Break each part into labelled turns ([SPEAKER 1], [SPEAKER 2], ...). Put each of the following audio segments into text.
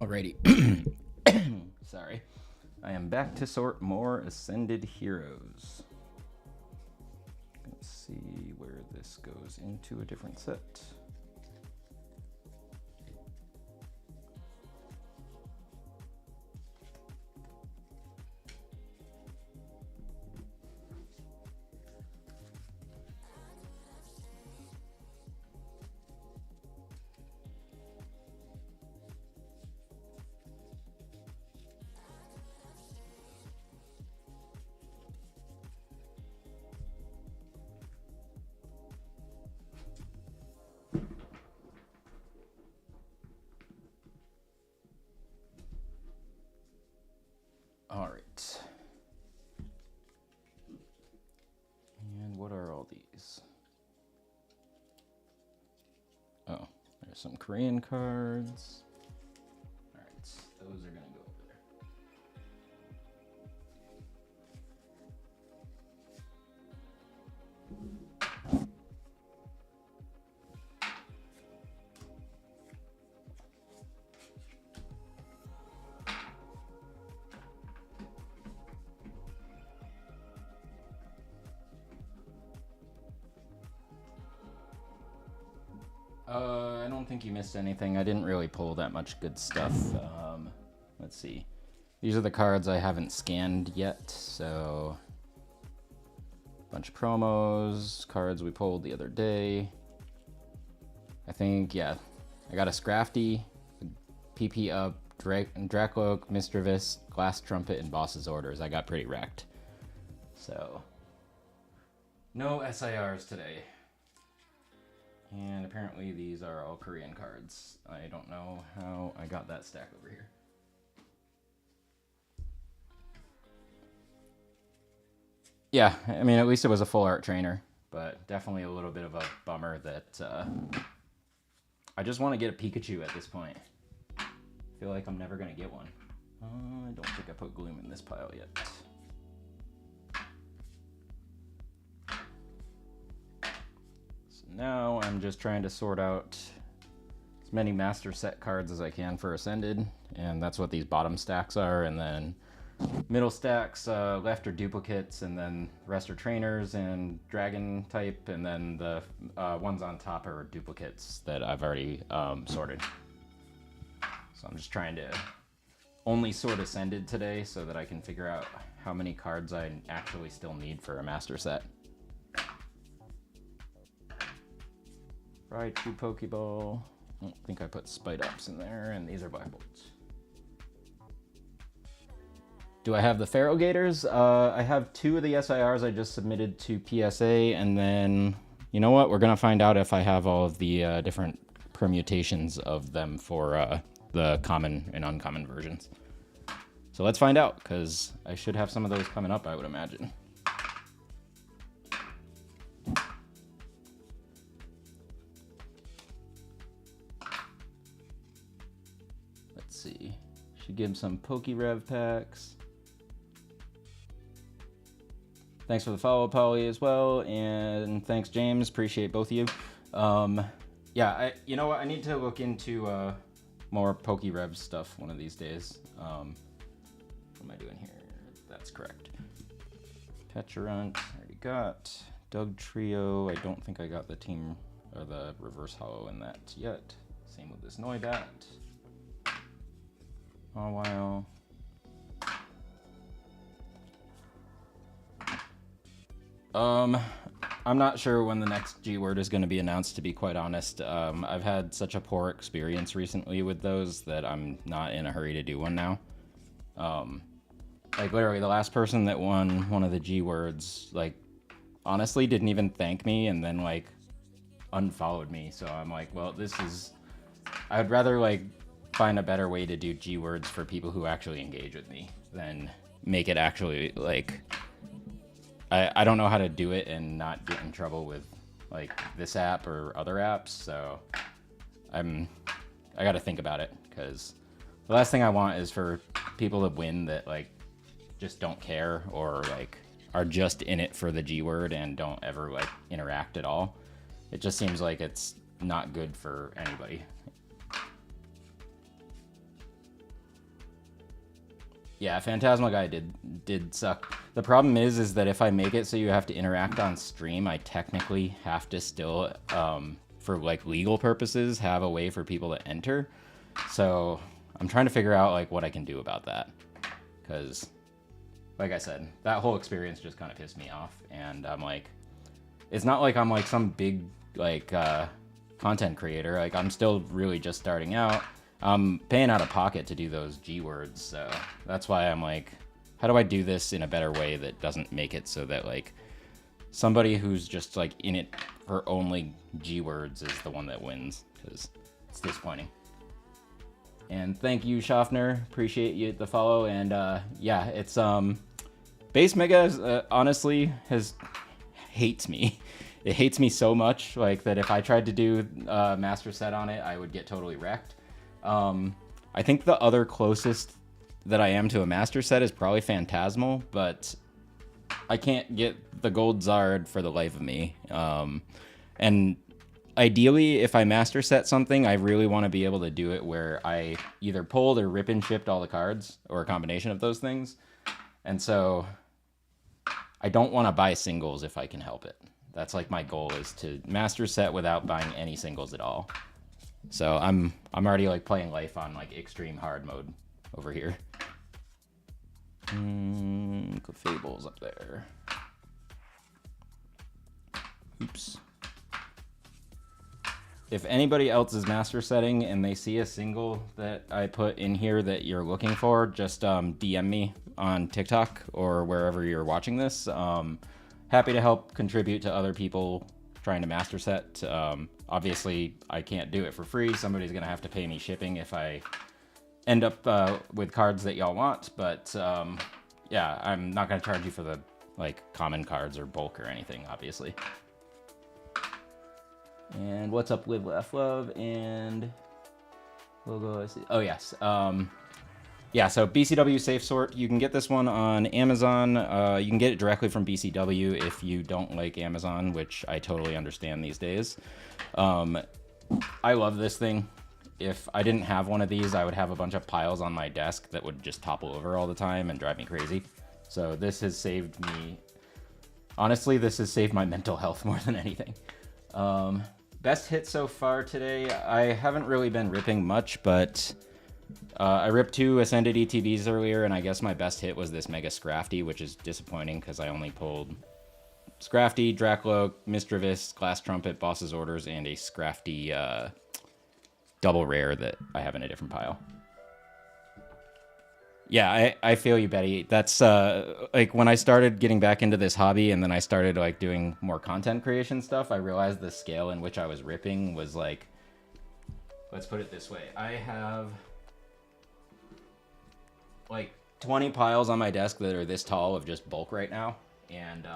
[SPEAKER 1] Alrighty. Sorry. I am back to sort more Ascended Heroes. Let's see where this goes into a different set. All right. And what are all these? Oh, there's some Korean cards. All right, those are going to go over there. I don't think you missed anything. I didn't really pull that much good stuff. Let's see. These are the cards I haven't scanned yet, so a bunch of promos, cards we pulled the other day. I think, yeah, I got a Scrafty, PP Up, Dracloak, Misdreavus, Glass Trumpet, and Boss's Orders. I got pretty wrecked. So, no SIRs today. And apparently these are all Korean cards. I don't know how I got that stack over here. Yeah, I mean, at least it was a full art trainer, but definitely a little bit of a bummer that I just want to get a Pikachu at this point. I feel like I'm never going to get one. I don't think I put Gloom in this pile yet. Now I'm just trying to sort out as many master set cards as I can for Ascended, and that's what these bottom stacks are, and then middle stacks left are duplicates, and then the rest are trainers and dragon type, and then the ones on top are duplicates that I've already sorted. So I'm just trying to only sort Ascended today so that I can figure out how many cards I actually still need for a master set. Raichu Pokeball. I don't think I put Spite Ups in there, and these are Black Bolts. Do I have the Ferrogators? I have 2 of the SIRs I just submitted to PSA, and then, you know what? We're going to find out if I have all of the different permutations of them for the common and uncommon versions. So let's find out, because I should have some of those coming up, I would imagine. See, should give him some Pokerev packs. Thanks for the follow, Polly, as well, and thanks, James. Appreciate both of you. Yeah, you know what? I need to look into more Pokerev stuff one of these days. What am I doing here? That's correct. Pecharunt, already got. Dugtrio, I don't think I got the team or the reverse hollow in that yet. Same with this Noibat. Oh, wow. I'm not sure when the next G word is going to be announced, to be quite honest. I've had such a poor experience recently with those that I'm not in a hurry to do one now. Like, literally, the last person that won one of the G words, like, honestly didn't even thank me and then, like, unfollowed me. So I'm like, well, this is... I'd rather, like, find a better way to do G words for people who actually engage with me than make it actually, like, I don't know how to do it and not get in trouble with, like, this app or other apps, so I gotta think about it, because the last thing I want is for people to win that, like, just don't care or, like, are just in it for the G word and don't ever, like, interact at all. It just seems like it's not good for anybody. Yeah, Phantasma guy did suck. The problem is that if I make it so you have to interact on stream, I technically have to still, for like legal purposes, have a way for people to enter. So I'm trying to figure out like what I can do about that, because, like I said, that whole experience just kind of pissed me off, and I'm like, it's not like I'm like some big like content creator. Like I'm still really just starting out. I'm paying out of pocket to do those G words, so that's why I'm like, how do I do this in a better way that doesn't make it so that like somebody who's just like in it for only G words is the one that wins, because it's disappointing. And thank you, Schaffner. Appreciate you the follow. And yeah, it's Base Mega honestly hates me. It hates me so much, like that if I tried to do Master Set on it, I would get totally wrecked. I think the other closest that I am to a Master Set is probably Phantasmal, but I can't get the Gold Zard for the life of me. And ideally, if I Master Set something, I really want to be able to do it where I either pulled or rip and shipped all the cards, or a combination of those things. And so I don't want to buy singles if I can help it. That's like my goal, is to Master Set without buying any singles at all. So I'm already like playing life on like extreme hard mode over here. Clefable's up there. Oops. If anybody else is master setting and they see a single that I put in here that you're looking for, just DM me on TikTok or wherever you're watching this. Happy to help contribute to other people trying to master set. Obviously, I can't do it for free. Somebody's gonna have to pay me shipping if I end up with cards that y'all want. But yeah, I'm not gonna charge you for the like common cards or bulk or anything, obviously. And what's up, Live Laugh Love and logo? I see. Oh yes. Yeah, so BCW Safe Sort, you can get this one on Amazon. You can get it directly from BCW if you don't like Amazon, which I totally understand these days. I love this thing. If I didn't have one of these, I would have a bunch of piles on my desk that would just topple over all the time and drive me crazy. So this has saved me, honestly, this has saved my mental health more than anything. Best hit so far today, I haven't really been ripping much, but I ripped 2 Ascended ETBs earlier, and I guess my best hit was this Mega Scrafty, which is disappointing because I only pulled Scrafty, Draclo, Misdreavus, Glass Trumpet, Boss's Orders, and a Scrafty double rare that I have in a different pile. Yeah, I feel you, Betty. That's like when I started getting back into this hobby and then I started like doing more content creation stuff, I realized the scale in which I was ripping was like, let's put it this way. I have like 20 piles on my desk that are this tall of just bulk right now. And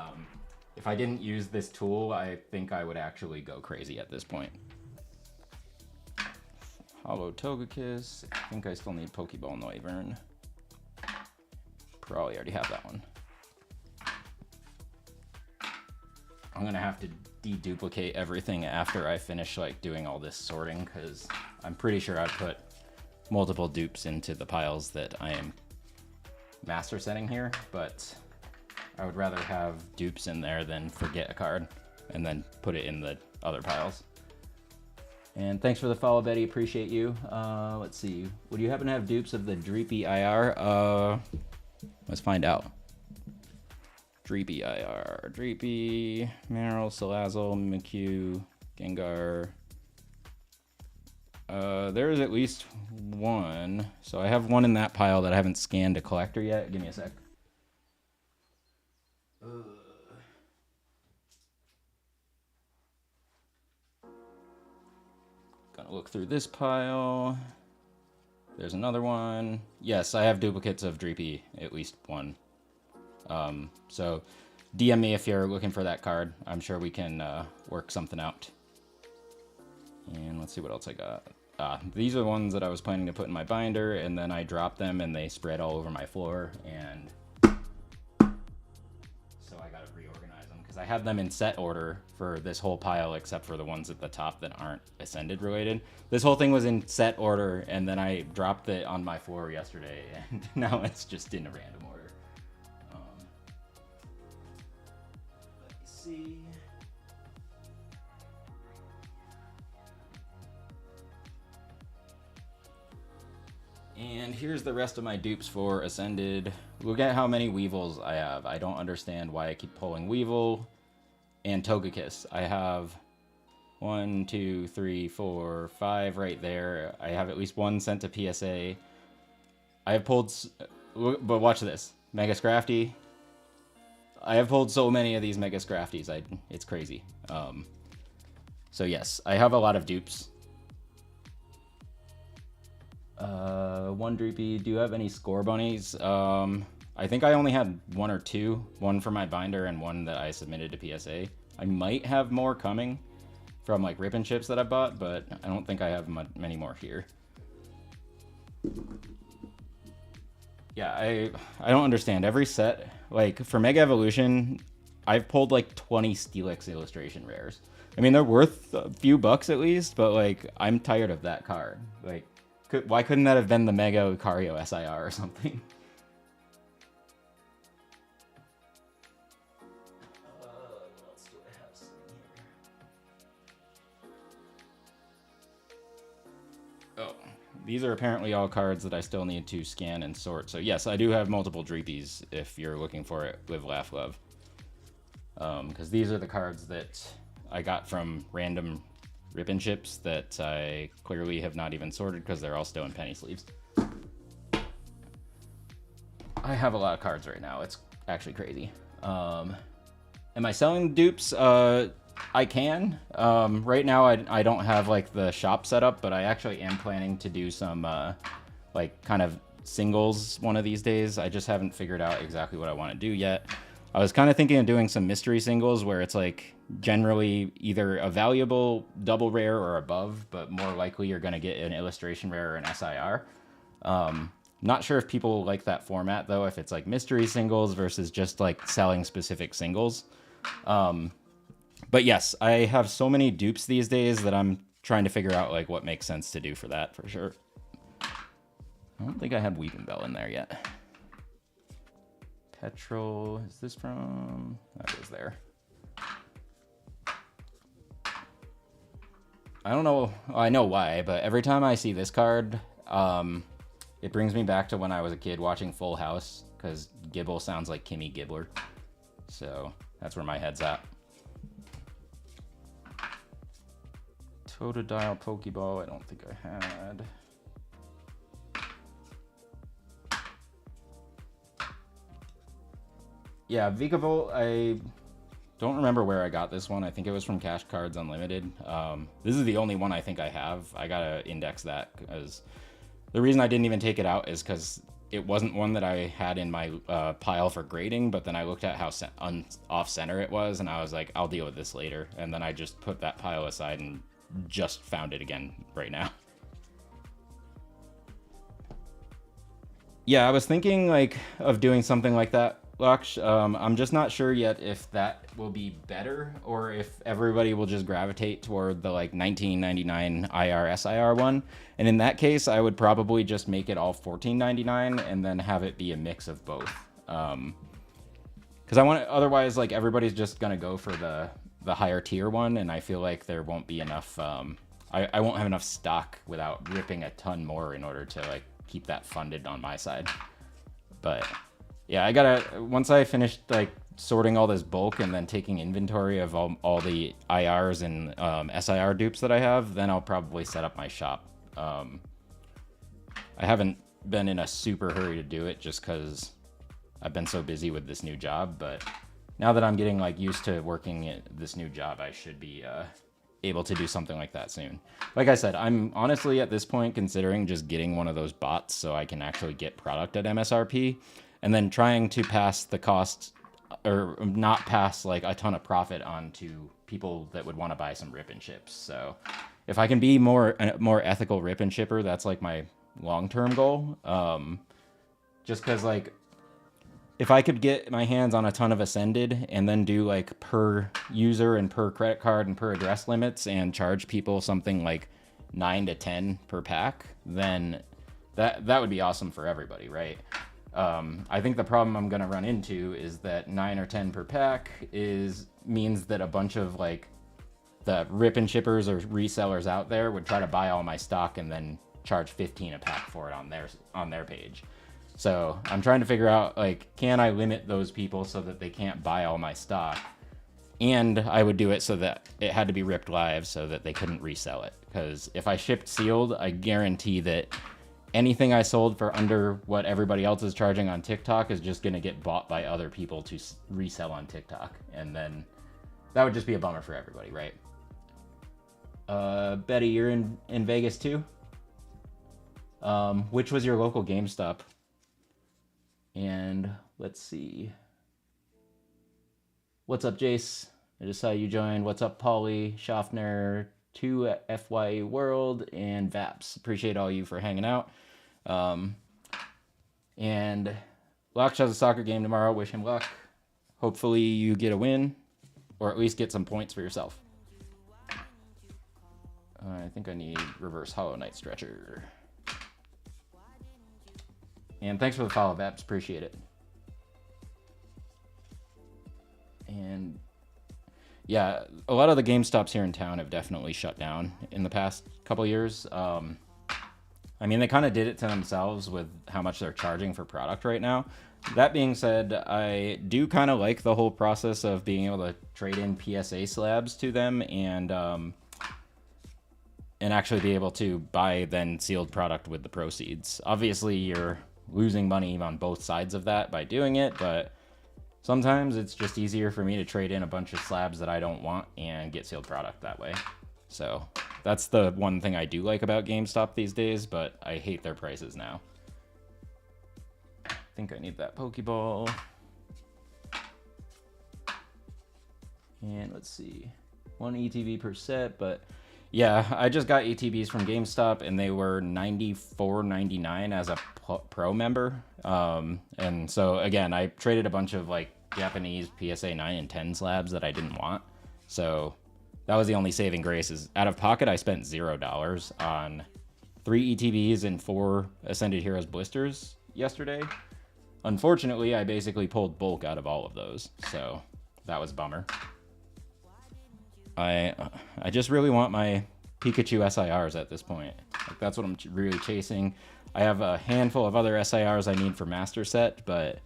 [SPEAKER 1] if I didn't use this tool, I think I would actually go crazy at this point. Hollow Togekiss. I think I still need Pokeball Noivern. Probably already have that one. I'm gonna have to deduplicate everything after I finish like doing all this sorting, because I'm pretty sure I put multiple dupes into the piles that I am master setting here, but I would rather have dupes in there than forget a card and then put it in the other piles. And thanks for the follow, Betty. Appreciate you. Let's see. Would you happen to have dupes of the Dreepy IR? Let's find out. Dreepy IR. Dreepy, Marill, Salazzle, Mimikyu, Gengar. There is at least one. So I have one in that pile that I haven't scanned a collector yet. Give me a sec. Gonna look through this pile. There's another one. Yes, I have duplicates of Dreepy, at least one. So DM me if you're looking for that card. I'm sure we can work something out. And let's see what else I got. These are the ones that I was planning to put in my binder, and then I dropped them and they spread all over my floor, and so I gotta reorganize them because because I have them in set order for this whole pile except for the ones at the top that aren't Ascended related. This whole thing was in set order, and then I dropped it on my floor yesterday, and now it's just in a random order. Let me see. And here's the rest of my dupes for Ascended. Look at how many Weevils I have. I don't understand why I keep pulling Weevil and Togekiss. I have 1, 2, 3, 4, 5 right there. I have at least one sent to PSA. I have pulled, but watch this. Mega Scrafty. I have pulled so many of these Mega Scrafties. It's crazy. So yes, I have a lot of dupes. One Droopy, do you have any score bunnies? I think I only had 1 or 2. One for my binder and one that I submitted to PSA. I might have more coming from like Rip and Chips that I bought, but I don't think I have many more here. Yeah, I don't understand. Every set, like for Mega Evolution, I've pulled like 20 Steelix illustration rares. I mean, they're worth a few bucks at least, but like I'm tired of that card. Like, why couldn't that have been the Mega Lucario SIR or something? What else do I have sitting here? Oh, these are apparently all cards that I still need to scan and sort. So yes, I do have multiple Dreepies if you're looking for it. Live, Laugh, Love. Because these are the cards that I got from random Rip and Chips that I clearly have not even sorted because they're all still in penny sleeves. I have a lot of cards right now. It's actually crazy. Am I selling dupes? I can. Right now I don't have like the shop set up, but I actually am planning to do some like kind of singles one of these days. I just haven't figured out exactly what I want to do yet. I was kind of thinking of doing some mystery singles where it's like generally either a valuable double rare or above, but more likely you're going to get an illustration rare or an SIR. Not sure if people like that format though, if it's like mystery singles versus just like selling specific singles. But yes, I have so many dupes these days that I'm trying to figure out like what makes sense to do for that for sure. I don't think I have Weepinbell in there yet. Petrol, is this from? That was there. I don't know, I know why, but every time I see this card, it brings me back to when I was a kid watching Full House, because Gibble sounds like Kimmy Gibbler. So that's where my head's at. Totodile Pokeball, I don't think I had. Yeah, Vikavolt, I don't remember where I got this one. I think it was from Cash Cards Unlimited. This is the only one I think I have. I gotta index that because the reason I didn't even take it out is because it wasn't one that I had in my pile for grading, but then I looked at how off-center it was, and I was like, I'll deal with this later. And then I just put that pile aside and just found it again right now. Yeah, I was thinking like of doing something like that, Laksh. I'm just not sure yet if that will be better or if everybody will just gravitate toward the like 1999 IR/SIR one. And in that case, I would probably just make it all $14.99 and then have it be a mix of both. Because I want otherwise like everybody's just gonna go for the higher tier one, and I feel like there won't be enough. I won't have enough stock without ripping a ton more in order to like keep that funded on my side. But yeah, I gotta, once I finish like sorting all this bulk and then taking inventory of all the IRs and SIR dupes that I have, then I'll probably set up my shop. I haven't been in a super hurry to do it just because I've been so busy with this new job, but now that I'm getting like used to working at this new job, I should be able to do something like that soon. Like I said, I'm honestly at this point considering just getting one of those bots so I can actually get product at MSRP, and then trying to pass the cost or not pass like a ton of profit on to people that would want to buy some Rip and Chips. So if I can be a more ethical Rip and Chipper, that's like my long-term goal. Just because like if I could get my hands on a ton of Ascended and then do like per user and per credit card and per address limits and charge people something like 9 to 10 per pack, then that would be awesome for everybody, right? I think the problem I'm gonna run into is that 9 or 10 per pack means that a bunch of like the rip and shippers or resellers out there would try to buy all my stock and then charge 15 a pack for it on their page. So I'm trying to figure out, like, can I limit those people so that they can't buy all my stock? And I would do it so that it had to be ripped live so that they couldn't resell it. Because if I shipped sealed, I guarantee that anything I sold for under what everybody else is charging on TikTok is just going to get bought by other people to resell on TikTok. And then that would just be a bummer for everybody, right? Betty, you're in Vegas too? Which was your local GameStop? And let's see. What's up, Jace? I just saw you join. What's up, Paulie, Schaffner, 2 FYE World, and Vaps. Appreciate all you for hanging out. And Laksh has a soccer game tomorrow. Wish him luck. Hopefully you get a win, or at least get some points for yourself. I think I need reverse Hollow Knight Stretcher. And thanks for the follow, Vaps. Appreciate it. And yeah, a lot of the GameStops here in town have definitely shut down in the past couple years. I mean, they kind of did it to themselves with how much they're charging for product right now. That being said, I do kind of like the whole process of being able to trade in PSA slabs to them and actually be able to buy then sealed product with the proceeds. Obviously, you're losing money on both sides of that by doing it, but sometimes it's just easier for me to trade in a bunch of slabs that I don't want and get sealed product that way. So that's the one thing I do like about GameStop these days, but I hate their prices now. I think I need that Pokeball. And let's see, 1 ETB per set, but yeah, I just got ATBs from GameStop and they were $94.99 as a pro member. And so again, I traded a bunch of like Japanese PSA 9 and 10 slabs that I didn't want. So that was the only saving grace. Is out of pocket, I spent $0 on 3 ETBs and 4 Ascended Heroes blisters yesterday. Unfortunately, I basically pulled bulk out of all of those. So that was a bummer. I just really want my Pikachu SIRs at this point. Like, that's what I'm really chasing. I have a handful of other SIRs I need for Master Set, but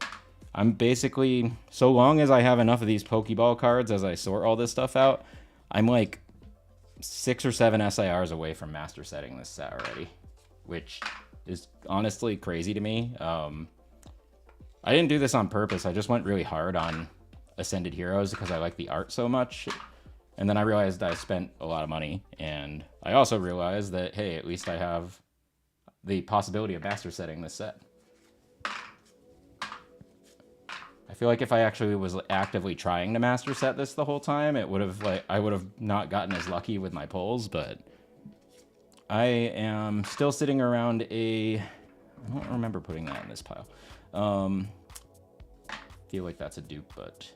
[SPEAKER 1] I'm basically, so long as I have enough of these Pokeball cards as I sort all this stuff out, I'm like 6 or 7 SIRs away from Master Setting this set already, which is honestly crazy to me. I didn't do this on purpose. I just went really hard on Ascended Heroes because I like the art so much. And then I realized I spent a lot of money, and I also realized that, hey, at least I have the possibility of master setting this set. I feel like if I actually was actively trying to master set this the whole time, it would have, like, I would have not gotten as lucky with my pulls, but I am still sitting around I don't remember putting that in this pile. Feel like that's a dupe, but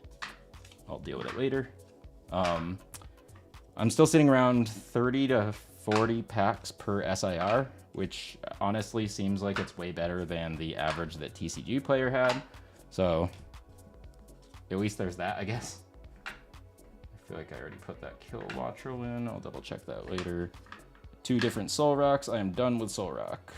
[SPEAKER 1] I'll deal with it later. I'm still sitting around 30 to 40 packs per SIR, which honestly seems like it's way better than the average that TCG player had. So at least there's that, I guess. I feel like I already put that Kilowattrel in. I'll double check that later. 2 different Soul Rocks. I am done with Soul Rock.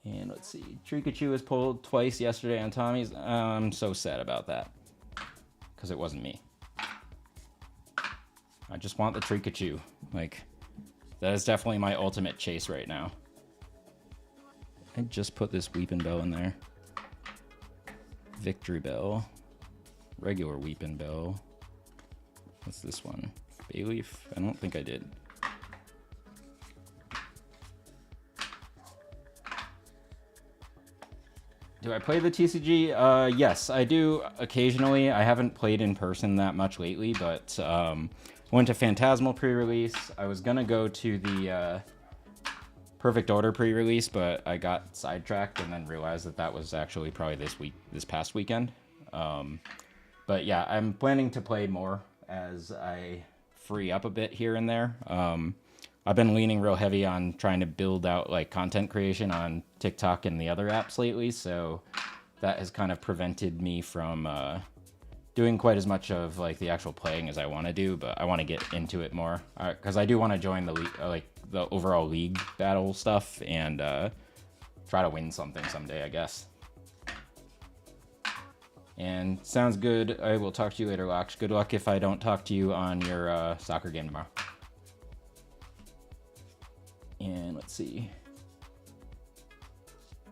[SPEAKER 1] And let's see, Trikachu was pulled twice yesterday on Tommy's. I'm so sad about that, because it wasn't me. I just want the Trikachu. Like, that is definitely my ultimate chase right now. I just put this Weepin' Bell in there. Victory Bell. Regular Weepin' Bell. What's this one? Bayleaf? I don't think I did. Do I play the TCG? Yes, I do occasionally. I haven't played in person that much lately, but went to Phantasmal pre-release. I was gonna go to the Perfect Order pre-release, but I got sidetracked and then realized that that was actually probably this past weekend. But yeah, I'm planning to play more as I free up a bit here and there. I've been leaning real heavy on trying to build out like content creation on TikTok and the other apps lately, so that has kind of prevented me from doing quite as much of like the actual playing as I want to do. But I want to get into it more because I do want to join the like the overall league battle stuff and try to win something someday, I guess. And sounds good. I will talk to you later, Lox. Good luck if I don't talk to you on your soccer game tomorrow. And let's see.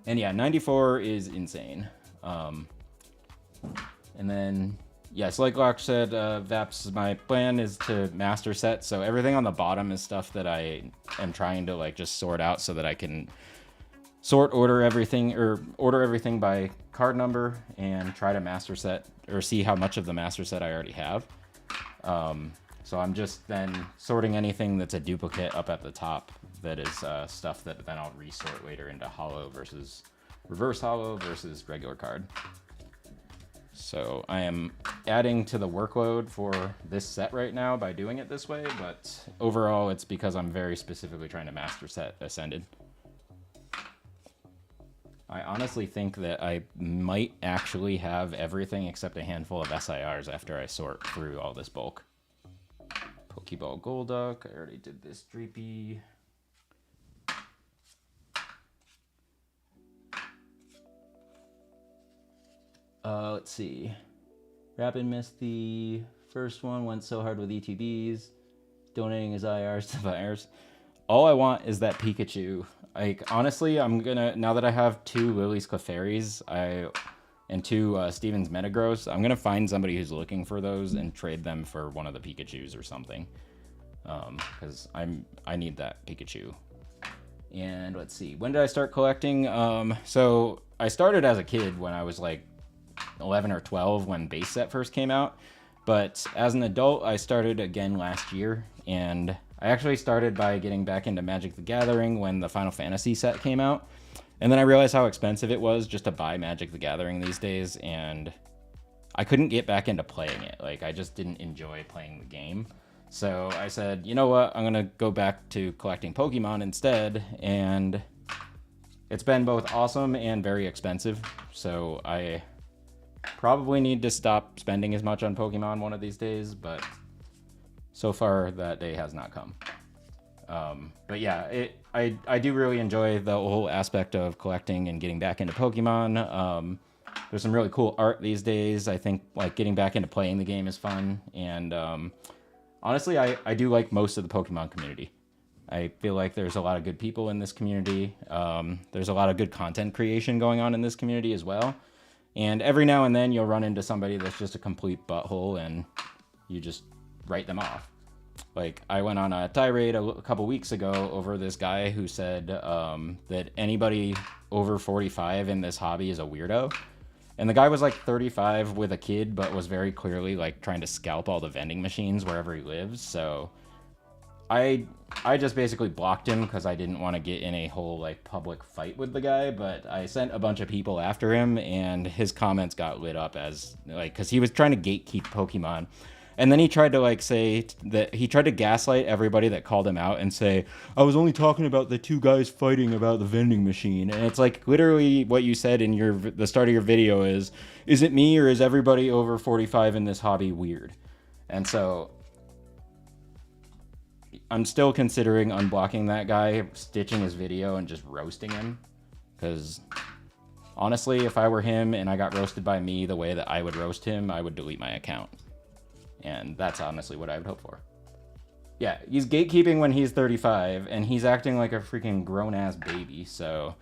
[SPEAKER 1] And yeah, 94 is insane. And then, yes, like Lox said, Vaps, my plan is to master set. So everything on the bottom is stuff that I am trying to like just sort out so that I can order everything by card number and try to master set or see how much of the master set I already have. So I'm just then sorting anything that's a duplicate up at the top that is stuff that then I'll resort later into holo versus reverse holo versus regular card. So I am adding to the workload for this set right now by doing it this way, but overall it's because I'm very specifically trying to master set Ascended. I honestly think that I might actually have everything except a handful of SIRs after I sort through all this bulk. Pokeball Golduck, I already did this Dreepy. Let's see. Rapid missed the first one, went so hard with ETBs, donating his IRs to buyers. All I want is that Pikachu. Like, honestly, I'm gonna, now that I have 2 Lily's Clefairies and 2 Steven's Metagross, I'm gonna find somebody who's looking for those and trade them for one of the Pikachus or something. Because I need that Pikachu. And let's see, when did I start collecting? So I started as a kid when I was like 11 or 12 when base set first came out, but as an adult I started again last year, and I actually started by getting back into Magic the Gathering when the Final Fantasy set came out, and then I realized how expensive it was just to buy Magic the Gathering these days, and I couldn't get back into playing it. Like, I just didn't enjoy playing the game. So I said, you know what, I'm gonna go back to collecting Pokemon instead, and it's been both awesome and very expensive, so I probably need to stop spending as much on Pokemon one of these days, but so far that day has not come. But yeah, I do really enjoy the whole aspect of collecting and getting back into Pokemon. There's some really cool art these days. I think like getting back into playing the game is fun, and honestly, I do like most of the Pokemon community. I feel like there's a lot of good people in this community. There's a lot of good content creation going on in this community as well. And every now and then you'll run into somebody that's just a complete butthole and you just write them off. Like, I went on a tirade a couple weeks ago over this guy who said that anybody over 45 in this hobby is a weirdo. And the guy was like 35 with a kid, but was very clearly like trying to scalp all the vending machines wherever he lives. So I just basically blocked him because I didn't want to get in a whole like public fight with the guy, but I sent a bunch of people after him and his comments got lit up as like, because he was trying to gatekeep Pokemon. And then he tried to like say that he tried to gaslight everybody that called him out and say, I was only talking about the 2 guys fighting about the vending machine. And it's like literally what you said in the start of your video is it me or is everybody over 45 in this hobby weird? And so I'm still considering unblocking that guy, stitching his video and just roasting him. Because honestly, if I were him and I got roasted by me the way that I would roast him, I would delete my account. And that's honestly what I would hope for. Yeah, he's gatekeeping when he's 35, and he's acting like a freaking grown-ass baby, so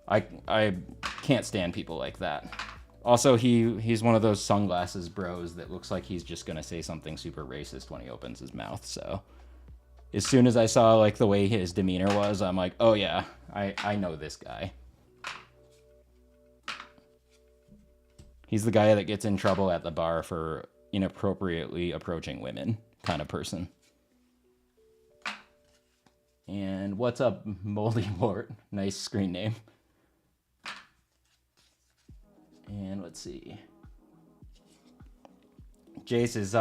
[SPEAKER 1] I can't stand people like that. Also, he's one of those sunglasses bros that looks like he's just gonna say something super racist when he opens his mouth, so as soon as I saw like the way his demeanor was, I'm like, oh yeah, I know this guy. He's the guy that gets in trouble at the bar for inappropriately approaching women kind of person. And what's up, Moldy Wart? Nice screen name. And let's see. Jace, is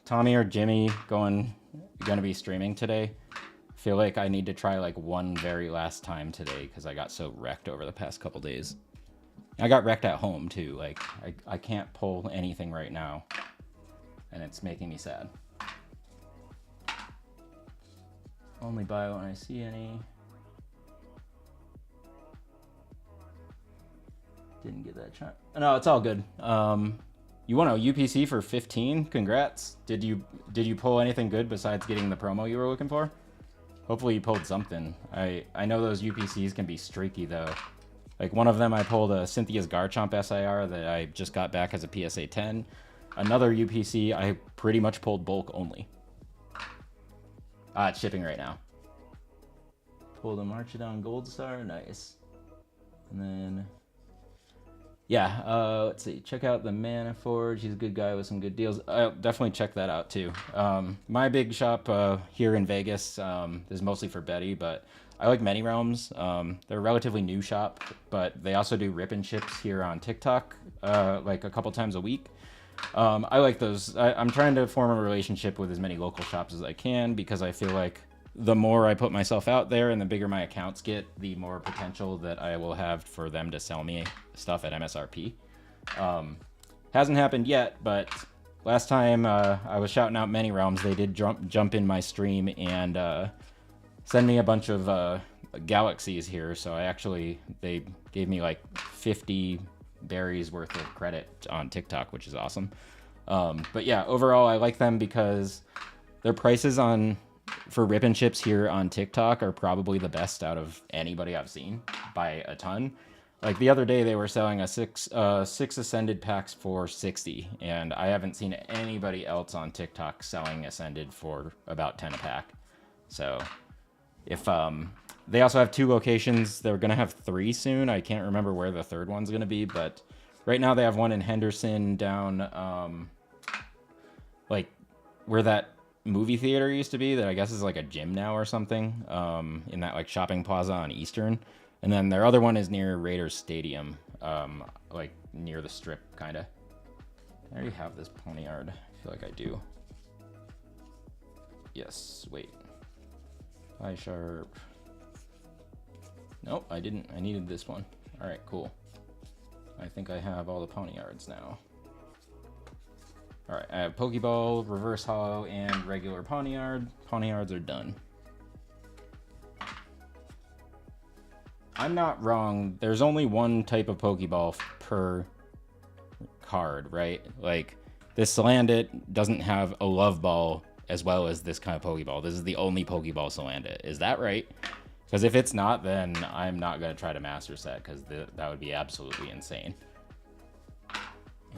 [SPEAKER 1] Tommy or Jimmy gonna be streaming today? I feel like I need to try like one very last time today because I got so wrecked over the past couple days. I got wrecked at home too. Like I can't pull anything right now, and it's making me sad. Only buy when I see any. Didn't get that shot. No, it's all good. You won a UPC for 15. Congrats. Did you pull anything good besides getting the promo you were looking for? Hopefully you pulled something. I know those UPCs can be streaky though. Like one of them I pulled a Cynthia's Garchomp SIR that I just got back as a PSA 10. Another UPC I pretty much pulled bulk only. It's shipping right now. Pulled a Marchidon Gold Star, nice. And then yeah, let's see. Check out the Mana Forge. He's a good guy with some good deals. I'll definitely check that out too. My big shop here in Vegas is mostly for Betty, but I like Many Realms. They're a relatively new shop, but they also do rip and ships here on TikTok like a couple times a week. I like those. I'm trying to form a relationship with as many local shops as I can because I feel like the more I put myself out there and the bigger my accounts get, the more potential that I will have for them to sell me stuff at MSRP. Hasn't happened yet, but last time I was shouting out Many Realms, they did jump in my stream and send me a bunch of galaxies here. So they gave me like 50 berries worth of credit on TikTok, which is awesome. But yeah, overall, I like them because their prices for rip and chips here on TikTok are probably the best out of anybody I've seen by a ton. Like the other day they were selling a six Ascended packs for 60, and I haven't seen anybody else on TikTok selling Ascended for about 10 a pack. So if they also have 2 locations, they're gonna have 3 soon. I can't remember where the third one's gonna be, but right now they have one in Henderson down like where that movie theater used to be that I guess is like a gym now or something, in that like shopping plaza on Eastern. And then their other one is near Raiders Stadium, like near the strip kind of. I already have this Ponyard. I feel like I do. Yes, wait. Eye Sharp. Nope, I didn't. I needed this one. All right, cool. I think I have all the Ponyards now. All right, I have Pokeball, Reverse Hollow, and regular Ponyard. Ponyards are done. I'm not wrong. There's only one type of Pokeball per card, right? Like, this Salandit doesn't have a Love Ball as well as this kind of Pokeball. This is the only Pokeball Salandit. Is that right? Because if it's not, then I'm not going to try to master set, because that would be absolutely insane.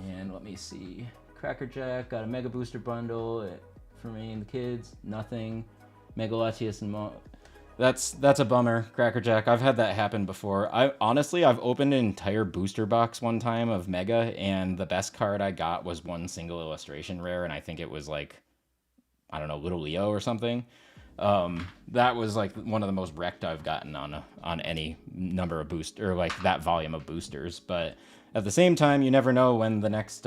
[SPEAKER 1] And let me see. Cracker Jack got a Mega Booster Bundle for me and the kids. Nothing. Mega Latias and that's a bummer, Cracker Jack. I've had that happen before. Honestly, I've opened an entire booster box one time of Mega, and the best card I got was one single illustration rare, and I think it was like, I don't know, Little Leo or something. That was like one of the most wrecked I've gotten on any number of booster, or like that volume of boosters. But at the same time, you never know when the next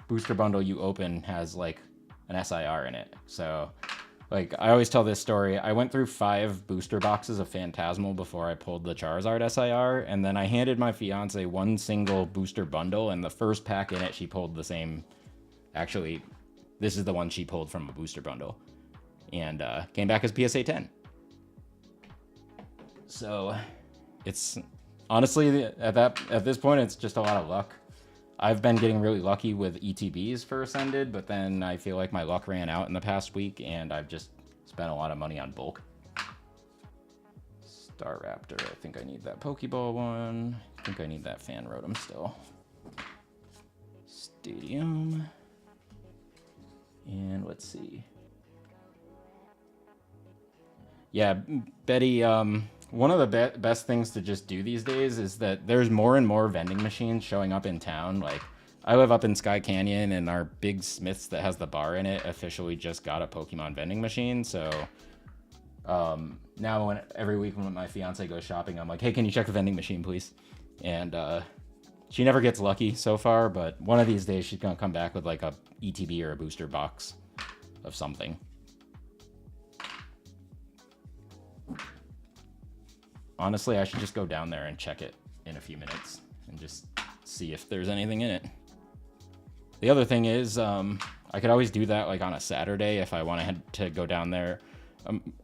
[SPEAKER 1] booster bundle you open has like an SIR in it. So like I always tell this story. I went through 5 booster boxes of Phantasmal before I pulled the Charizard SIR, and then I handed my fiance one single booster bundle, and the first pack in it she pulled the same. Actually, this is the one she pulled from a booster bundle, and came back as PSA 10. So it's honestly at this point it's just a lot of luck. I've been getting really lucky with ETBs for Ascended, but then I feel like my luck ran out in the past week, and I've just spent a lot of money on bulk. Staraptor, I think I need that Pokeball one. I think I need that Fan Rotom still. Stadium. And let's see. Yeah, Betty, one of the best things to just do these days is that there's more and more vending machines showing up in town. Like, I live up in Sky Canyon, and our big Smith's that has the bar in it officially just got a Pokemon vending machine. So Now every week when my fiance goes shopping, I'm like, hey, can you check the vending machine, please? And she never gets lucky so far, but one of these days she's gonna come back with like a ETB or a booster box of something. Honestly, I should just go down there and check it in a few minutes and just see if there's anything in it. The other thing is, I could always do that like on a Saturday if I wanted to go down there.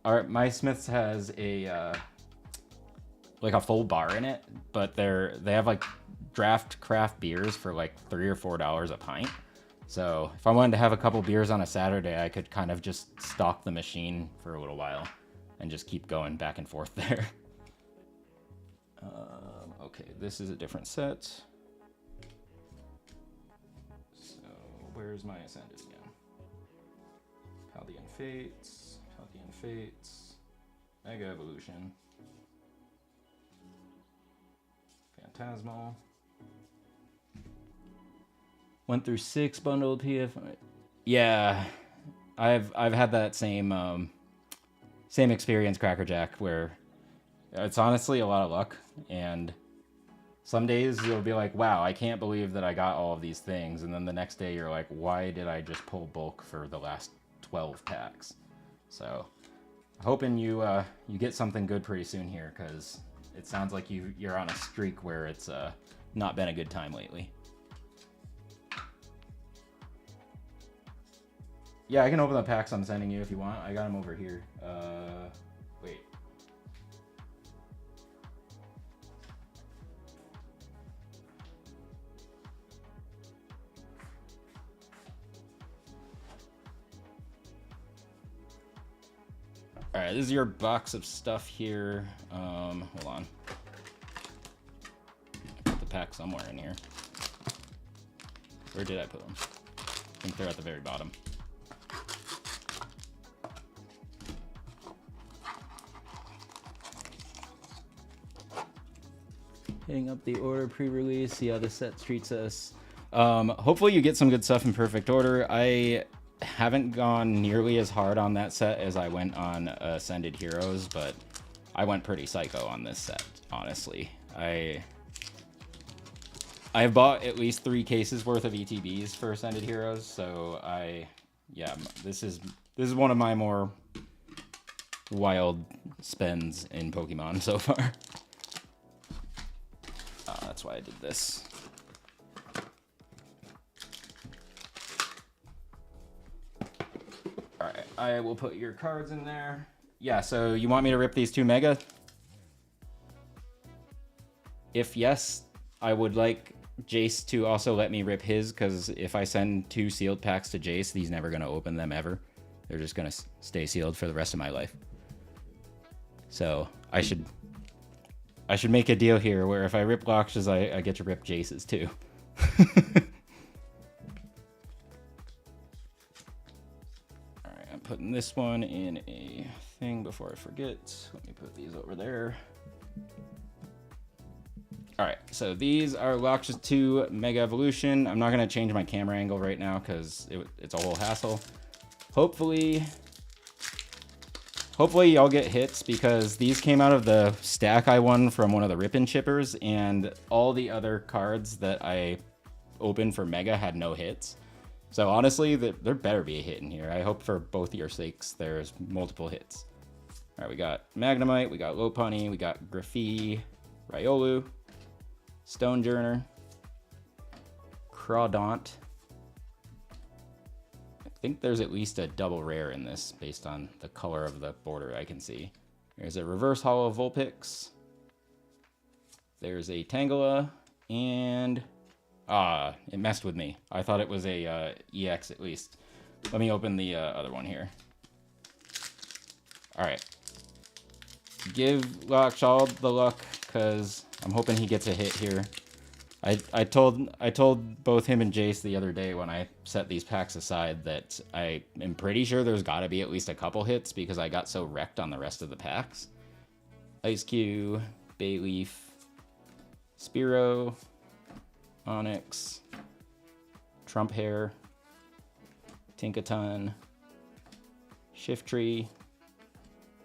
[SPEAKER 1] My Smith's has a like a full bar in it, but they have like draft craft beers for like $3 or $4 a pint. So if I wanted to have a couple beers on a Saturday, I could kind of just stock the machine for a little while and just keep going back and forth there. Okay, this is a different set. So where's my Ascended again? Paldean Fates, Mega Evolution, Phantasmal. Went through 6 bundled PF. Yeah, I've had that same experience, Crackerjack, where it's honestly a lot of luck, and some days you'll be like, wow, I can't believe that I got all of these things, and then the next day you're like, why did I just pull bulk for the last 12 packs? So hoping you get something good pretty soon here, because it sounds like you're on a streak where it's not been a good time lately. Yeah, I can open the packs I'm sending you if you want. I got them over here. Wait. All right, this is your box of stuff here. Hold on. I put the pack somewhere in here. Where did I put them? I think they're at the very bottom. Hitting up the order pre-release, see how the set treats us. Hopefully you get some good stuff in perfect order. I haven't gone nearly as hard on that set as I went on Ascended Heroes, but I went pretty psycho on this set, honestly. I've bought at least 3 cases worth of ETBs for Ascended Heroes, so this is one of my more wild spends in Pokemon so far. That's why I did this. All right, I will put your cards in there. Yeah, so you want me to rip these 2 Mega? If yes, I would like Jace to also let me rip his, because if I send 2 sealed packs to Jace, he's never going to open them ever. They're just going to stay sealed for the rest of my life. So I should make a deal here where if I rip Lakshas, I get to rip Jace's too. Alright, I'm putting this one in a thing before I forget. Let me put these over there. Alright, so these are Lakshas 2 Mega Evolution. I'm not going to change my camera angle right now because it's a whole hassle. Hopefully y'all get hits, because these came out of the stack I won from one of the Rip and Chippers, and all the other cards that I opened for Mega had no hits. So honestly, there better be a hit in here. I hope for both your sakes there's multiple hits. All right, we got Magnemite, we got Lopunny, we got Grafie, Riolu, Stonejourner, Crawdaunt. I think there's at least a double rare in this based on the color of the border I can see. There's a reverse holo Vulpix. There's a Tangela, and it messed with me. I thought it was a EX at least. Let me open the other one here. All right. Give Lakshal the luck, because I'm hoping he gets a hit here. I told both him and Jace the other day when I set these packs aside that I am pretty sure there's got to be at least a couple hits, because I got so wrecked on the rest of the packs. Ice-Q, Bayleaf, Spearow, Onyx, Trumphair, Tinkaton, Shiftry,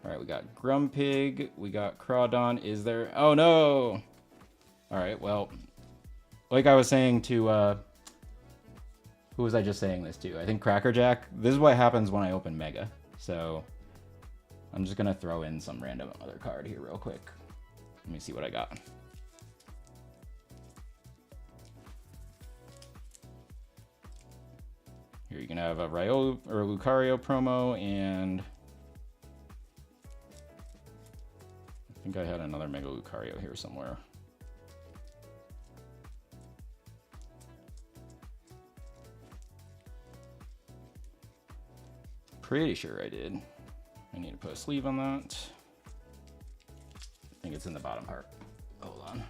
[SPEAKER 1] All right, we got Grumpig, we got Crawdon. Is there? Oh no! All right, well, like I was saying to, who was I just saying this to? I think Crackerjack. This is what happens when I open Mega. So I'm just gonna throw in some random other card here real quick. Let me see what I got. Here you can have a Riolu or Lucario promo, and I think I had another Mega Lucario here somewhere. Pretty sure I did. I need to put a sleeve on that. I think it's in the bottom part. Hold on.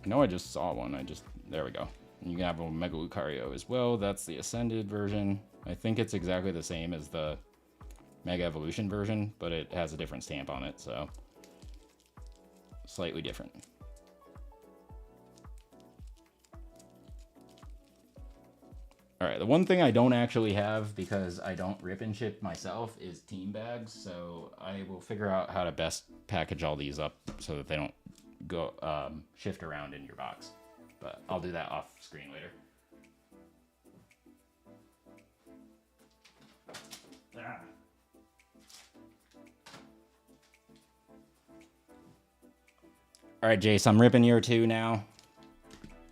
[SPEAKER 1] I know I just saw one. There we go. You can have a Mega Lucario as well. That's the Ascended version. I think it's exactly the same as the Mega Evolution version, but it has a different stamp on it, so slightly different. All right, the one thing I don't actually have, because I don't rip and ship myself, is team bags. So I will figure out how to best package all these up so that they don't go shift around in your box. But I'll do that off screen later. Ah. All right, Jace, I'm ripping year 2 now.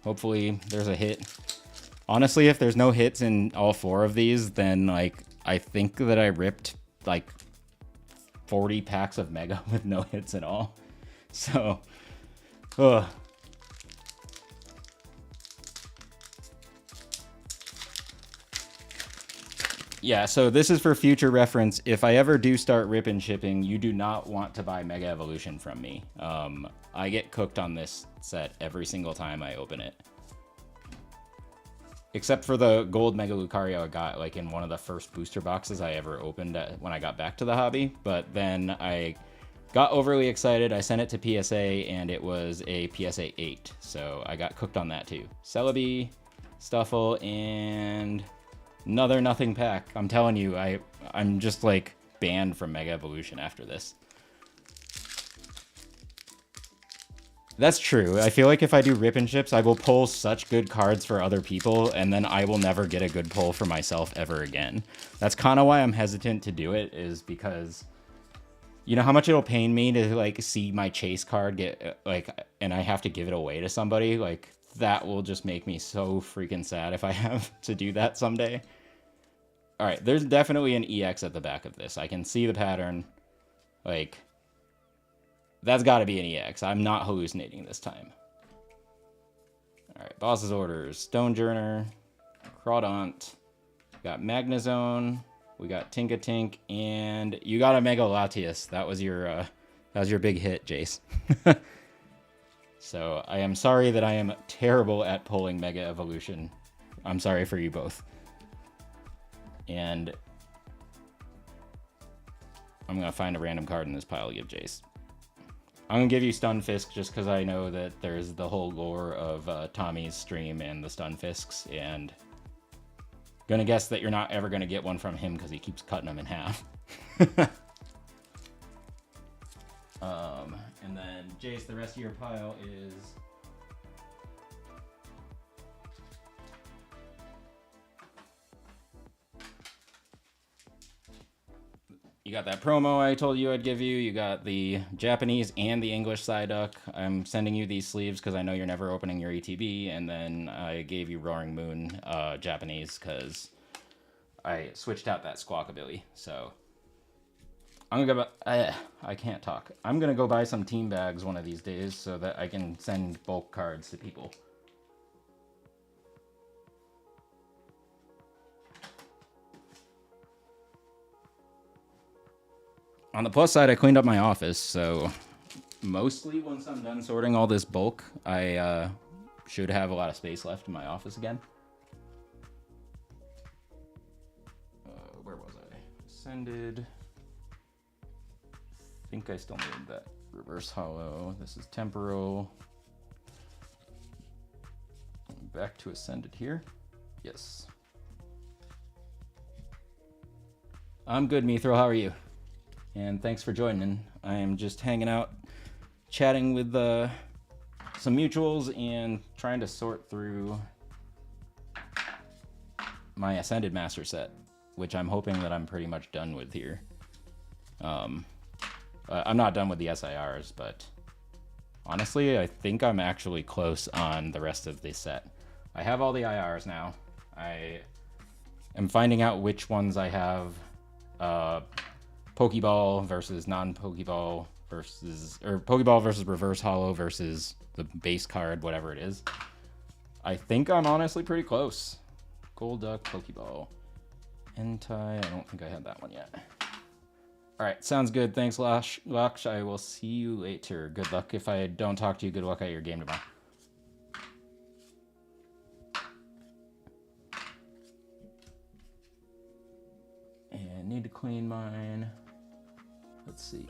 [SPEAKER 1] Hopefully there's a hit. Honestly, if there's no hits in all 4 of these, then like I think that I ripped like 40 packs of Mega with no hits at all. So, yeah, so this is for future reference. If I ever do start rip and shipping, you do not want to buy Mega Evolution from me. I get cooked on this set every single time I open it. Except for the gold Mega Lucario I got like in one of the first booster boxes I ever opened when I got back to the hobby. But then I got overly excited. I sent it to PSA and it was a PSA 8. So I got cooked on that too. Celebi, Stuffle, and another nothing pack. I'm telling you, I'm just like banned from Mega Evolution after this. That's true. I feel like if I do rip and ships, I will pull such good cards for other people, and then I will never get a good pull for myself ever again. That's kind of why I'm hesitant to do it, is because you know how much it'll pain me to like see my chase card get like, and I have to give it away to somebody. Like that will just make me so freaking sad if I have to do that someday. All right, there's definitely an EX at the back of this. I can see the pattern. Like, that's got to be an EX. I'm not hallucinating this time. All right, boss's orders. Stonejourner, Crawdaunt, got Magnezone, we got Tinkatink, and you got a Mega Latias. That was your big hit, Jace. So I am sorry that I am terrible at pulling Mega Evolution. I'm sorry for you both. And I'm going to find a random card in this pile to give Jace. I'm going to give you Stunfisk just because I know that there's the whole lore of Tommy's stream and the Stunfisks, and going to guess that you're not ever going to get one from him because he keeps cutting them in half. And then, Jace, the rest of your pile is... You got that promo I told you I'd give you. You got the Japanese and the English Psyduck. I'm sending you these sleeves because I know you're never opening your ETB. And then I gave you Roaring Moon Japanese because I switched out that Squawkabilly. So I'm gonna go. I can't talk. I'm gonna go buy some team bags one of these days so that I can send bulk cards to people. On the plus side, I cleaned up my office, so mostly once I'm done sorting all this bulk, I should have a lot of space left in my office again. Where was I? Ascended. I think I still need that reverse hollow. This is temporal. Back to Ascended here. Yes. I'm good, Mithral. How are you? And thanks for joining. I am just hanging out, chatting with some mutuals and trying to sort through my Ascended Master set, which I'm hoping that I'm pretty much done with here. I'm not done with the SIRs, but honestly, I think I'm actually close on the rest of this set. I have all the IRs now. I am finding out which ones I have Pokeball versus non-Pokeball versus, or Pokeball versus Reverse Hollow versus the base card, whatever it is. I think I'm honestly pretty close. Golduck, Pokeball. Entei, I don't think I had that one yet. Alright, sounds good. Thanks, Laksh. I will see you later. Good luck. If I don't talk to you, good luck at your game tomorrow. And need to clean mine. Let's see.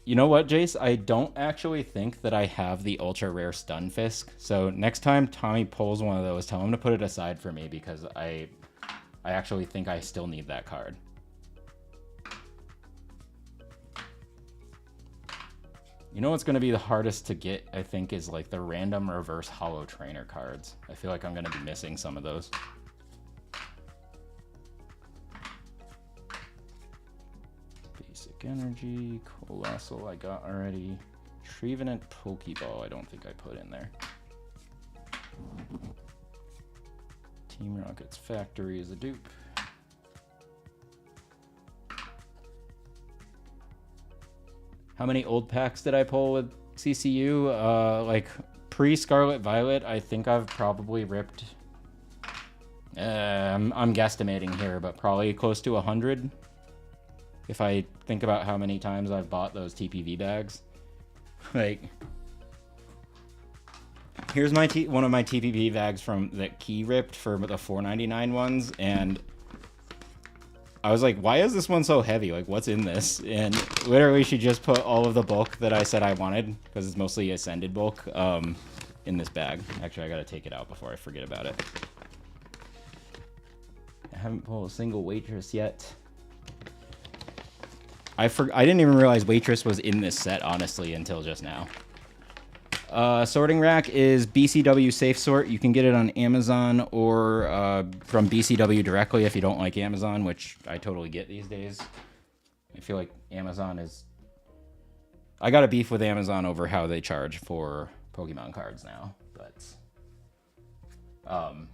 [SPEAKER 1] You know what, Jace? I don't actually think that I have the ultra rare Stunfisk. So next time Tommy pulls one of those, tell him to put it aside for me because I actually think I still need that card. You know what's going to be the hardest to get, I think, is like the random reverse hollow trainer cards. I feel like I'm going to be missing some of those. Basic Energy, Colossal I got already. Trevenant Pokeball I don't think I put in there. Team Rocket's Factory is a dupe. How many old packs did I pull with CCU? Like pre-Scarlet Violet, I think I've probably ripped... I'm guesstimating here, but probably close to 100. If I think about how many times I've bought those TPV bags. Like... Here's my one of my TPV bags from that Key ripped for the $4.99 ones, and... I was like, why is this one so heavy? Like, what's in this? And literally, she just put all of the bulk that I said I wanted, because it's mostly Ascended bulk, in this bag. Actually, I gotta take it out before I forget about it. I haven't pulled a single Waitress yet. I didn't even realize Waitress was in this set, honestly, until just now. Sorting Rack is BCW Safe Sort. You can get it on Amazon or from BCW directly if you don't like Amazon, which I totally get these days. I feel like Amazon is... I got a beef with Amazon over how they charge for Pokemon cards now,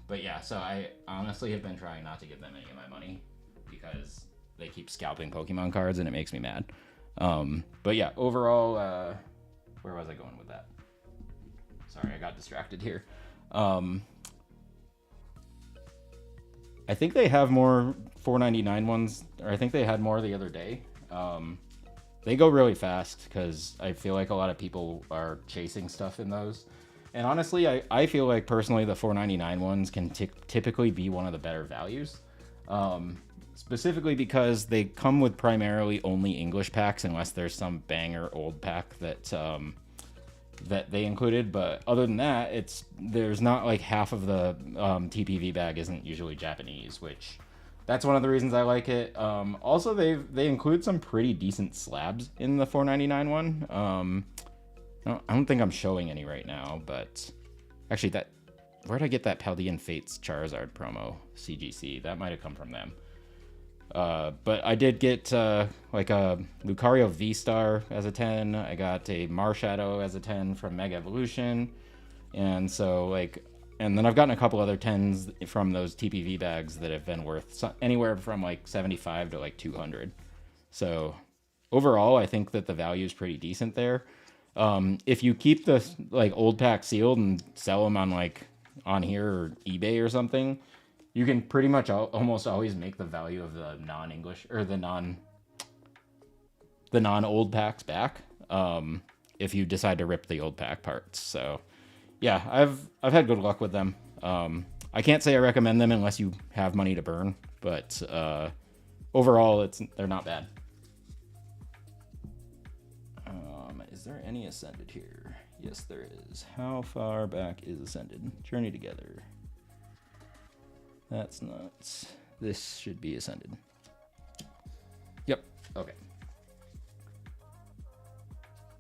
[SPEAKER 1] but yeah, so I honestly have been trying not to give them any of my money because they keep scalping Pokemon cards and it makes me mad. But yeah, overall, where was I going with that? Sorry, I got distracted here. I think they have more $4.99 ones, or I think they had more the other day. They go really fast because I feel like a lot of people are chasing stuff in those. And honestly, I feel like personally the $4.99 ones can typically be one of the better values. Specifically because they come with primarily only English packs unless there's some banger old pack that they included, but other than that, there's not like half of the TPV bag isn't usually Japanese, which that's one of the reasons I like it. Also, they include some pretty decent slabs in the $4.99 one. I don't think I'm showing any right now, but actually, where'd I get that Paldean Fates Charizard promo CGC? That might have come from them. But I did get like a Lucario V-Star as a 10. I got a Marshadow as a 10 from Mega Evolution. And so and then I've gotten a couple other 10s from those TPV bags that have been worth anywhere from like 75 to like 200. So overall, I think that the value is pretty decent there. If you keep the like old pack sealed and sell them on here or eBay or something, you can pretty much almost always make the value of the non-English or the non-old packs back if you decide to rip the old pack parts. So yeah, I've had good luck with them. I can't say I recommend them unless you have money to burn, but overall they're not bad. Is there any Ascended here? Yes, there is. How far back is Ascended? Journey Together. That's nuts. This should be ascended. Yep. Okay.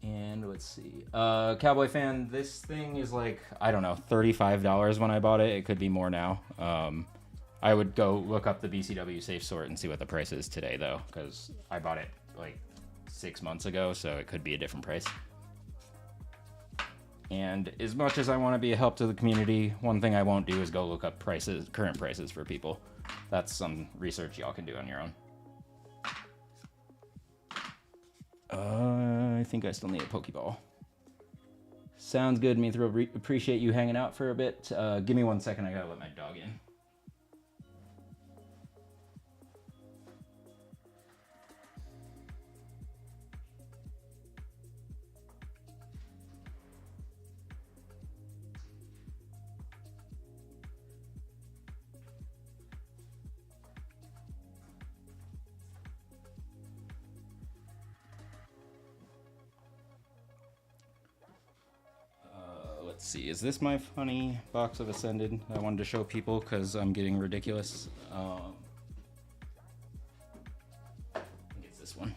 [SPEAKER 1] And let's see. Cowboy Fan, this thing is like, I don't know, $35 when I bought it. It could be more now. I would go look up the BCW Safe Sort and see what the price is today, though, because I bought it like 6 months ago, so it could be a different price. And as much as I want to be a help to the community, one thing I won't do is go look up prices, current prices for people. That's some research y'all can do on your own. I think I still need a Pokeball. Sounds good, Mithra. Appreciate you hanging out for a bit. Give me 1 second. I gotta let my dog in. Let's see, is this my funny box of Ascended I wanted to show people because I'm getting ridiculous? I think it's this one.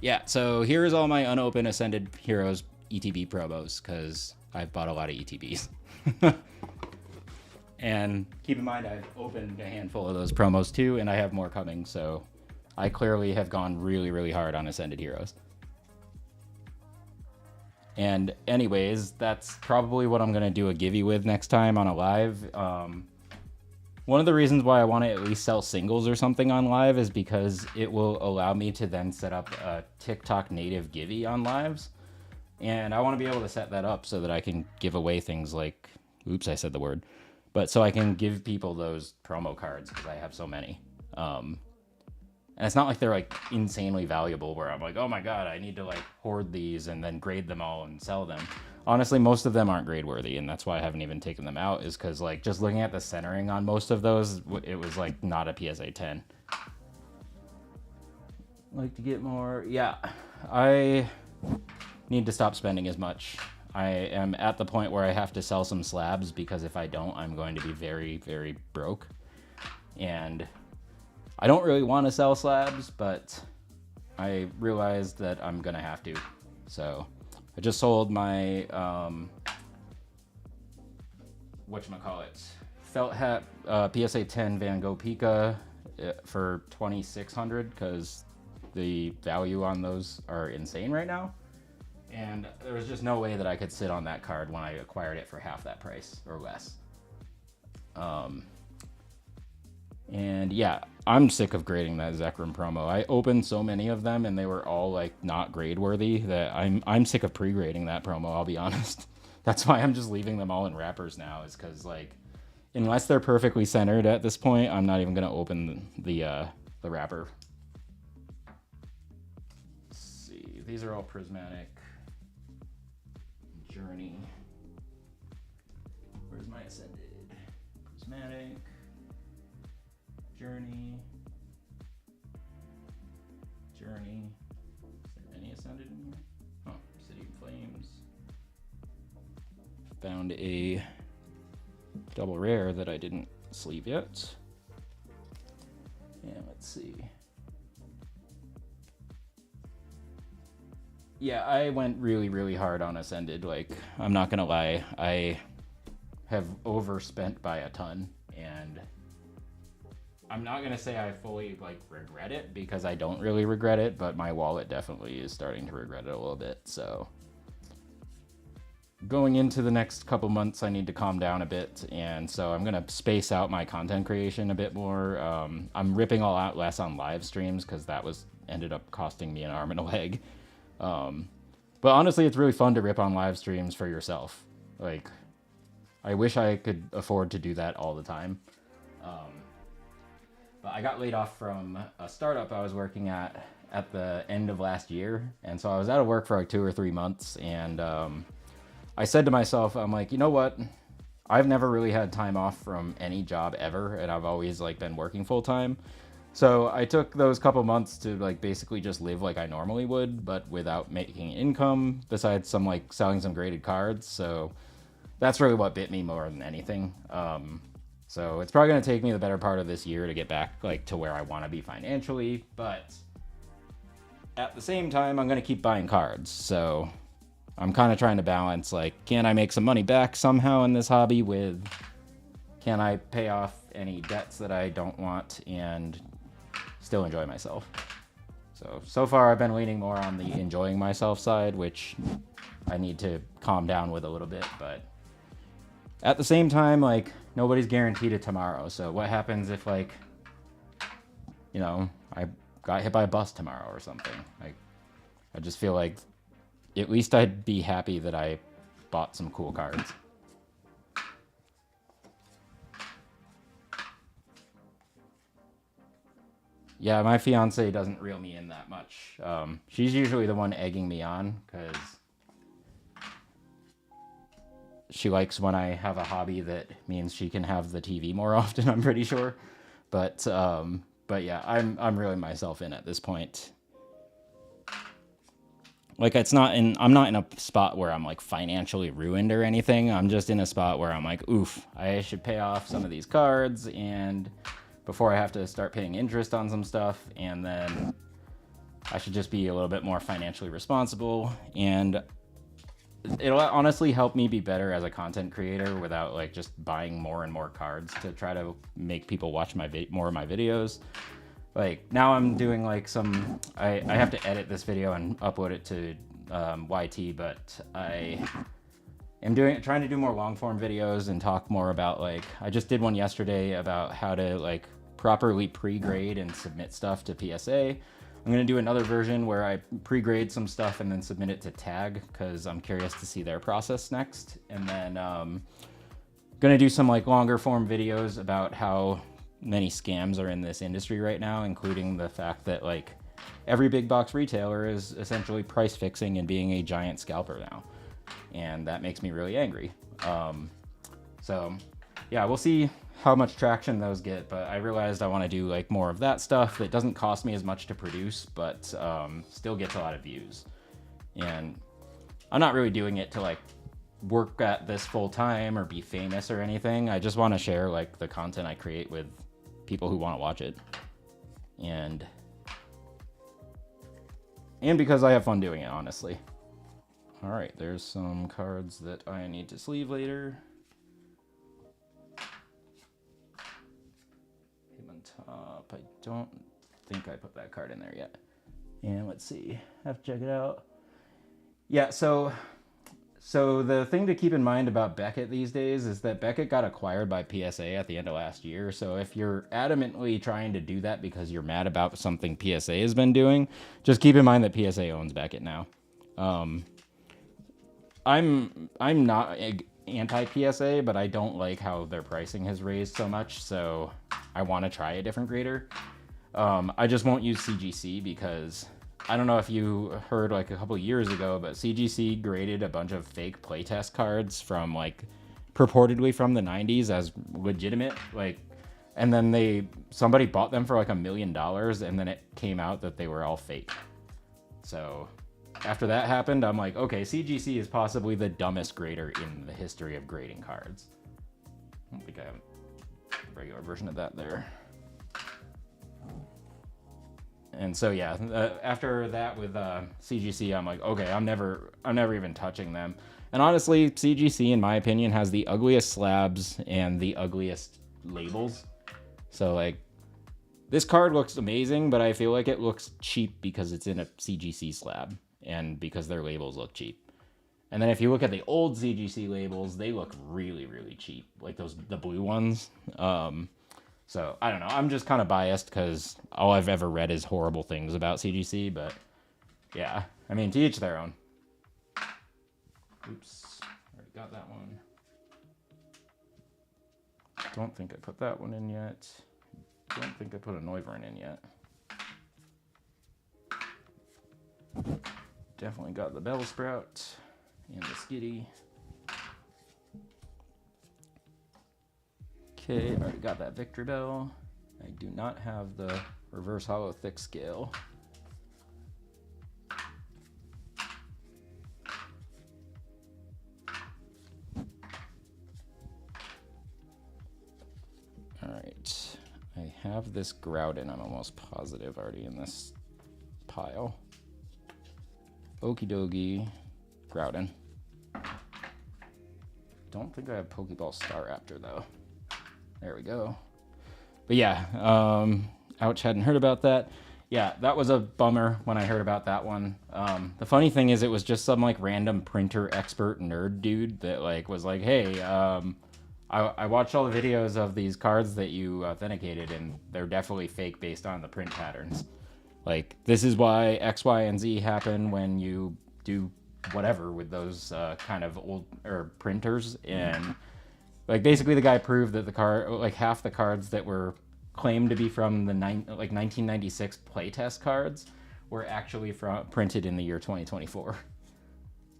[SPEAKER 1] Yeah, so here's all my unopened Ascended Heroes ETB promos because I've bought a lot of ETBs. And keep in mind, I've opened a handful of those promos too, and I have more coming, so I clearly have gone really, really hard on Ascended Heroes. And anyways, that's probably what I'm going to do a givey with next time on a live. One of the reasons why I want to at least sell singles or something on live is because it will allow me to then set up a TikTok native givey on lives. And I want to be able to set that up so that I can give away things like, oops, I said the word, but so I can give people those promo cards because I have so many. And it's not like they're like insanely valuable where I'm like, oh my God, I need to like hoard these and then grade them all and sell them. Honestly, most of them aren't grade worthy. And that's why I haven't even taken them out, is because like just looking at the centering on most of those, it was like not a PSA 10. Like to get more. Yeah, I need to stop spending as much. I am at the point where I have to sell some slabs because if I don't, I'm going to be very, very broke. And I don't really want to sell slabs, but I realized that I'm going to have to. So I just sold my, whatchamacallit, felt hat PSA 10 Van Gogh Pika for $2,600 because the value on those are insane right now. And there was just no way that I could sit on that card when I acquired it for half that price or less. And yeah, I'm sick of grading that Zekrom promo. I opened so many of them and they were all like not grade worthy that I'm sick of pre-grading that promo, I'll be honest. That's why I'm just leaving them all in wrappers now, is because like unless they're perfectly centered at this point, I'm not even gonna open the wrapper. Let's see, these are all prismatic. Journey. Where's my Ascended? Prismatic. Journey. Journey. Is there any Ascended in here? Oh, City of Flames. Found a double rare that I didn't sleeve yet. And let's see. Yeah, I went really, really hard on Ascended. Like, I'm not gonna lie, I have overspent by a ton, and I'm not gonna say I fully like regret it, because I don't really regret it, but my wallet definitely is starting to regret it a little bit. So going into the next couple months, I need to calm down a bit, and so I'm gonna space out my content creation a bit more. I'm ripping all out less on live streams because that ended up costing me an arm and a leg. But honestly, it's really fun to rip on live streams for yourself. Like, I wish I could afford to do that all the time. But I got laid off from a startup I was working at the end of last year. And so I was out of work for like 2 or 3 months. And I said to myself, I'm like, you know what? I've never really had time off from any job ever. And I've always like been working full time. So I took those couple months to like basically just live like I normally would, but without making income, besides some like selling some graded cards. So that's really what bit me more than anything. So it's probably going to take me the better part of this year to get back like to where I want to be financially, but at the same time, I'm going to keep buying cards. So I'm kind of trying to balance, like, can I make some money back somehow in this hobby with, can I pay off any debts that I don't want and still enjoy myself? So far I've been leaning more on the enjoying myself side, which I need to calm down with a little bit, but at the same time, like, nobody's guaranteed a tomorrow. So what happens if, like, you know, I got hit by a bus tomorrow or something? Like, I just feel like at least I'd be happy that I bought some cool cards. Yeah, my fiance doesn't reel me in that much. She's usually the one egging me on because she likes when I have a hobby that means she can have the TV more often, I'm pretty sure. But yeah, I'm reeling myself in at this point. Like, I'm not in a spot where I'm like financially ruined or anything. I'm just in a spot where I'm like, oof, I should pay off some of these cards and before I have to start paying interest on some stuff, and then I should just be a little bit more financially responsible, and it'll honestly help me be better as a content creator without like just buying more and more cards to try to make people watch more of my videos. Like, now I'm doing like I have to edit this video and upload it to YT, but I am trying to do more long form videos and talk more about, like, I just did one yesterday about how to like properly pre-grade and submit stuff to PSA. I'm going to do another version where I pre-grade some stuff and then submit it to TAG because I'm curious to see their process next. And then going to do some like longer form videos about how many scams are in this industry right now, including the fact that like every big box retailer is essentially price fixing and being a giant scalper now. And that makes me really angry. So yeah, we'll see how much traction those get, but I realized I want to do like more of that stuff that doesn't cost me as much to produce, but still gets a lot of views. And I'm not really doing it to like work at this full time or be famous or anything. I just want to share like the content I create with people who want to watch it. And because I have fun doing it, honestly. All right, there's some cards that I need to sleeve later. Top. I don't think I put that card in there yet. And let's see. I have to check it out. Yeah, so the thing to keep in mind about Beckett these days is that Beckett got acquired by PSA at the end of last year. So if you're adamantly trying to do that because you're mad about something PSA has been doing, just keep in mind that PSA owns Beckett now. I'm not anti-PSA, but I don't like how their pricing has raised so much, so I want to try a different grader. I just won't use CGC because I don't know if you heard like a couple years ago, but CGC graded a bunch of fake playtest cards from like purportedly from the 90s as legitimate, like, and then somebody bought them for like $1 million, and then it came out that they were all fake. So after that happened, I'm like, okay, CGC is possibly the dumbest grader in the history of grading cards. I don't think I have a regular version of that there. And so yeah, after that with CGC, I'm like, okay, I'm never even touching them. And honestly, CGC, in my opinion, has the ugliest slabs and the ugliest labels. So like, this card looks amazing, but I feel like it looks cheap because it's in a CGC slab and because their labels look cheap. And then if you look at the old CGC labels, they look really, really cheap, like the blue ones. So I don't know. I'm just kind of biased because all I've ever read is horrible things about CGC. But yeah, I mean, to each their own. Oops, already got that one. Don't think I put that one in yet. Don't think I put a Neuvern in yet. Definitely got the Bellsprout and the Skitty. Okay, already got that Victreebel. I do not have the reverse hollow thick scale. right. I have this Groudon, I'm almost positive, already in this pile. Okie dokie. Groudon. Don't think I have Pokeball Staraptor, though. There we go. But yeah, ouch, hadn't heard about that. Yeah, that was a bummer when I heard about that one. The funny thing is it was just some like random printer expert nerd dude that like was like, hey, I watched all the videos of these cards that you authenticated and they're definitely fake based on the print patterns. Like, this is why X, Y, and Z happen when you do whatever with those kind of old or printers. And like basically the guy proved that the card, like half the cards that were claimed to be from the 1996 playtest cards were actually printed in the year 2024.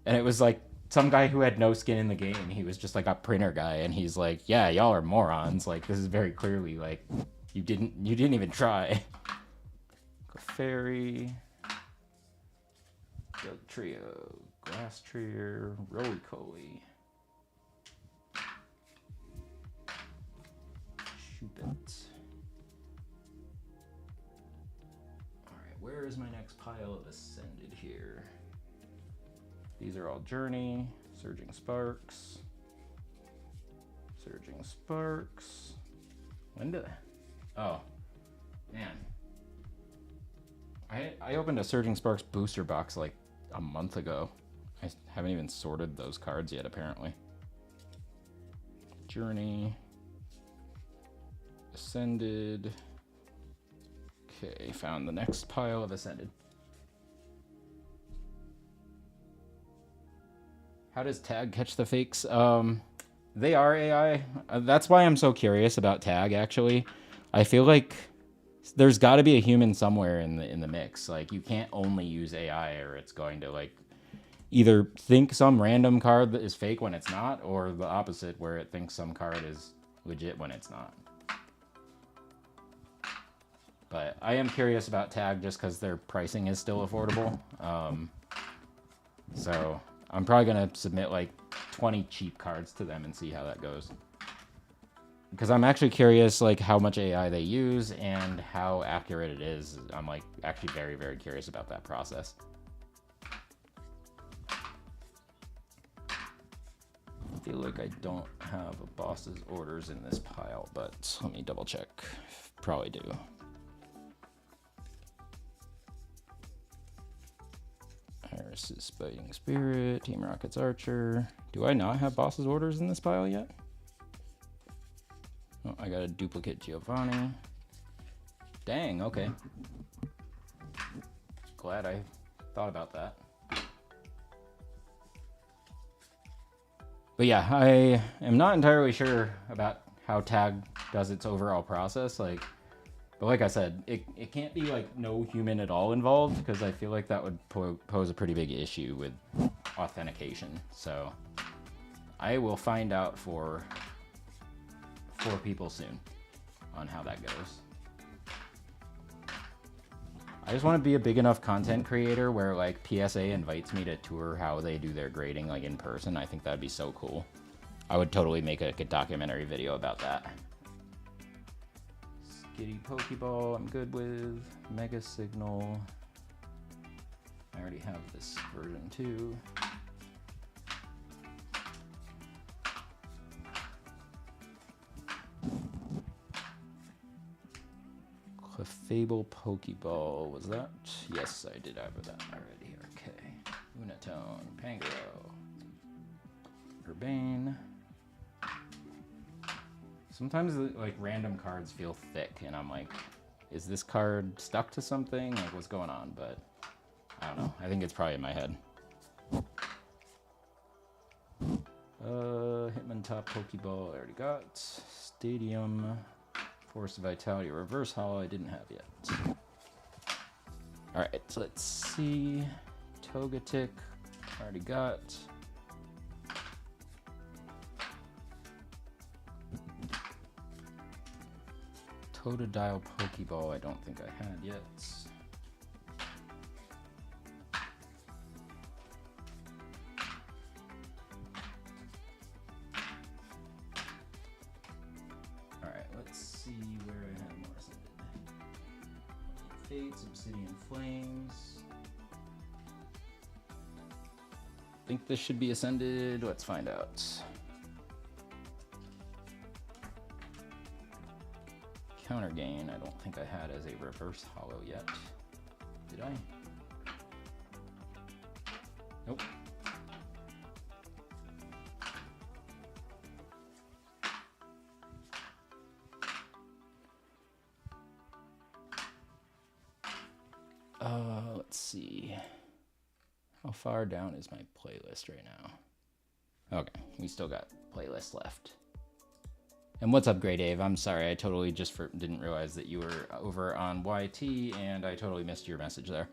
[SPEAKER 1] And it was like some guy who had no skin in the game. He was just like a printer guy, and he's like, yeah, y'all are morons. Like, this is very clearly like you didn't even try. Fairy, Trio, Grass Trier, Roly-Coly, Shuppet. Alright, where is my next pile of Ascended here? These are all Journey, Surging Sparks, When did oh, man. I opened a Surging Sparks booster box like a month ago. I haven't even sorted those cards yet, apparently. Journey. Ascended. Okay, found the next pile of Ascended. How does Tag catch the fakes? They are AI. That's why I'm so curious about Tag, actually. I feel like there's got to be a human somewhere in the mix. Like, you can't only use AI, or it's going to like either think some random card that is fake when it's not, or the opposite, where it thinks some card is legit when it's not. But I am curious about Tag just because their pricing is still affordable. So I'm probably gonna submit like 20 cheap cards to them and see how that goes. Because I'm actually curious like how much AI they use and how accurate it is. I'm like actually very, very curious about that process. I feel like I don't have a boss's orders in this pile, but let me double check. Probably do. Iris' Biting Spirit, Team Rocket's Archer. Do I not have boss's orders in this pile yet? Oh, I got a duplicate Giovanni. Dang, okay. Glad I thought about that. But yeah, I am not entirely sure about how Tag does its overall process. But like I said, it can't be like no human at all involved, because I feel like that would pose a pretty big issue with authentication. So I will find out for people soon on how that goes. I just want to be a big enough content creator where like PSA invites me to tour how they do their grading like in person. I think that'd be so cool. I would totally make a documentary video about that. Skitty Pokeball, I'm good with. Mega Signal. I already have this version too. Clefable Pokeball, was that? Yes, I did have that already. Okay. Unatone, Pangoro, Urbane. Sometimes like random cards feel thick, and I'm like, is this card stuck to something? Like, what's going on? But I don't know. I think it's probably in my head. Hitmontop Pokeball, I already got. Stadium. Force Vitality Reverse Hollow, I didn't have yet. Alright, so let's see. Togetic, already got. Totodile Pokeball, I don't think I had yet. Alright, let's see Fate's Obsidian Flames. I think this should be ascended. Let's find out. Counter gain, I don't think I had as a reverse hollow yet. Did I? Nope. Let's see. How far down is my playlist right now? Okay, we still got playlist left. And what's up, Grey Dave? I'm sorry, I totally just didn't realize that you were over on YT, and I totally missed your message there.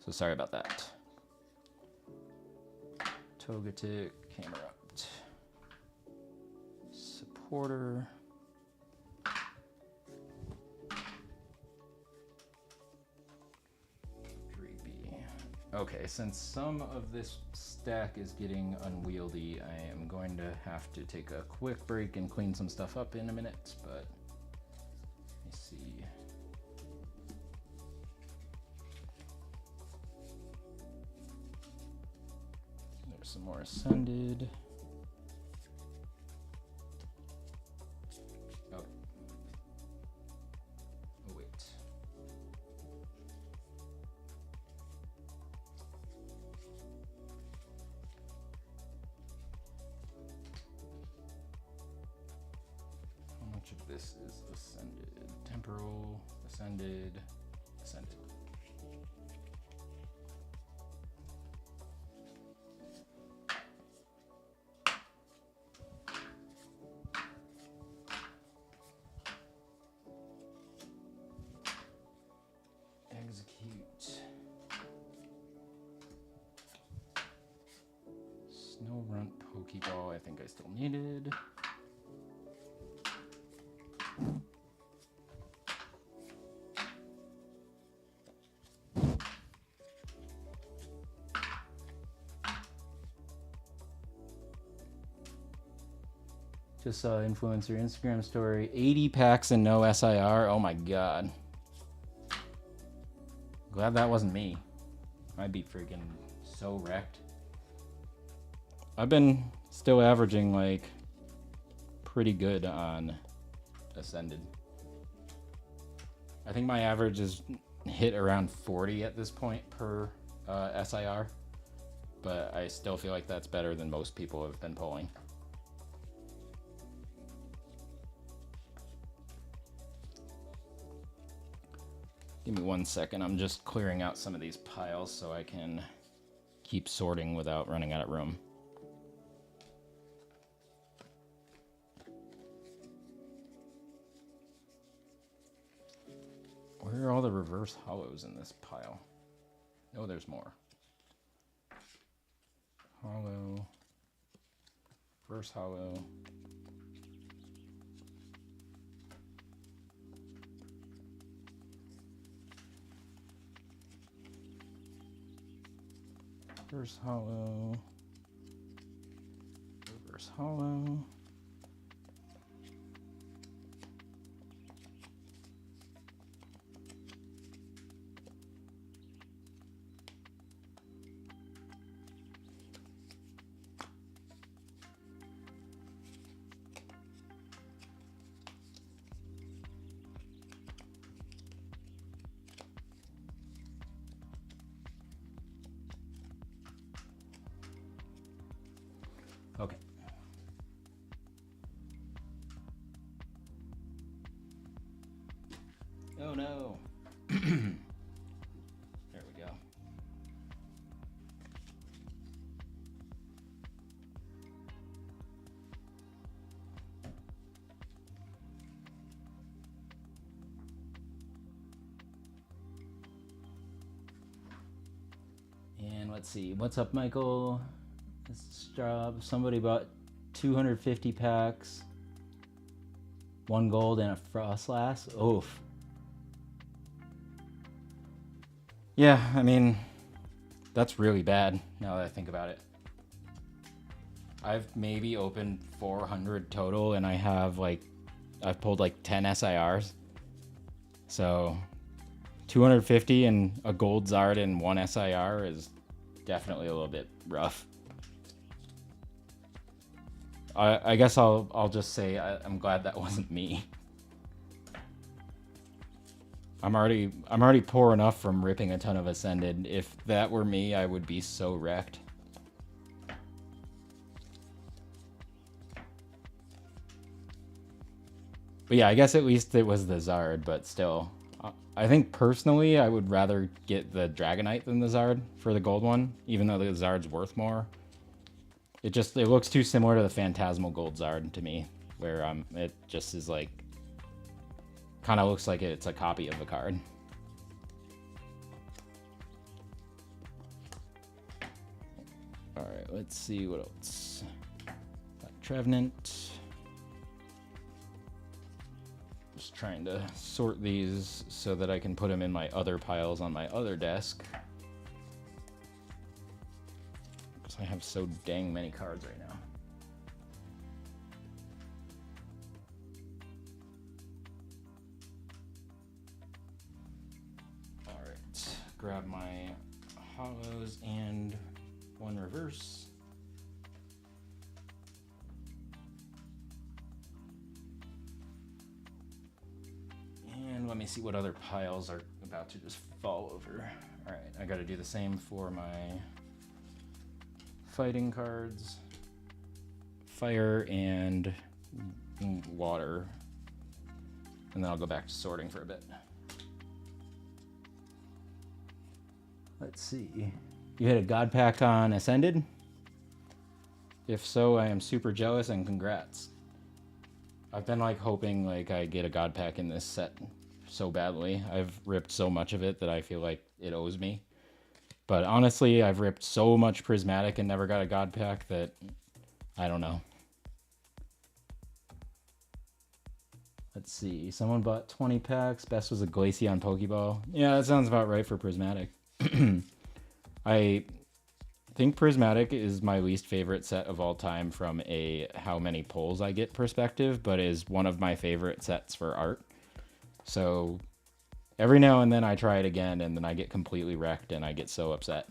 [SPEAKER 1] So sorry about that. Togetic, Camerupt. Supporter. Okay, since some of this stack is getting unwieldy, I am going to have to take a quick break and clean some stuff up in a minute, but let me see. There's some more Ascended. Oh. Oh, wait. Of this is Ascended, Temporal, Ascended, Ascended. Execute. Snorunt Pokeball, I think I still needed. Just saw influencer Instagram story, 80 packs and no SIR. Oh my god. Glad that wasn't me. I'd be freaking so wrecked. I've been still averaging like pretty good on Ascended. I think my average is hit around 40 at this point per SIR, but I still feel like that's better than most people have been pulling. Give me 1 second. I'm just clearing out some of these piles so I can keep sorting without running out of room. Where are all the reverse hollows in this pile? Oh, there's more. Hollow. Reverse hollow. Reverse hollow. Reverse hollow. Okay. Oh no. There we go. And let's see. What's up, Michael? This job. Somebody bought 250 packs, 1 gold, and a Frostlass. Oof. Yeah, I mean, that's really bad now that I think about it. I've maybe opened 400 total, and I've pulled like 10 SIRs. So 250 and a gold Zard and one SIR is definitely a little bit rough. I guess I'll just say I'm glad that wasn't me. I'm already poor enough from ripping a ton of Ascended. If that were me, I would be so wrecked. But yeah, I guess at least it was the Zard, but still. I think personally I would rather get the Dragonite than the Zard for the gold one, even though the Zard's worth more. It looks too similar to the Phantasmal Gold Zard to me, where it just is like, kind of looks like it's a copy of a card. Alright, let's see what else. Got Trevenant. Just trying to sort these so that I can put them in my other piles on my other desk. Because I have so dang many cards right now. Alright, grab my hollows and one reverse. And let me see what other piles are about to just fall over. Alright, I gotta do the same for my fighting cards. Fire and water. And then I'll go back to sorting for a bit. Let's see. You hit a God Pack on Ascended? If so, I am super jealous and congrats. I've been like hoping like I get a God Pack in this set so badly. I've ripped so much of it that I feel like it owes me. But honestly, I've ripped so much Prismatic and never got a God Pack that I don't know. Let's see. Someone bought 20 packs. Best was a Glaceon Pokeball. Yeah, that sounds about right for Prismatic. I think Prismatic is my least favorite set of all time from a how many pulls I get perspective, but is one of my favorite sets for art. So every now and then I try it again and then I get completely wrecked and I get so upset.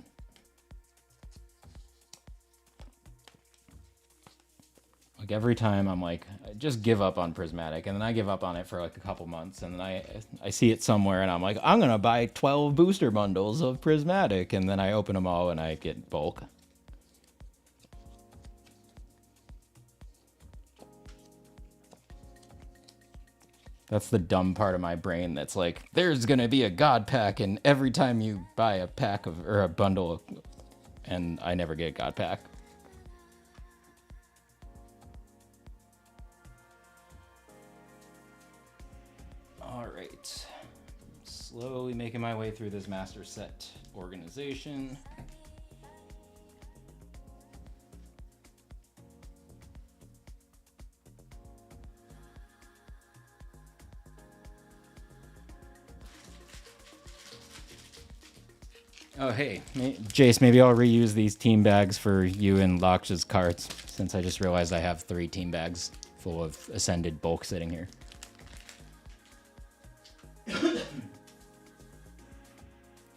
[SPEAKER 1] Like every time I'm like, I just give up on Prismatic, and then I give up on it for like a couple months, and then I see it somewhere and I'm like, I'm gonna buy 12 booster bundles of Prismatic, and then I open them all and I get bulk. That's the dumb part of my brain that's like, there's gonna be a God Pack, and every time you buy a pack of, or a bundle, and I never get a God Pack. Alright. Slowly making my way through this master set organization. Oh, hey, Jace, maybe I'll reuse these team bags for you and Laksh's cards, since I just realized I have 3 team bags full of Ascended bulk sitting here.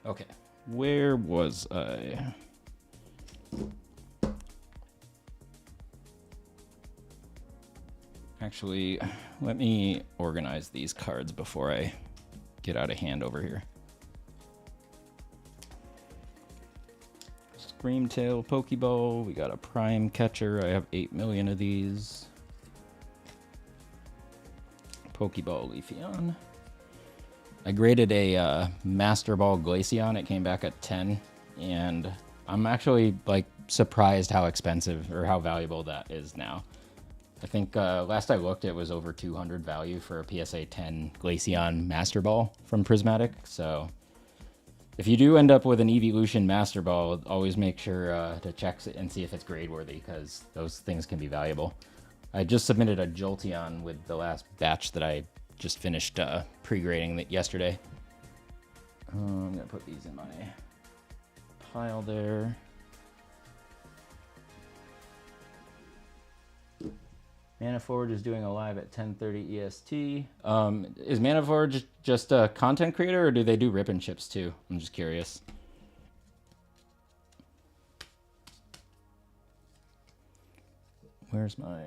[SPEAKER 1] Okay, where was I? Actually, let me organize these cards before I get out of hand over here. Screamtail Pokeball, we got a Prime Catcher, I have 8 million of these. Pokeball Leafeon. I graded a Master Ball Glaceon. It came back at 10, and I'm actually like surprised how expensive or how valuable that is now. I think last I looked, it was over 200 value for a PSA 10 Glaceon Master Ball from Prismatic. So if you do end up with an Evolution Master Ball, always make sure to check it and see if it's grade worthy, because those things can be valuable. I just submitted a Jolteon with the last batch that I just finished pre-grading yesterday. I'm gonna put these in my pile there. Manaforge is doing a live at 10:30 EST. Is Manaforge just a content creator, or do they do rip and chips too? I'm just curious. Where's my...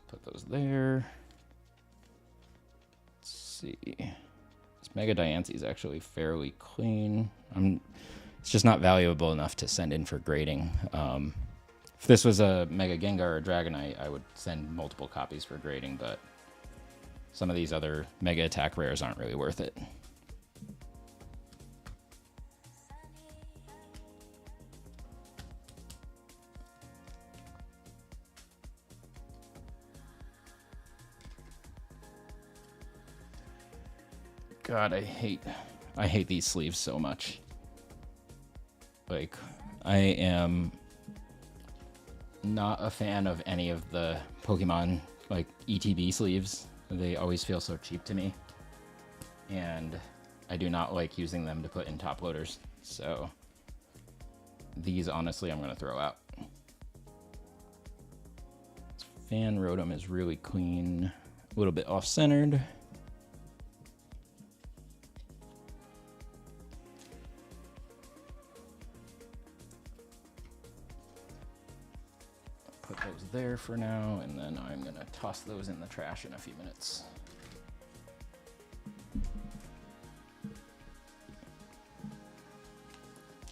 [SPEAKER 1] Put those there. Let's see. This Mega Diancie is actually fairly clean. It's just not valuable enough to send in for grading. If this was a Mega Gengar or Dragonite, I would send multiple copies for grading, but some of these other Mega Attack rares aren't really worth it. God, I hate these sleeves so much. Like, I am not a fan of any of the Pokemon, like, ETB sleeves. They always feel so cheap to me. And I do not like using them to put in top loaders. So, these, honestly, I'm going to throw out. Fan Rotom is really clean. A little bit off-centered. Put those there for now, and then I'm gonna toss those in the trash in a few minutes.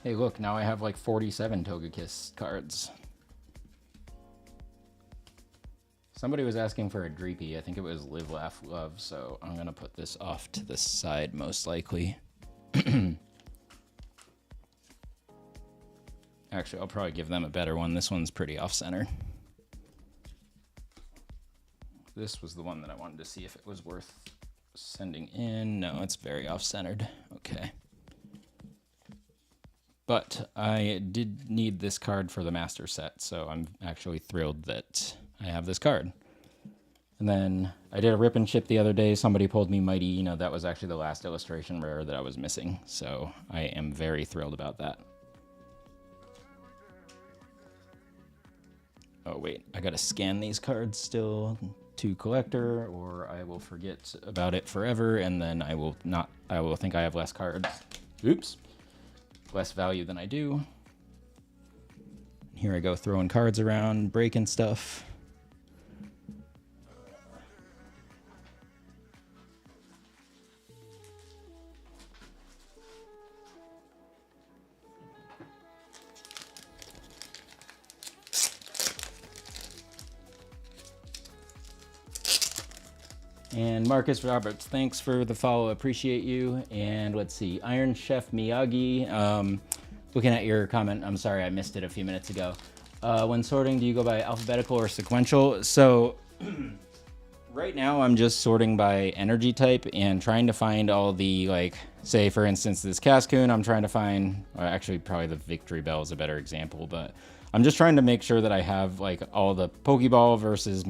[SPEAKER 1] Hey, look, now I have like 47 Togekiss cards. Somebody was asking for a Dreepy. I think it was Live, Laugh, Love, so I'm gonna put this off to the side most likely. Actually, I'll probably give them a better one. This one's pretty off-center. This was the one that I wanted to see if it was worth sending in. No, it's very off-centered. Okay. But I did need this card for the master set, so I'm actually thrilled that I have this card. And then I did a rip and chip the other day. Somebody pulled me Mighty. You know, that was actually the last illustration rare that I was missing. So I am very thrilled about that. Oh, wait. I got to scan these cards still to collector, or I will forget about it forever, and then I will think I have less cards. Oops. Less value than I do. Here I go throwing cards around, breaking stuff. And Marcus Roberts, thanks for the follow. Appreciate you. And let's see, Iron Chef Miyagi. Looking at your comment, I'm sorry I missed it a few minutes ago. When sorting, do you go by alphabetical or sequential? So right now I'm just sorting by energy type and trying to find all the, like, say for instance this Cascoon, I'm trying to find, or actually probably the Victory Bell is a better example, but I'm just trying to make sure that I have like all the Pokeball versus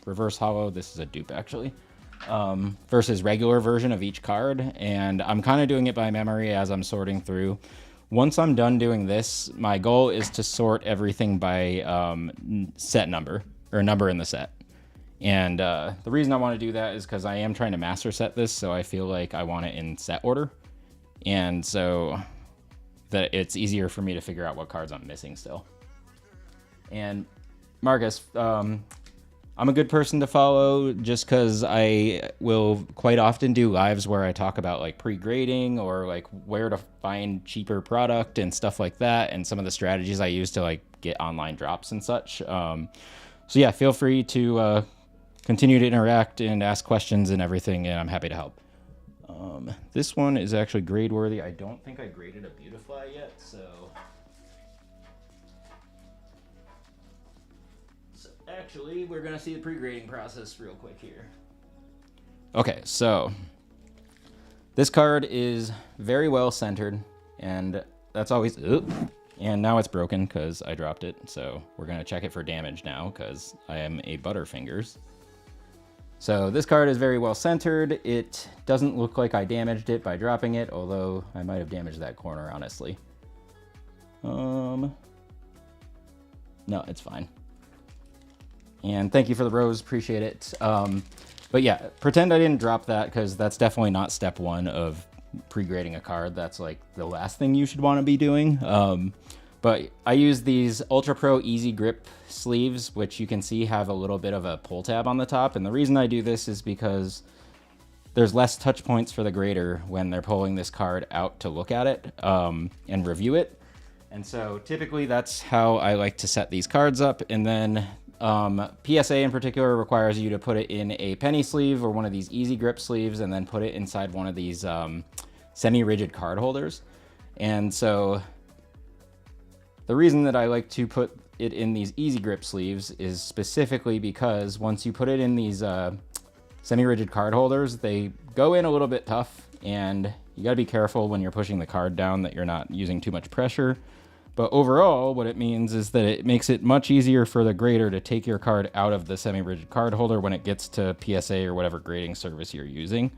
[SPEAKER 1] reverse holo. This is a dupe actually. Versus regular version of each card. And I'm kind of doing it by memory as I'm sorting through. Once I'm done doing this, my goal is to sort everything by set number, or number in the set. And the reason I want to do that is because I am trying to master set this, so I feel like I want it in set order. And so that it's easier for me to figure out what cards I'm missing still. And Marcus, I'm a good person to follow just because I will quite often do lives where I talk about like pre-grading or like where to find cheaper product and stuff like that, and some of the strategies I use to like get online drops and such. So yeah, feel free to continue to interact and ask questions and everything, and I'm happy to help. This one is actually grade worthy. I don't think I graded a Beautifly yet, so actually, we're going to see the pre-grading process real quick here. Okay, so this card is very well centered, and that's always... and now it's broken because I dropped it, so we're going to check it for damage now because I am a Butterfingers. So this card is very well centered. It doesn't look like I damaged it by dropping it, although I might have damaged that corner, honestly. No, it's fine. And thank you for the rose, appreciate it. But yeah, pretend I didn't drop that, because that's definitely not step one of pre-grading a card. That's like the last thing you should want to be doing. But I use these Ultra Pro Easy Grip sleeves, which you can see have a little bit of a pull tab on the top. And the reason I do this is because there's less touch points for the grader when they're pulling this card out to look at it and review it. And so typically that's how I like to set these cards up. And then PSA in particular requires you to put it in a penny sleeve or one of these Easy Grip sleeves, and then put it inside one of these semi-rigid card holders. And so the reason that I like to put it in these Easy Grip sleeves is specifically because once you put it in these semi-rigid card holders, they go in a little bit tough, and you got to be careful when you're pushing the card down that you're not using too much pressure. But overall, what it means is that it makes it much easier for the grader to take your card out of the semi-rigid card holder when it gets to PSA or whatever grading service you're using.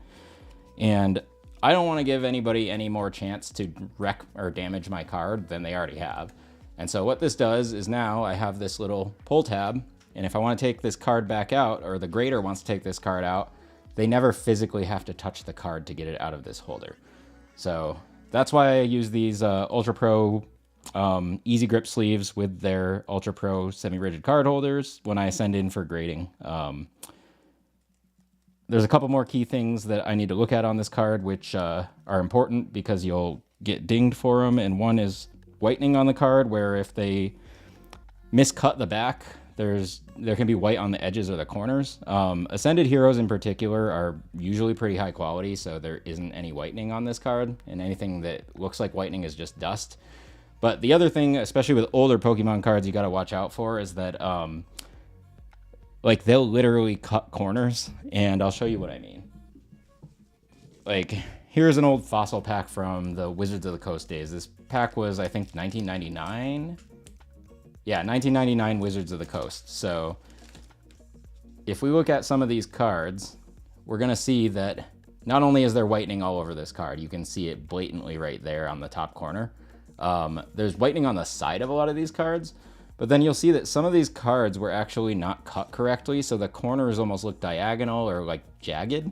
[SPEAKER 1] And I don't want to give anybody any more chance to wreck or damage my card than they already have. And so what this does is now I have this little pull tab, and if I want to take this card back out, or the grader wants to take this card out, they never physically have to touch the card to get it out of this holder. So that's why I use these Ultra Pro Easy Grip sleeves with their Ultra Pro semi-rigid card holders when I send in for grading. There's a couple more key things that I need to look at on this card, which are important because you'll get dinged for them. And one is whitening on the card, where if they miscut the back, there can be white on the edges or the corners. Ascended Heroes in particular are usually pretty high quality, so there isn't any whitening on this card, and anything that looks like whitening is just dust. But the other thing, especially with older Pokemon cards, you got to watch out for is that like they'll literally cut corners, and I'll show you what I mean. Like, here's an old fossil pack from the Wizards of the Coast days. This pack was, I think, 1999. Yeah, 1999 Wizards of the Coast. So if we look at some of these cards, we're going to see that not only is there whitening all over this card, you can see it blatantly right there on the top corner. There's whitening on the side of a lot of these cards, but then you'll see that some of these cards were actually not cut correctly, so the corners almost look diagonal or like jagged.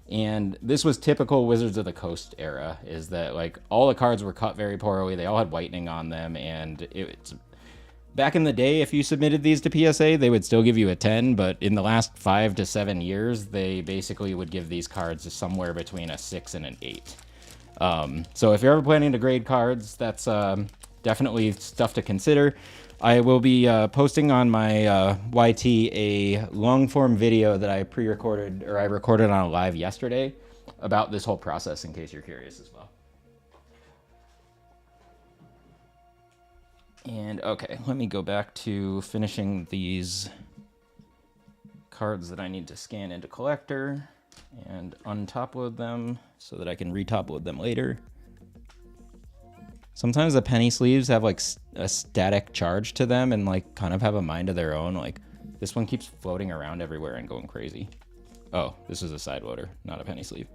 [SPEAKER 1] And this was typical Wizards of the Coast era, is that like all the cards were cut very poorly, they all had whitening on them, and it's back in the day, if you submitted these to PSA, they would still give you a 10, but in the last 5 to 7 years, they basically would give these cards somewhere between a 6 and an 8. So if you're ever planning to grade cards, that's definitely stuff to consider. I will be posting on my YT a long-form video that I pre-recorded, or I recorded on a live yesterday, about this whole process, in case you're curious as well. And okay, let me go back to finishing these cards that I need to scan into Collector and untop-load them so that I can retop-load them later. Sometimes the penny sleeves have like a static charge to them and like kind of have a mind of their own. Like this one keeps floating around everywhere and going crazy. Oh, this is a side loader, not a penny sleeve.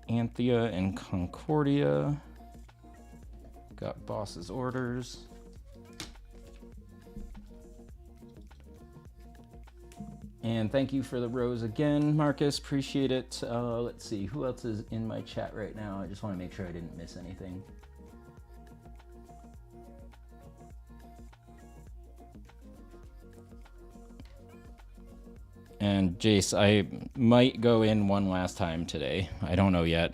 [SPEAKER 1] Anthea and Concordia. Got Boss's Orders. And thank you for the rose again, Marcus. Appreciate it. Let's see, who else is in my chat right now? I just want to make sure I didn't miss anything. And Jace, I might go in one last time today. I don't know yet.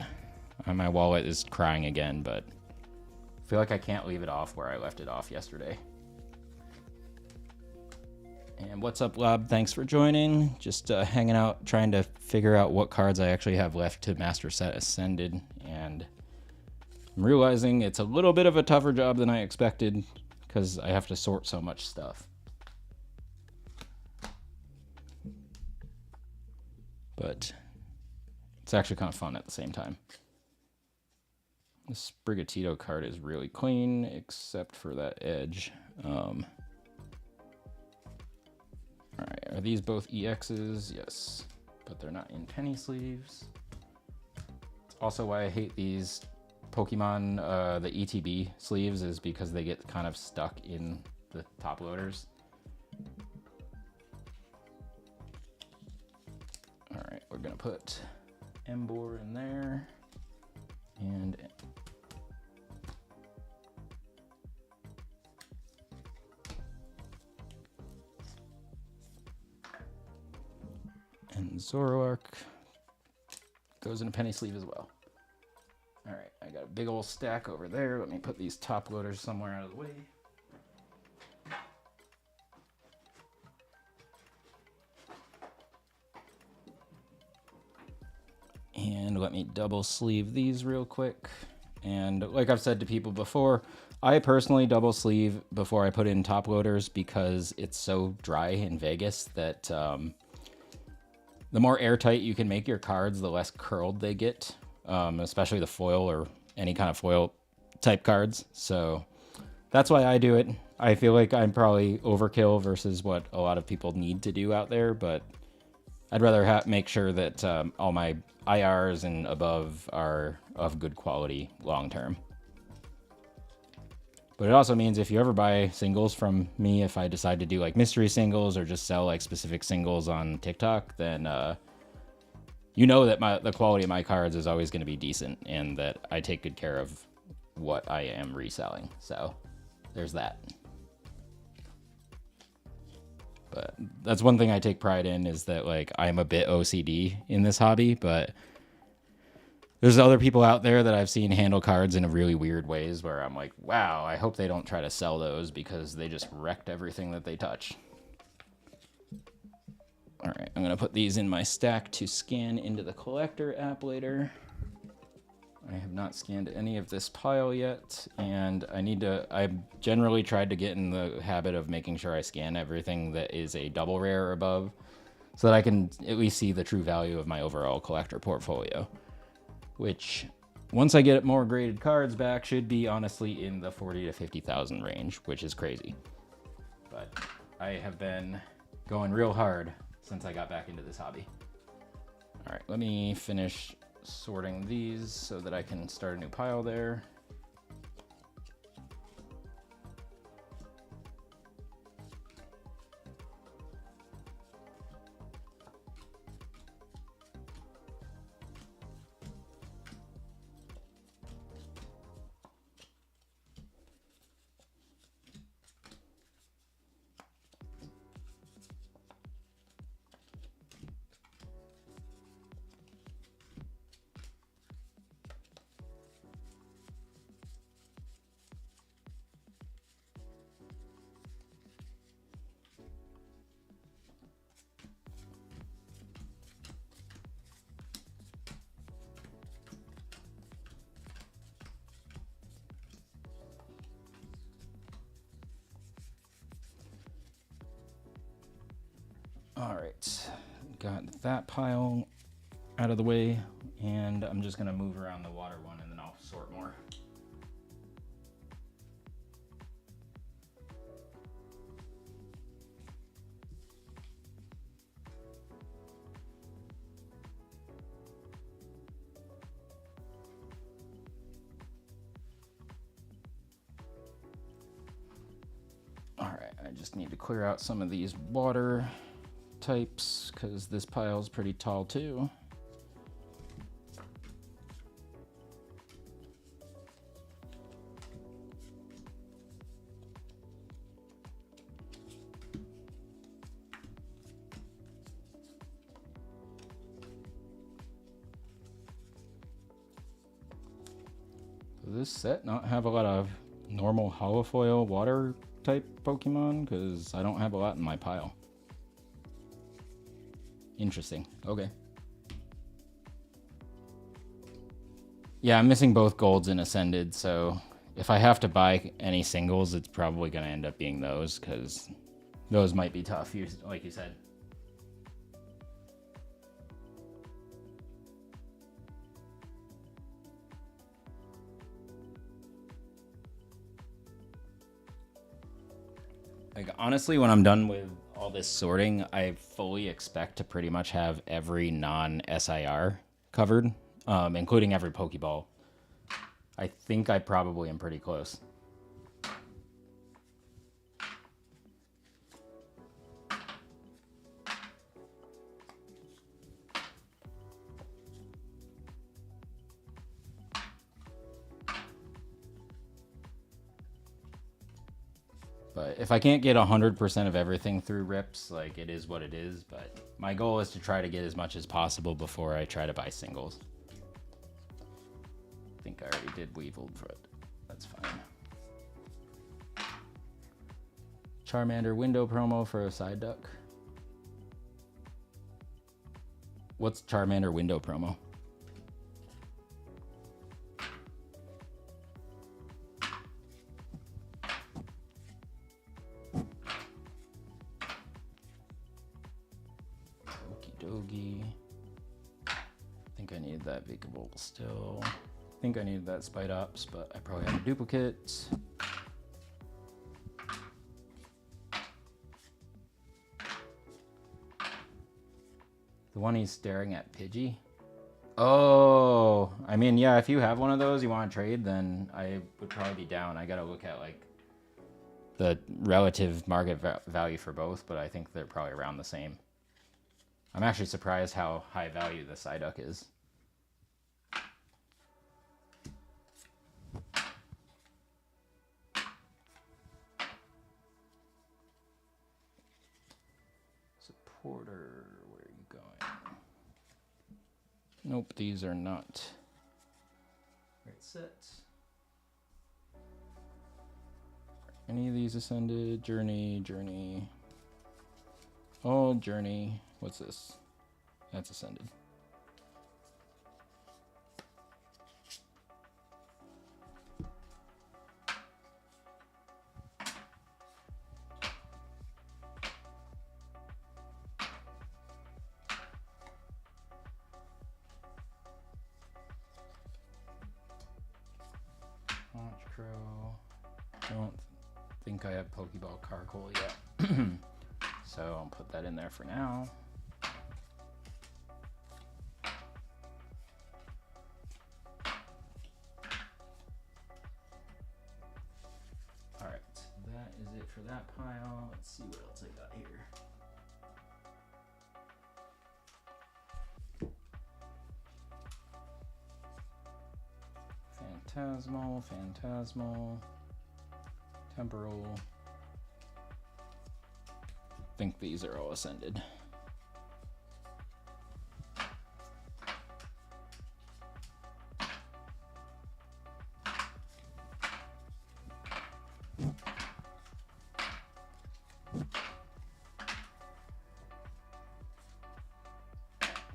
[SPEAKER 1] My wallet is crying again, but I feel like I can't leave it off where I left it off yesterday. And what's up, Lob? Thanks for joining. Just hanging out, trying to figure out what cards I actually have left to Master Set Ascended. And I'm realizing it's a little bit of a tougher job than I expected because I have to sort so much stuff. But it's actually kind of fun at the same time. This Sprigatito card is really clean, except for that edge. All right, are these both EXs? Yes, but they're not in penny sleeves. It's also why I hate these Pokemon, the ETB sleeves, is because they get kind of stuck in the top loaders. we're gonna put Emboar in there, and Zoroark goes in a penny sleeve as well. All right, I got a big old stack over there. Let me put these top loaders somewhere out of the way. And let me double sleeve these real quick. And like I've said to people before, I personally double sleeve before I put in top loaders because it's so dry in Vegas that the more airtight you can make your cards, the less curled they get, especially the foil or any kind of foil type cards. So that's why I do it. I feel like I'm probably overkill versus what a lot of people need to do out there, but I'd rather make sure that all my IRs and above are of good quality long term. But it also means if you ever buy singles from me, if I decide to do like mystery singles or just sell like specific singles on TikTok, then you know that the quality of my cards is always going to be decent and that I take good care of what I am reselling. So there's that. But that's one thing I take pride in, is that like I'm a bit OCD in this hobby, but there's other people out there that I've seen handle cards in really weird ways where I'm like, wow, I hope they don't try to sell those because they just wrecked everything that they touch. All right, I'm going to put these in my stack to scan into the collector app later. I have not scanned any of this pile yet, and I've generally tried to get in the habit of making sure I scan everything that is a double rare or above so that I can at least see the true value of my overall collector portfolio, which once I get more graded cards back should be honestly in the 40 to 50,000 range, which is crazy. But I have been going real hard since I got back into this hobby. All right, let me finish sorting these so that I can start a new pile there. All right, got that pile out of the way, and I'm just gonna move around the water one and then I'll sort more. All right, I just need to clear out some of these water types because this pile's pretty tall too. Does this set not have a lot of normal holofoil water type Pokemon? Because I don't have a lot in my pile. Interesting. Okay. Yeah, I'm missing both golds and ascended, so if I have to buy any singles, it's probably going to end up being those, because those might be tough, like you said. Like, honestly, when I'm done with all this sorting, I fully expect to pretty much have every non-SIR covered, including every Pokeball. I think I probably am pretty close. But if I can't get 100% of everything through rips, like it is what it is. But my goal is to try to get as much as possible before I try to buy singles. I think I already did Weevil, but that's fine. Charmander window promo for a side duck. What's Charmander window promo? Okie dokie. I think I need that Vikavolt still. I think I need that Spite Ops, but I probably have a duplicate. The one he's staring at, Pidgey? Oh, I mean, yeah, if you have one of those you want to trade, then I would probably be down. I gotta look at, like, the relative market value for both, but I think they're probably around the same. I'm actually surprised how high value the Psyduck is. Supporter, where are you going? Nope, these are not. Right, set. Any of these ascended? Journey, journey. Oh, journey. What's this? That's ascended. Launch Crow. Don't think I have Pokeball Carkol yet. So I'll put that in there for now. Alright, that is it for that pile. Let's see what else I got here. Phantasmal, Temporal. I think these are all ascended.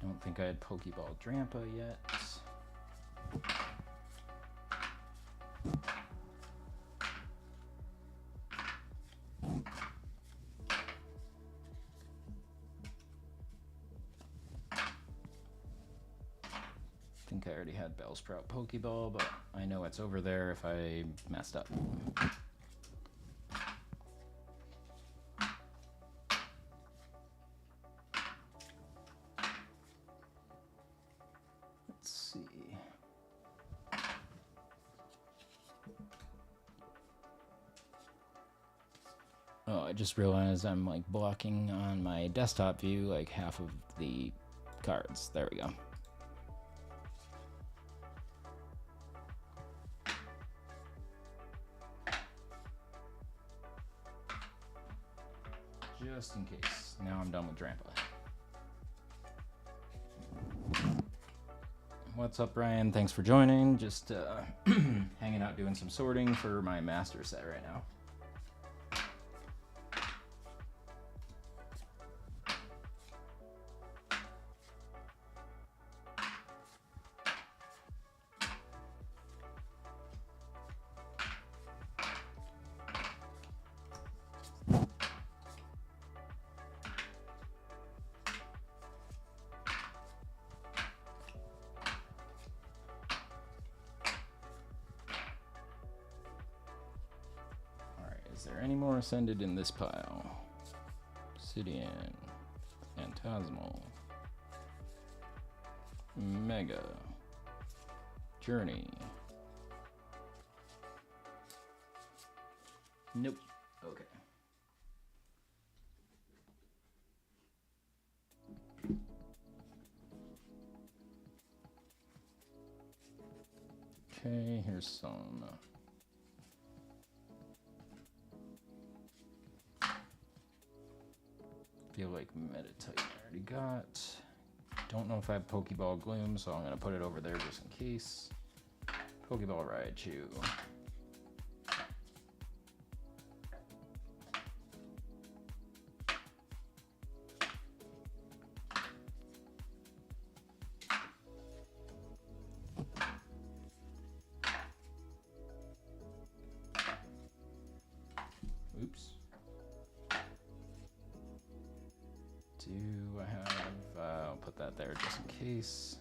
[SPEAKER 1] Don't think I had Pokeball Drampa yet. I think I already had Bellsprout Pokeball, but I know it's over there if I messed up. Let's see. Oh, I just realized I'm like blocking on my desktop view like half of the cards. There we go. Just in case. Now I'm done with Drampa. What's up, Ryan? Thanks for joining. Just hanging out doing some sorting for my master set right now. Is there any more ascended in this pile? Obsidian, Phantasmal, Mega, Journey. Nope. Okay. Okay, here's some feel like Meditite I already got. Don't know if I have Pokeball Gloom, so I'm going to put it over there just in case. Pokeball Raichu. Oops. Do I have, I'll put that there just in case.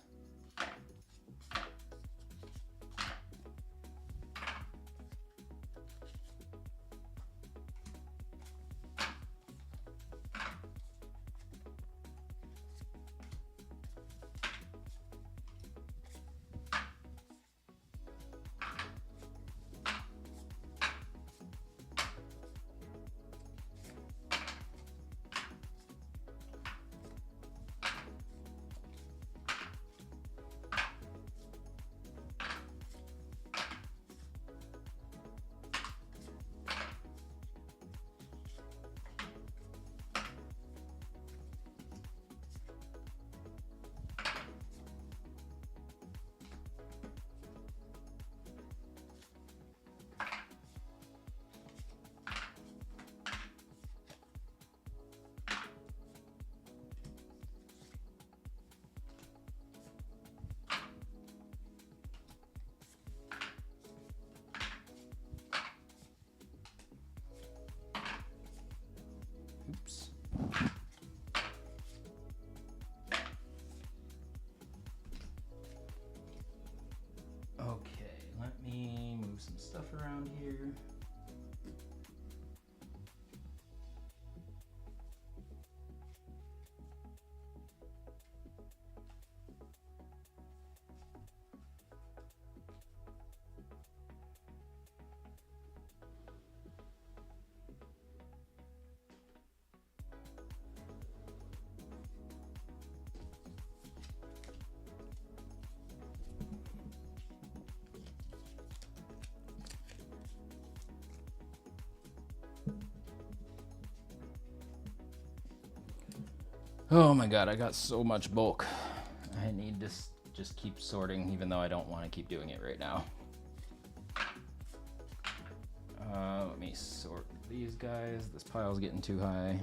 [SPEAKER 1] Oops. Okay, let me move some stuff around here. Oh my god, I got so much bulk. I need to just keep sorting, even though I don't want to keep doing it right now. Let me sort these guys. This pile's getting too high.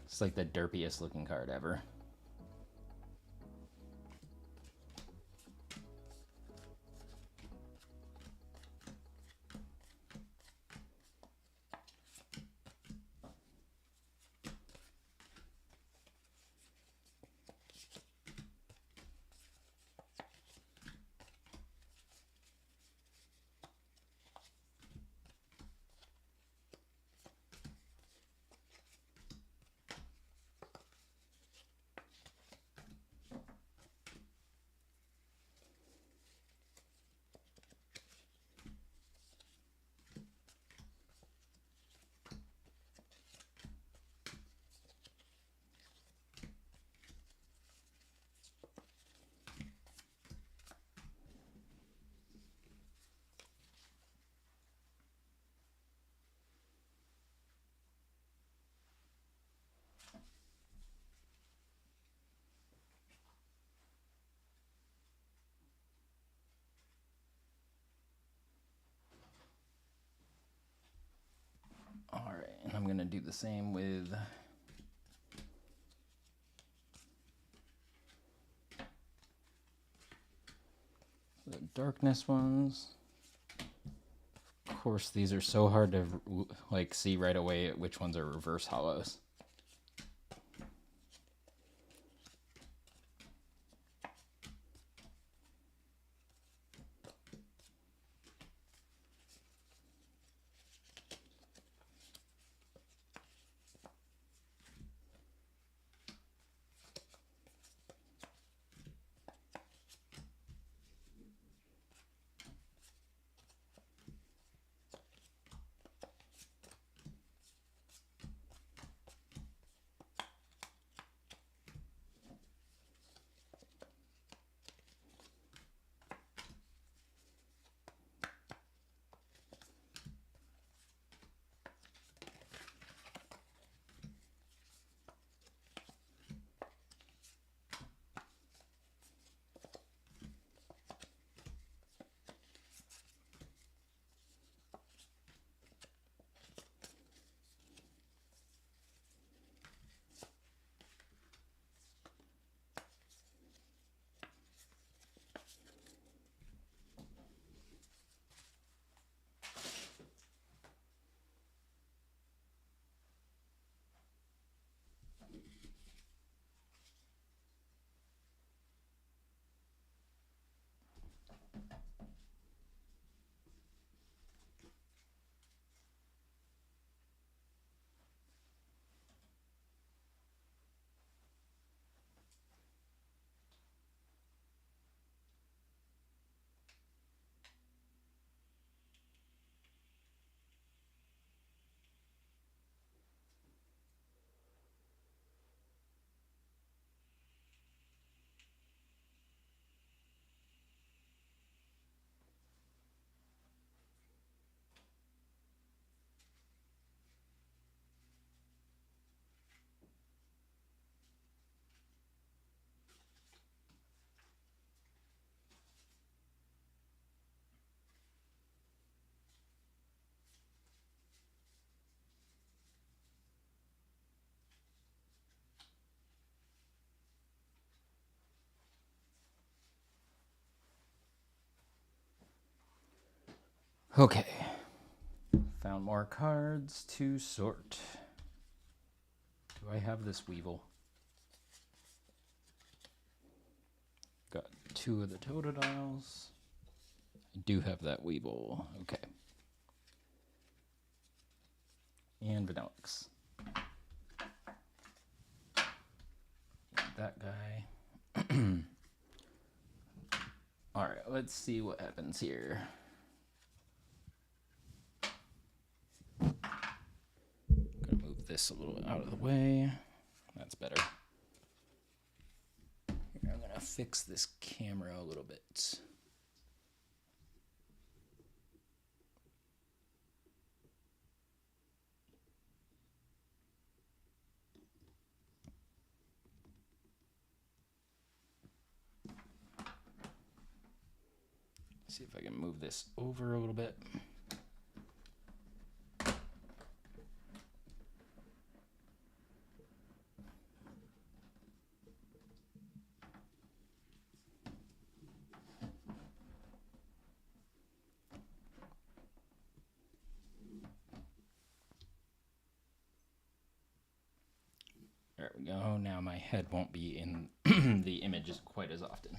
[SPEAKER 1] It's like the derpiest looking card ever. All right, and I'm gonna do the same with the darkness ones. Of course, these are so hard to like see right away which ones are reverse hollows. Okay. Found more cards to sort. Do I have this Weevil? Got 2 of the Totodiles. I do have that Weevil. Okay. And Vanillix. That guy. Alright, let's see what happens here. Gonna move this a little out of the way. That's better. Here, I'm gonna fix this camera a little bit. See if I can move this over a little bit. There we go. Now my head won't be in the images quite as often.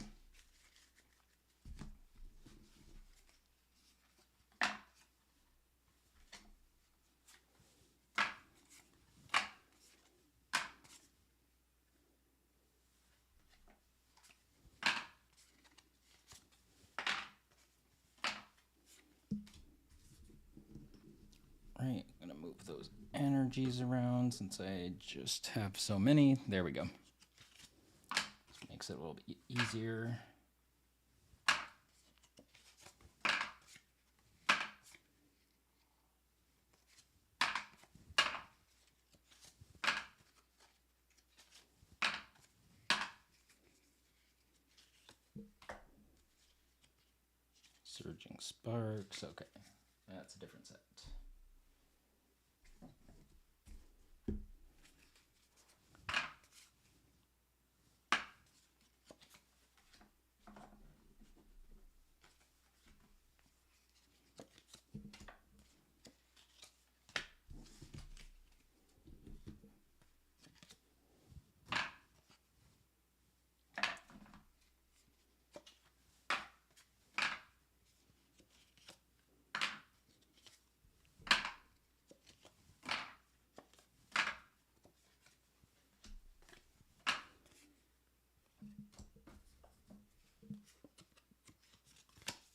[SPEAKER 1] Right, I'm gonna move those energies around since I just have so many. There we go. This makes it a little bit easier. Surging Sparks, okay. That's a different set.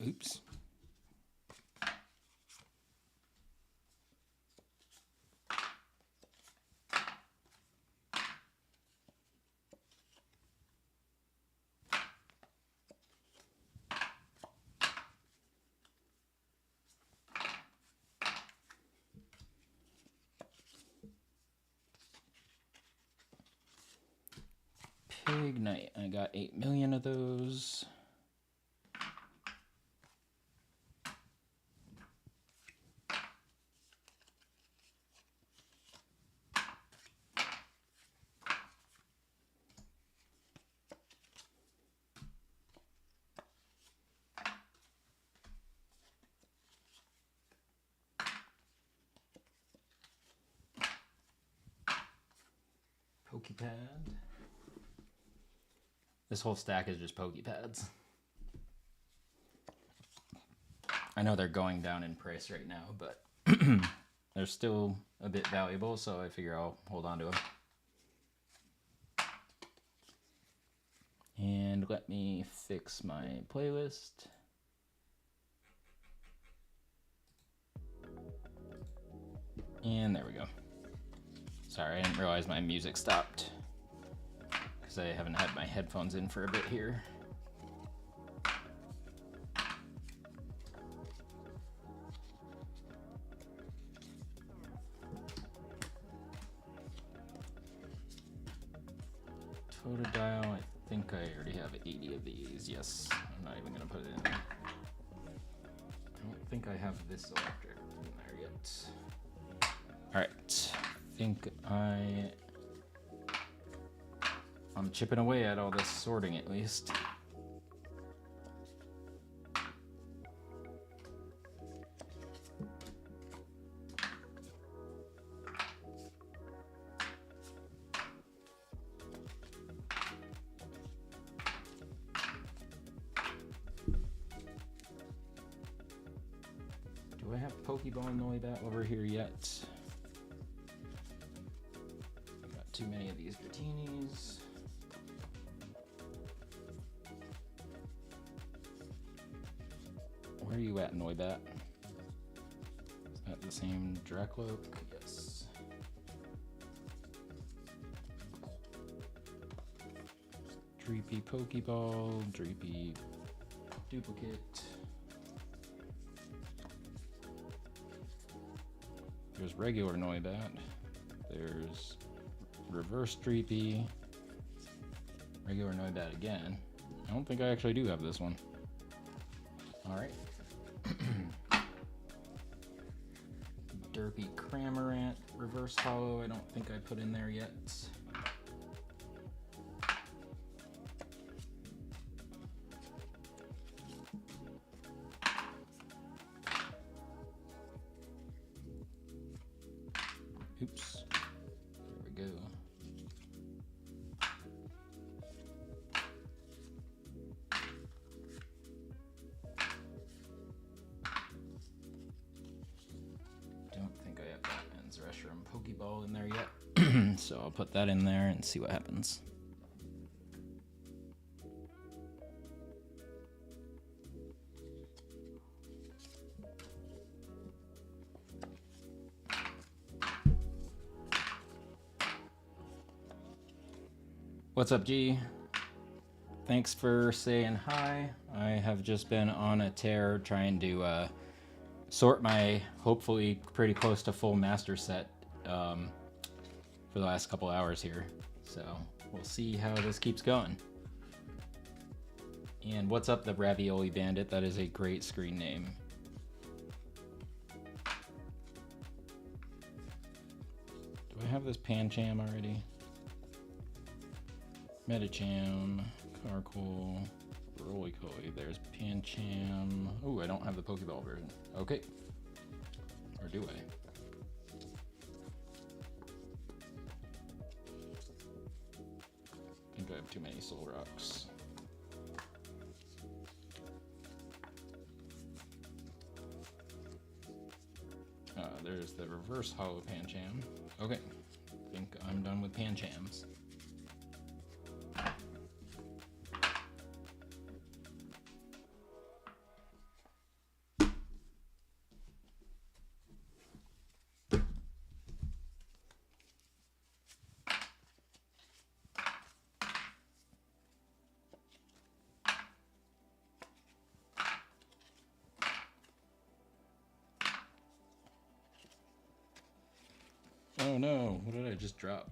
[SPEAKER 1] Oops. Pig Knight. I got 8 million of those. Pokepad. This whole stack is just Pokepads. I know they're going down in price right now, but they're still a bit valuable, so I figure I'll hold on to them. And let me fix my playlist. And there we go. Sorry, I didn't realize my music stopped because I haven't had my headphones in for a bit here. Totodile, I think I already have 80 of these. Yes, I'm not even gonna put it in. I don't think I have this electric in there yet. All right, I think I'm chipping away at all this sorting at least. Pokeball Noibat over here yet. Got too many of these Dratinis. Where are you at, Noibat? Is that the same Drakloak? Yes. Dreepy Pokeball, Dreepy Duplicate. There's regular Noibat. There's reverse Dreepy. Regular Noibat again. I don't think I actually do have this one. Alright. Derpy Cramorant, reverse hollow. I don't think I put in there yet. Oops. There we go. Don't think I have that Reshiram Pokeball in there yet. So I'll put that in there and see what happens. What's up, G? Thanks for saying hi. I have just been on a tear trying to sort my hopefully pretty close to full master set for the last couple hours here. So we'll see how this keeps going. And what's up, the Ravioli Bandit? That is a great screen name. Do I have this Pancham already? Medicham, Carkol, Rolycoly. There's Pancham. Oh, I don't have the Pokeball version. Okay. Or do I? I think I have too many Solrocks. There's the reverse hollow Pancham. Okay. I think I'm done with Panchams. Oh no, what did I just drop?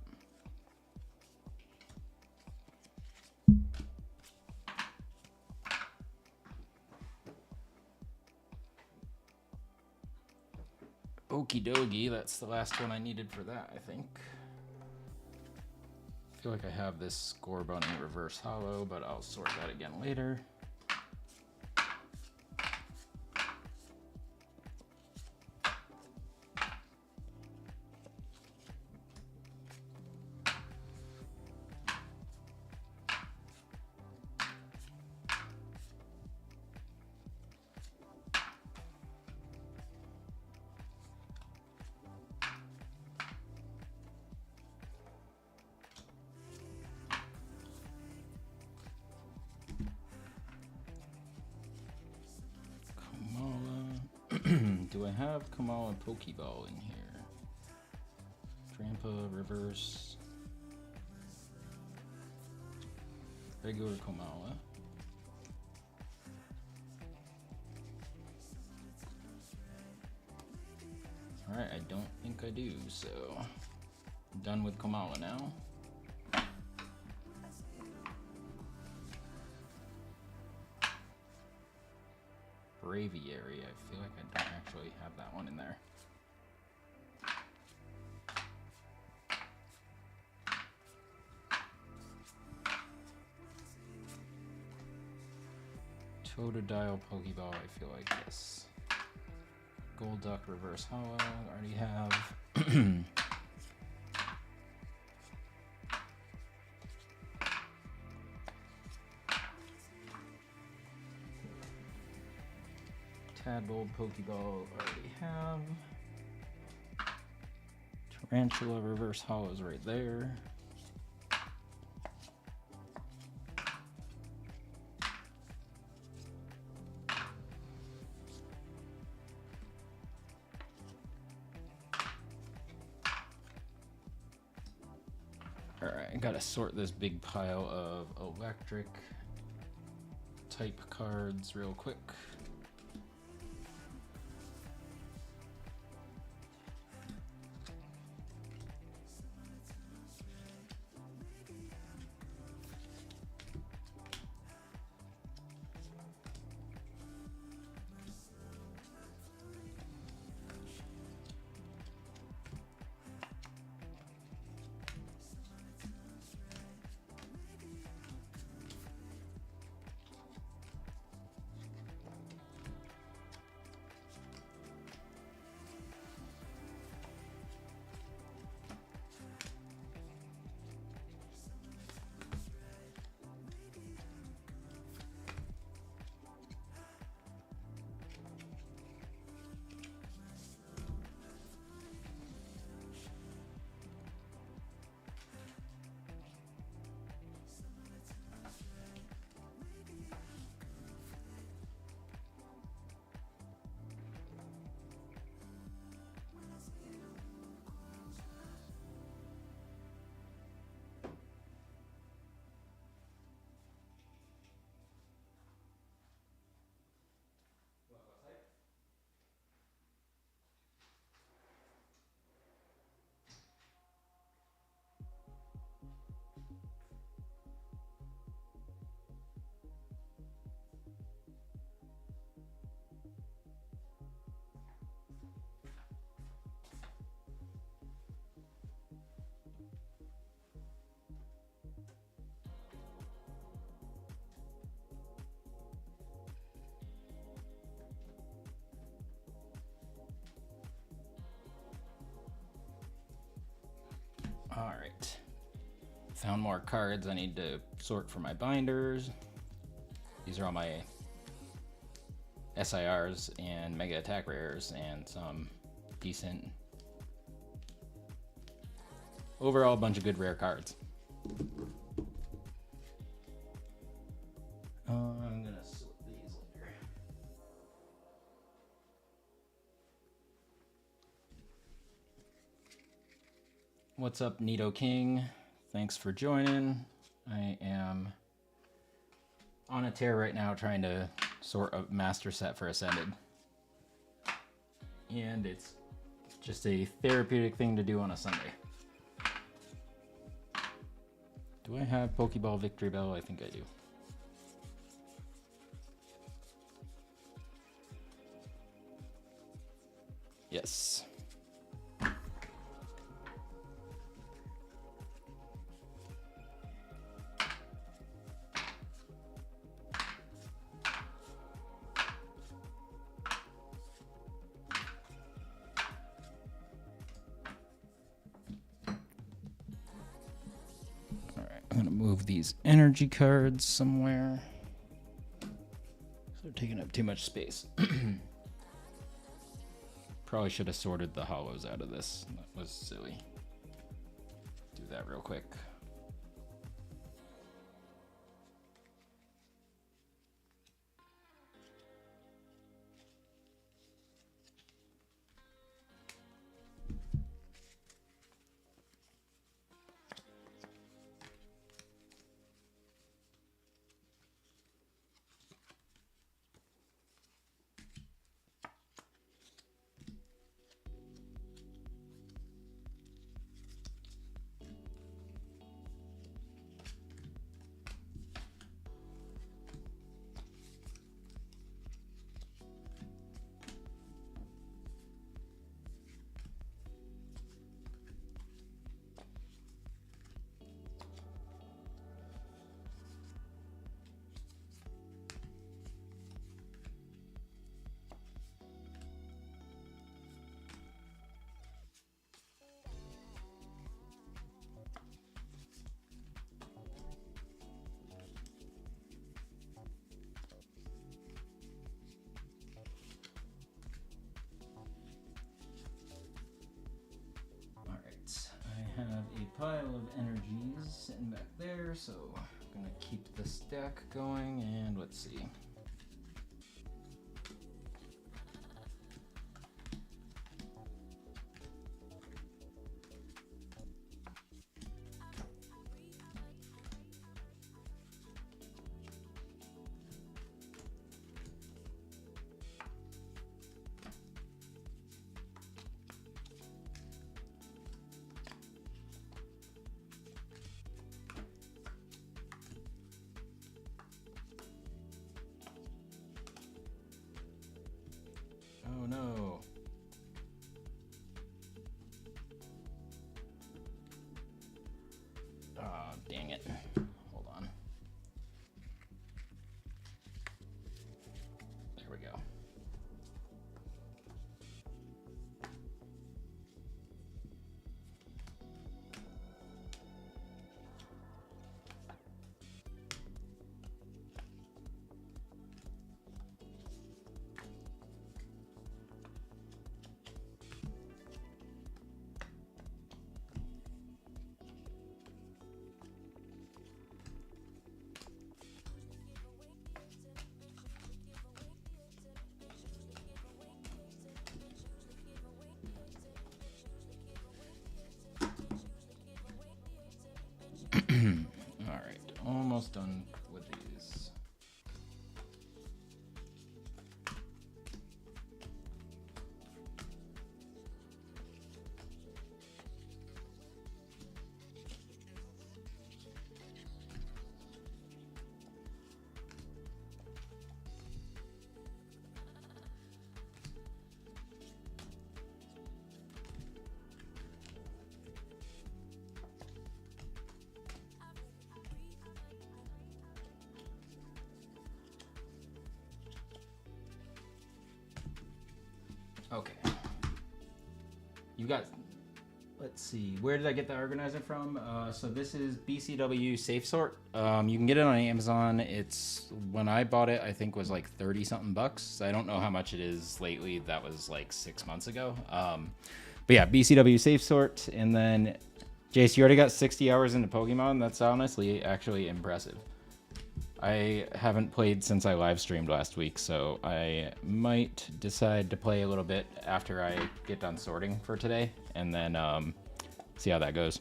[SPEAKER 1] Okie dokie, that's the last one I needed for that, I think. I feel like I have this Scorbunny reverse hollow, but I'll sort that again later. Do I have Kamala Pokeball in here? Trampa, reverse, regular Kamala. Alright, I don't think I do, so I'm done with Kamala now. Braviary, I feel like I don't actually have that one in there. Totodile Pokeball, I feel like this. Golduck reverse hollow, already have. Tadbold, Pokeball, already have. Tarantula, Reverse Hollows right there. Alright, I gotta sort this big pile of electric type cards real quick. All right, found more cards I need to sort for my binders. These are all my SIRs and Mega Attack Rares and some decent, overall a bunch of good rare cards. I'm gonna sort these later. What's up, Nido King? Thanks for joining. I am on a tear right now trying to sort a master set for Ascended. And it's just a therapeutic thing to do on a Sunday. Do I have Pokeball Victory Bell? I think I do. Yes. I'm gonna move these energy cards somewhere. So they're taking up too much space. Probably should have sorted the hollows out of this. That was silly. Do that real quick. pile of energies sitting back there, so I'm gonna keep the stack going, and let's see. Oh no. Oh, dang it. Hold on. There we go. Alright, almost done with these. Okay. You got, let's see, where did I get the organizer from? So this is BCW Safe Sort. You can get it on Amazon. It's, when I bought it, I think was like 30 something bucks. I don't know how much it is lately. That was like 6 months ago. But yeah, BCW Safe Sort. And then, Jace, you already got 60 hours into Pokemon. That's honestly actually impressive. I haven't played since I live streamed last week, so I might decide to play a little bit after I get done sorting for today, and then see how that goes.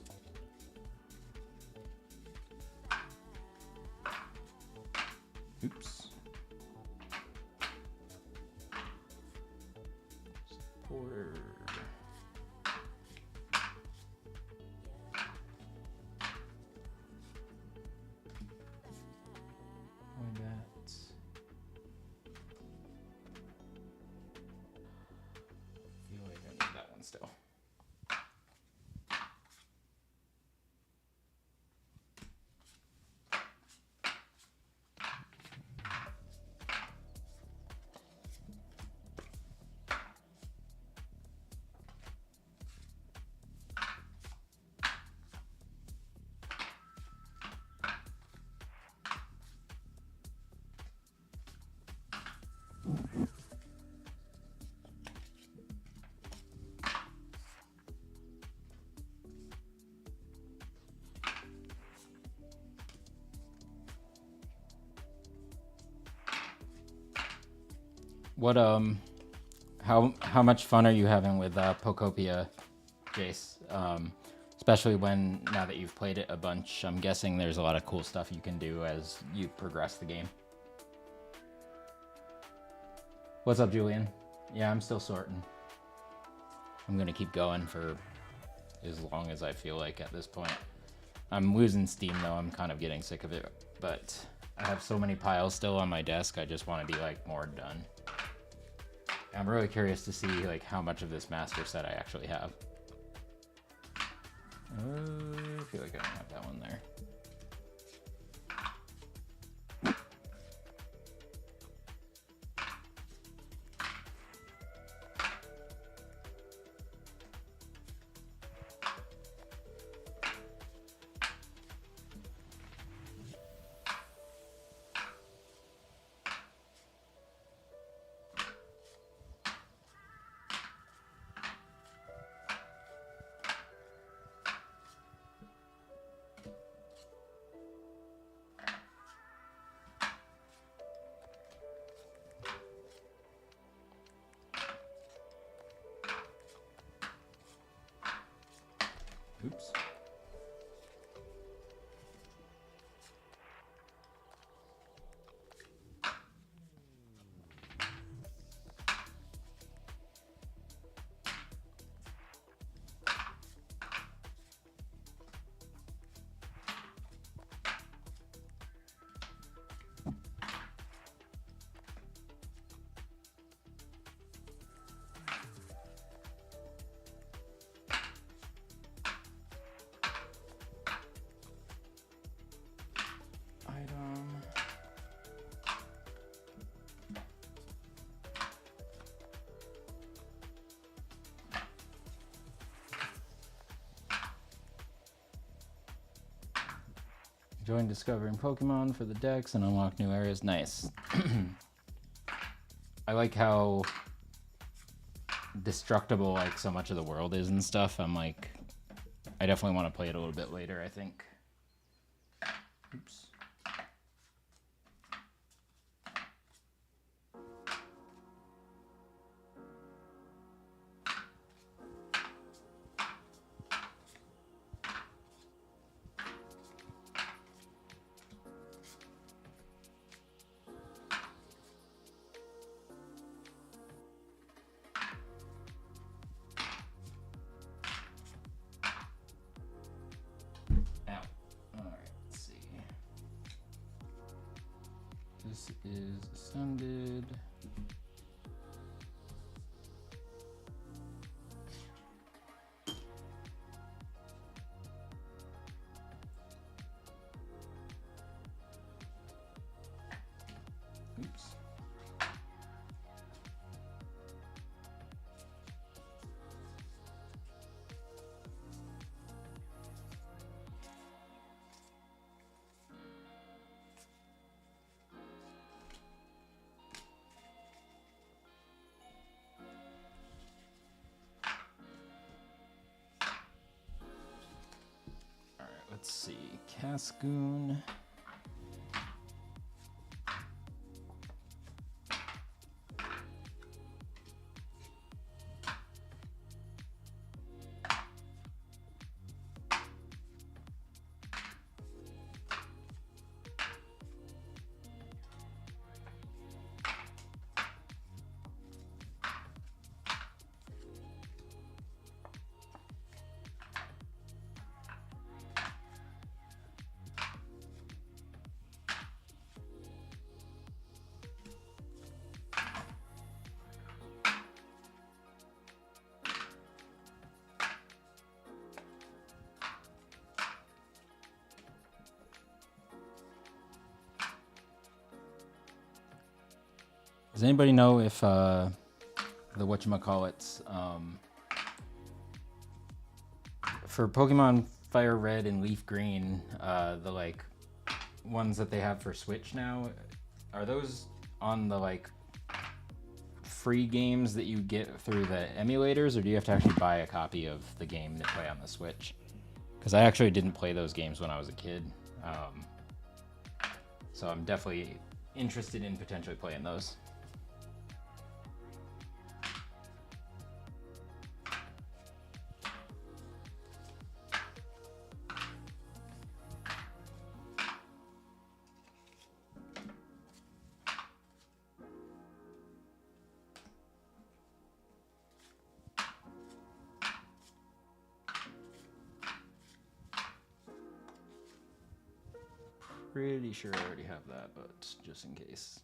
[SPEAKER 1] Oops. Supporter. Still. What how much fun are you having with Pokopia, Jace? Especially when, now that you've played it a bunch, I'm guessing there's a lot of cool stuff you can do as you progress the game. What's up, Julian? Yeah, I'm still sorting. I'm gonna keep going for as long as I feel like at this point. I'm losing steam though, I'm kind of getting sick of it, but I have so many piles still on my desk, I just want to be like more done. I'm really curious to see like how much of this master set I actually have. I feel like I don't have that one there. Oops. Join discovering Pokemon for the decks and unlock new areas. Nice. I like how destructible like so much of the world is and stuff. I'm like, I definitely want to play it a little bit later, I think. Oops. This is Ascended. Oops. Let's see, Cascoon. Does anybody know if the whatchamacallits, for Pokemon Fire Red and Leaf Green, the like ones that they have for Switch now, are those on the like free games that you get through the emulators, or do you have to actually buy a copy of the game to play on the Switch? Because I actually didn't play those games when I was a kid, so I'm definitely interested in potentially playing those. Pretty sure I already have that, but just in case.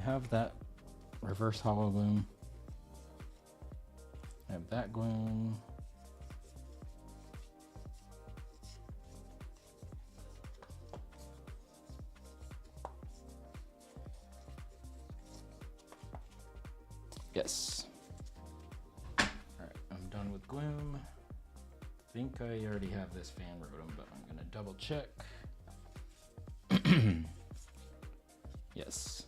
[SPEAKER 1] have that reverse hollow gloom. I have that gloom. Yes. Alright, I'm done with gloom. I think I already have this fan rotom, but I'm gonna double check. Yes.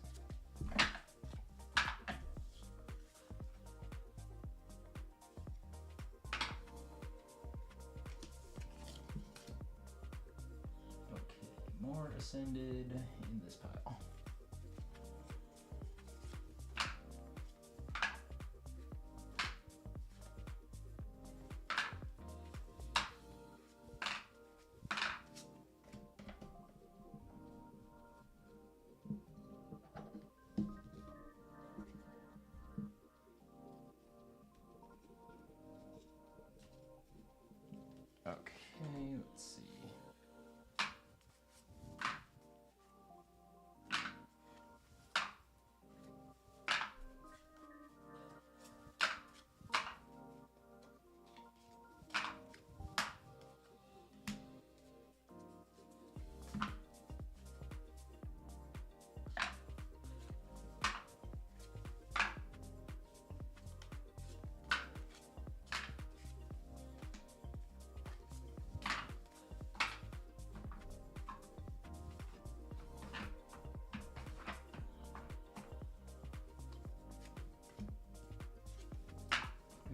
[SPEAKER 1] Okay, more ascended in this pile. Okay, let's see.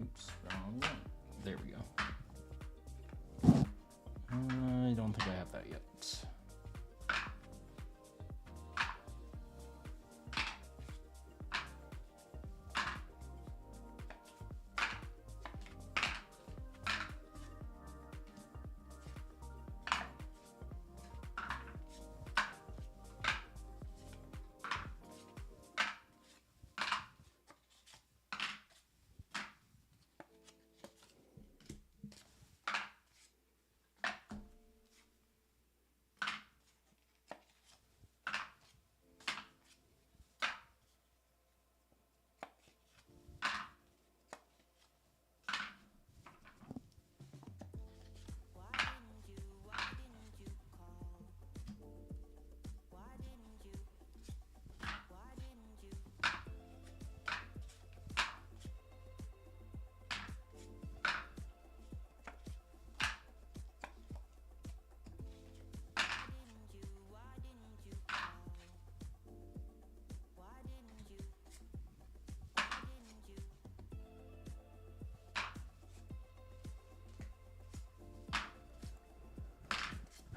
[SPEAKER 1] Oops, wrong one. There we go. I don't think I have that yet.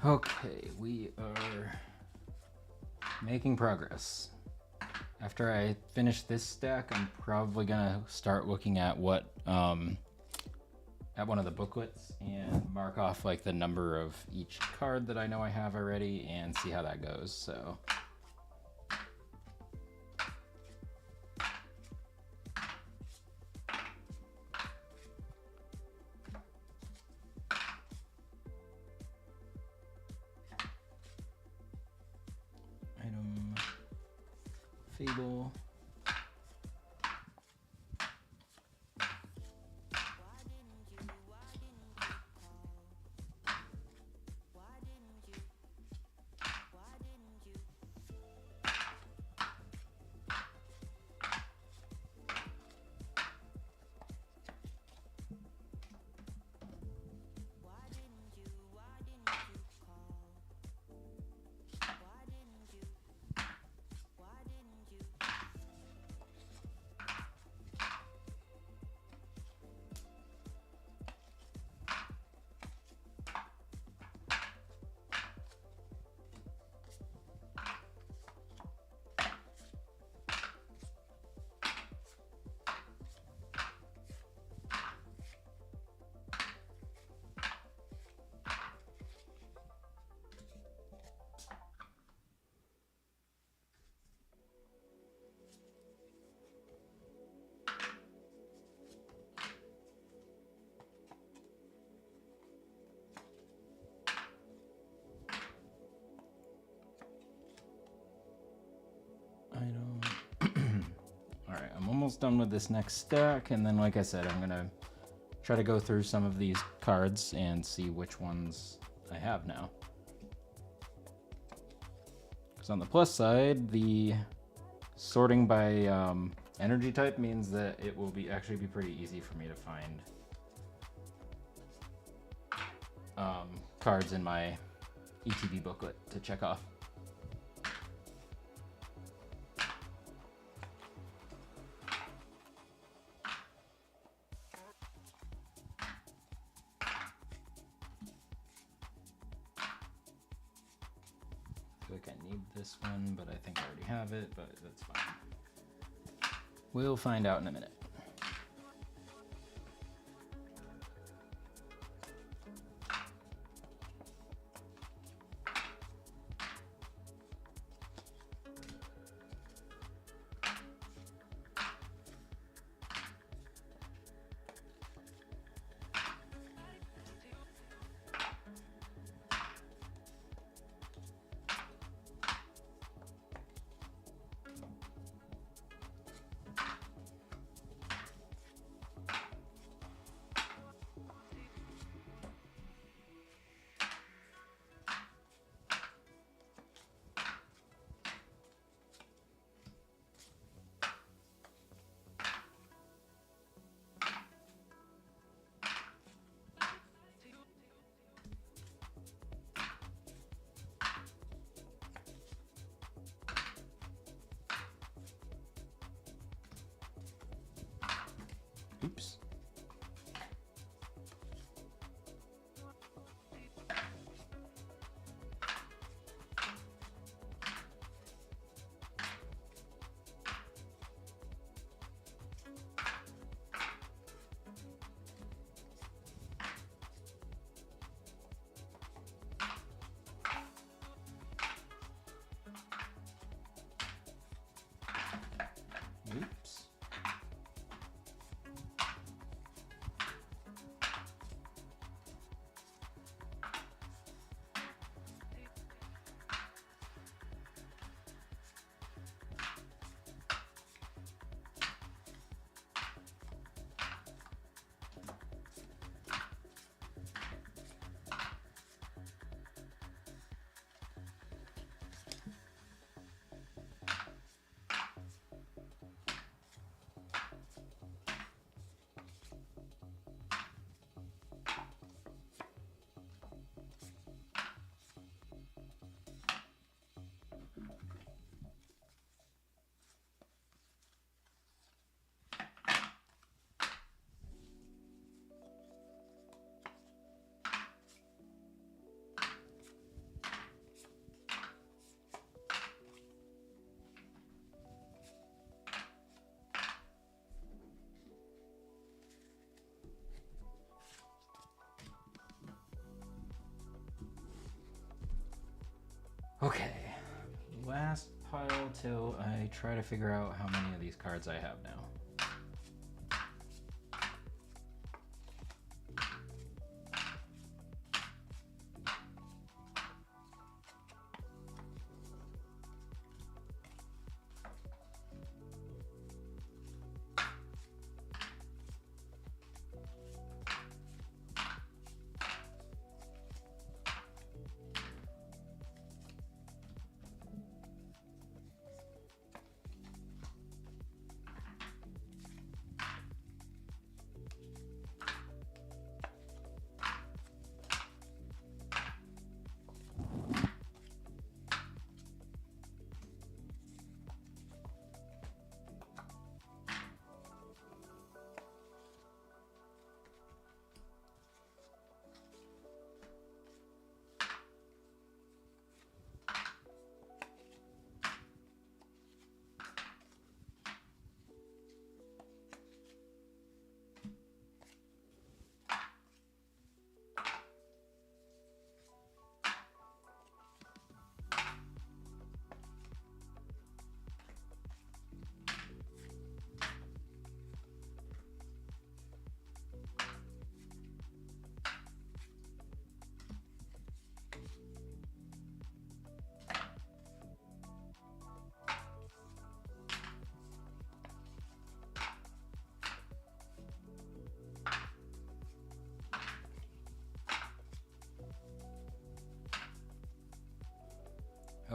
[SPEAKER 1] Okay, we are making progress. After I finish this stack, I'm probably gonna start looking at what at one of the booklets and mark off like the number of each card that I know I have already and see how that goes. So item Fable. I'm almost done with this next stack, and then like I said, I'm gonna try to go through some of these cards and see which ones I have now. Because on the plus side, the sorting by energy type means that it will actually be pretty easy for me to find cards in my ETB booklet to check off. I feel like I need this one, but I think I already have it, but that's fine. We'll find out in a minute. Oops. Oops. Okay, last pile till I try to figure out how many of these cards I have now.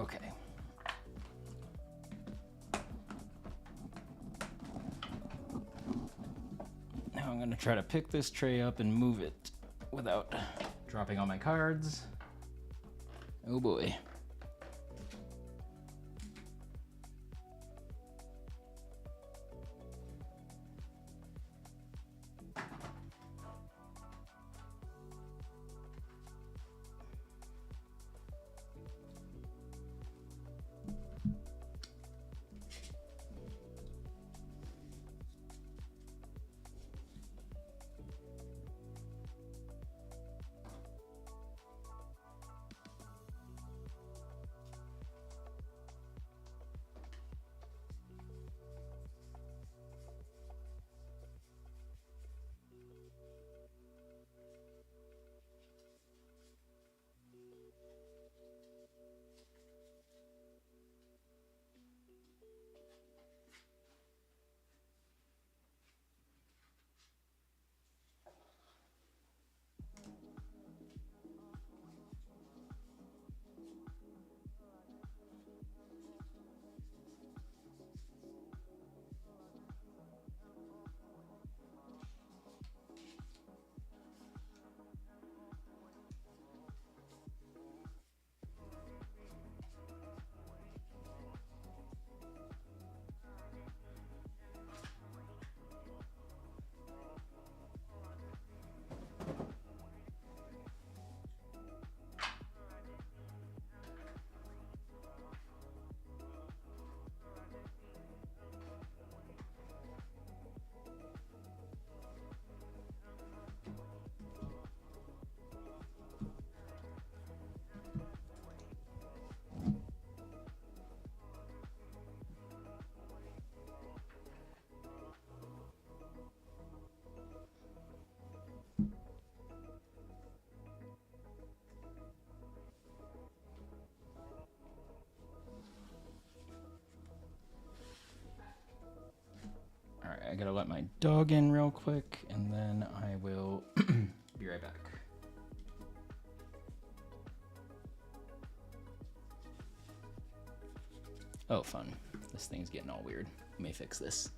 [SPEAKER 1] Okay. Now I'm gonna try to pick this tray up and move it without dropping all my cards. Oh boy. All right, I gotta let my dog in real quick, and then I will be right back. Oh, fun. This thing's getting all weird. Let me fix this.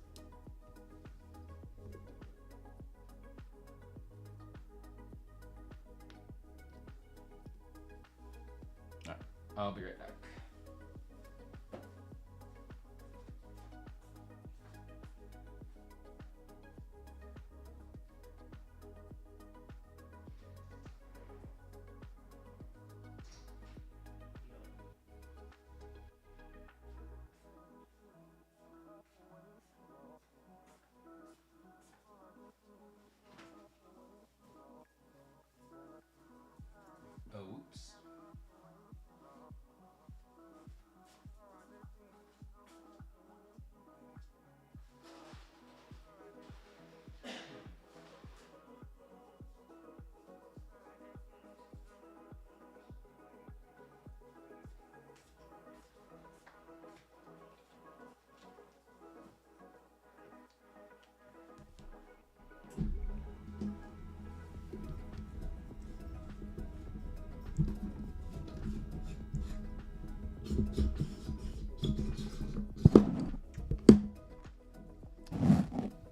[SPEAKER 1] All right, I'll be right back. Oops.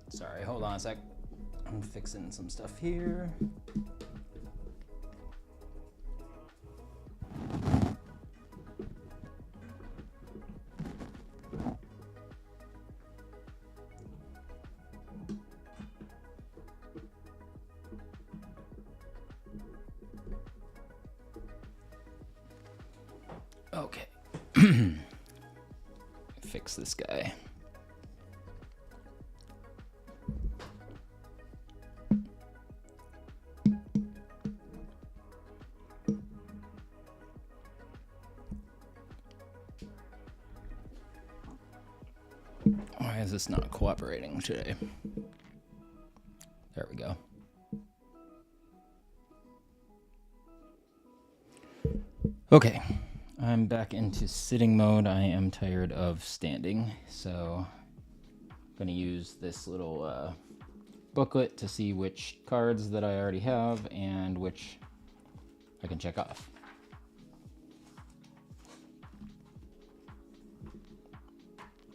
[SPEAKER 1] Sorry, hold on a sec. I'm fixing some stuff here. Okay. Fix this guy. Why is this not cooperating today? There we go. Okay, I'm back into sitting mode. I am tired of standing, so I'm gonna use this little booklet to see which cards that I already have and which I can check off.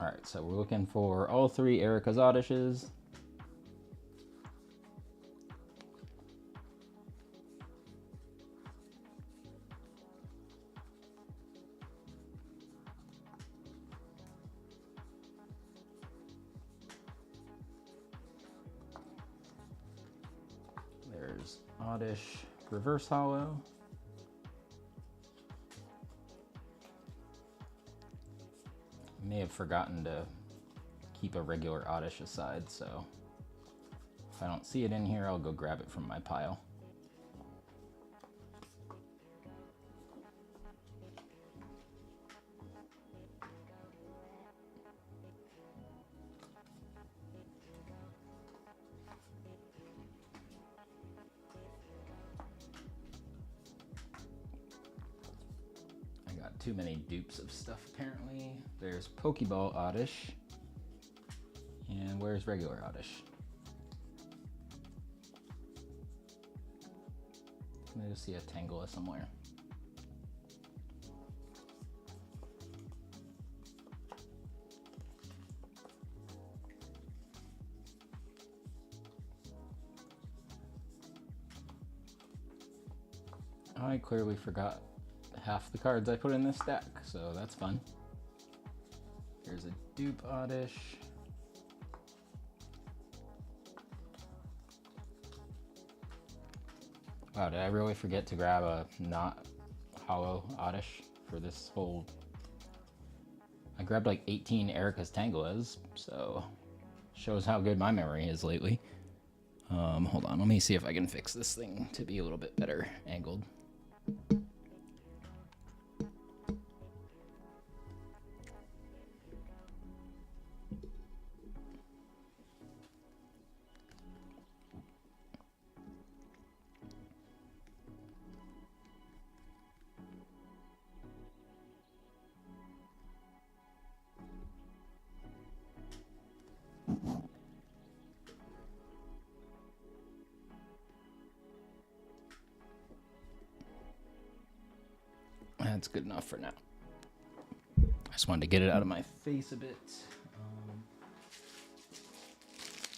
[SPEAKER 1] Alright, so we're looking for all 3 Erika's Oddishes. There's Oddish Reverse Hollow. May have forgotten to keep a regular Oddish aside, so if I don't see it in here, I'll go grab it from my pile. Too many dupes of stuff apparently. There's Pokeball Oddish. And where's regular Oddish? I just see a Tangela somewhere. I clearly forgot half the cards I put in this stack, so that's fun. Here's a dupe Oddish. Wow, did I really forget to grab a not hollow Oddish for this whole... I grabbed like 18 Erika's Tangelas, so shows how good my memory is lately. Hold on, let me see if I can fix this thing to be a little bit better angled. That's good enough for now. I just wanted to get it out of my face a bit.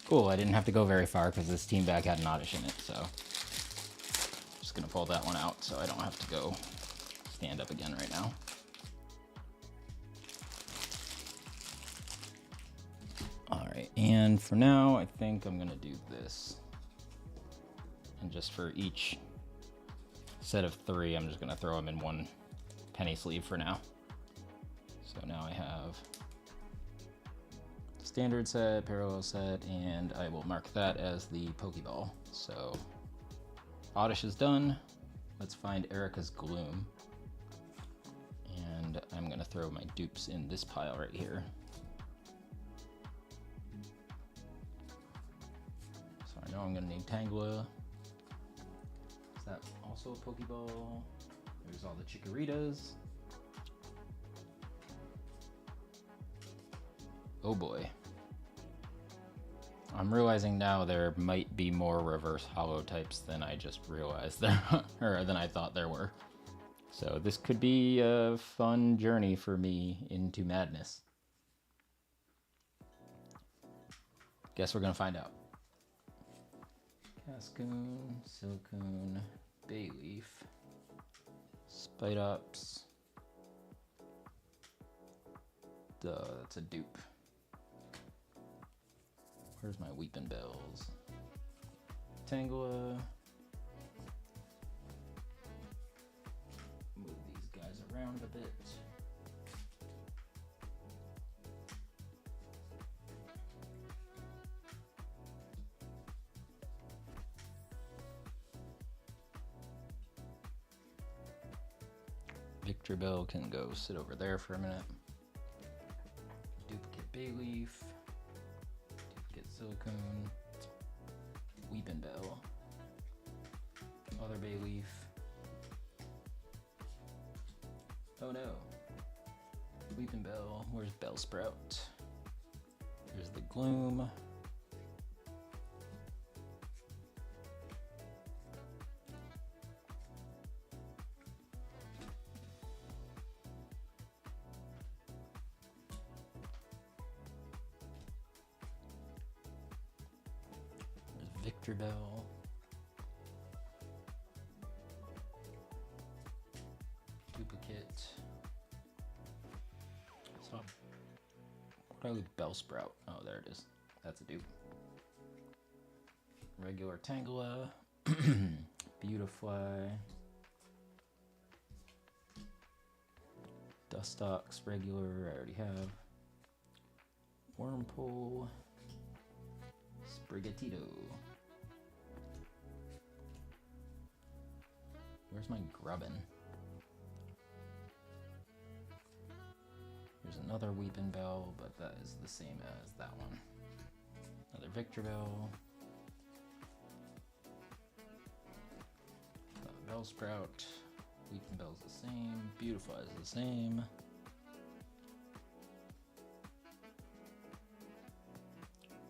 [SPEAKER 1] Cool, I didn't have to go very far because this team bag had an Oddish in it, so I'm just gonna pull that one out so I don't have to go stand up again right now. Alright, and for now, I think I'm gonna do this. And just for each set of 3, I'm just gonna throw them in one penny sleeve for now. So now I have standard set, parallel set, and I will mark that as the Pokeball. So Oddish is done. Let's find Erika's Gloom. And I'm gonna throw my dupes in this pile right here. So I know I'm gonna need Tangela. Is that also a Pokeball? There's all the Chikoritas. Oh boy. I'm realizing now there might be more reverse hollow types than I just realized there, or than I thought there were. So this could be a fun journey for me into madness. Guess we're gonna find out. Cascoon, Silcoon, Bayleaf, Spidops. Duh, that's a dupe. Where's my Weepin' Bells? Tangela. Move these guys around a bit. Victreebel can go sit over there for a minute. Duplicate Bayleaf. Duplicate Silcoon. Weepin' Bell. Other Bayleaf. Oh no. Weepin' Bell. Where's Bellsprout? There's the Gloom. Victreebel. Duplicate. So, what do I leave? Bellsprout. Oh, there it is. That's a dupe. Regular Tangela. Beautifly. Dustox, regular, I already have. Wurmple. Sprigatito. Where's my Grubbin? Here's another Weepinbell, but that is the same as that one. Another Victreebel. Bellsprout. Weepinbell's the same. Beautifly is the same.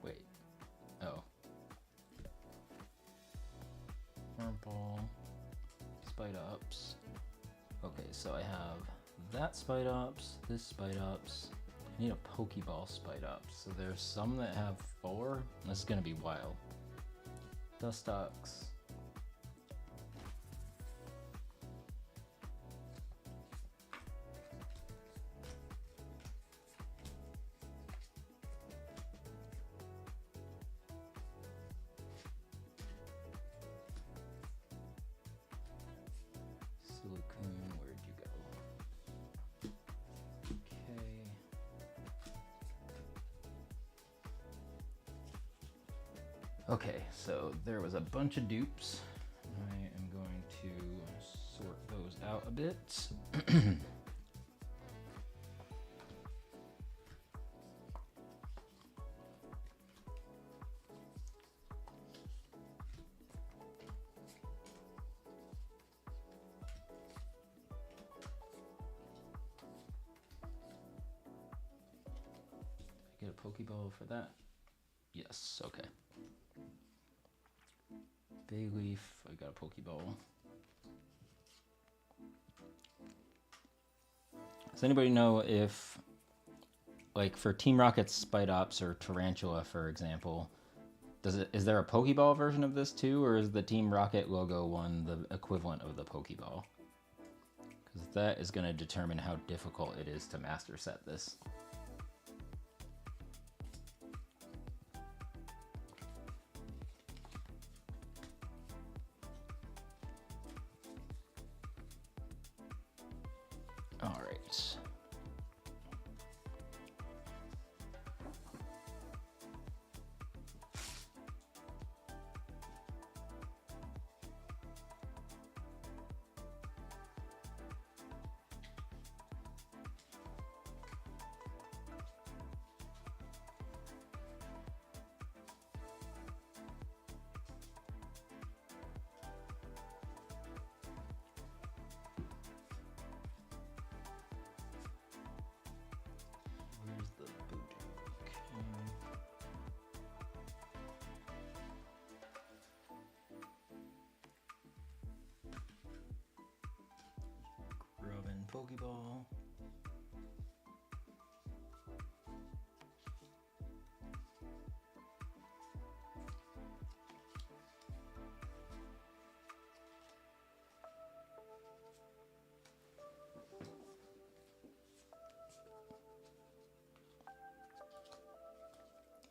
[SPEAKER 1] Wait. Oh. Wurmple. Spidops. Okay, so I have that Spidops, this Spidops. I need a Pokeball Spidops. So there's some that have 4. This is gonna be wild. Dustox. Silicone, where'd you go? Okay. Okay, so there was a bunch of dupes. I am going to sort those out a bit. Get a Pokeball for that? Yes, okay. Bayleaf, I got a Pokeball. Does anybody know if, like for Team Rocket's Spidops or Tarantula, for example, is there a Pokeball version of this too, or is the Team Rocket logo one the equivalent of the Pokeball? Because that is going to determine how difficult it is to master set this. All right. Where's the boot? Grubbin Pokeball.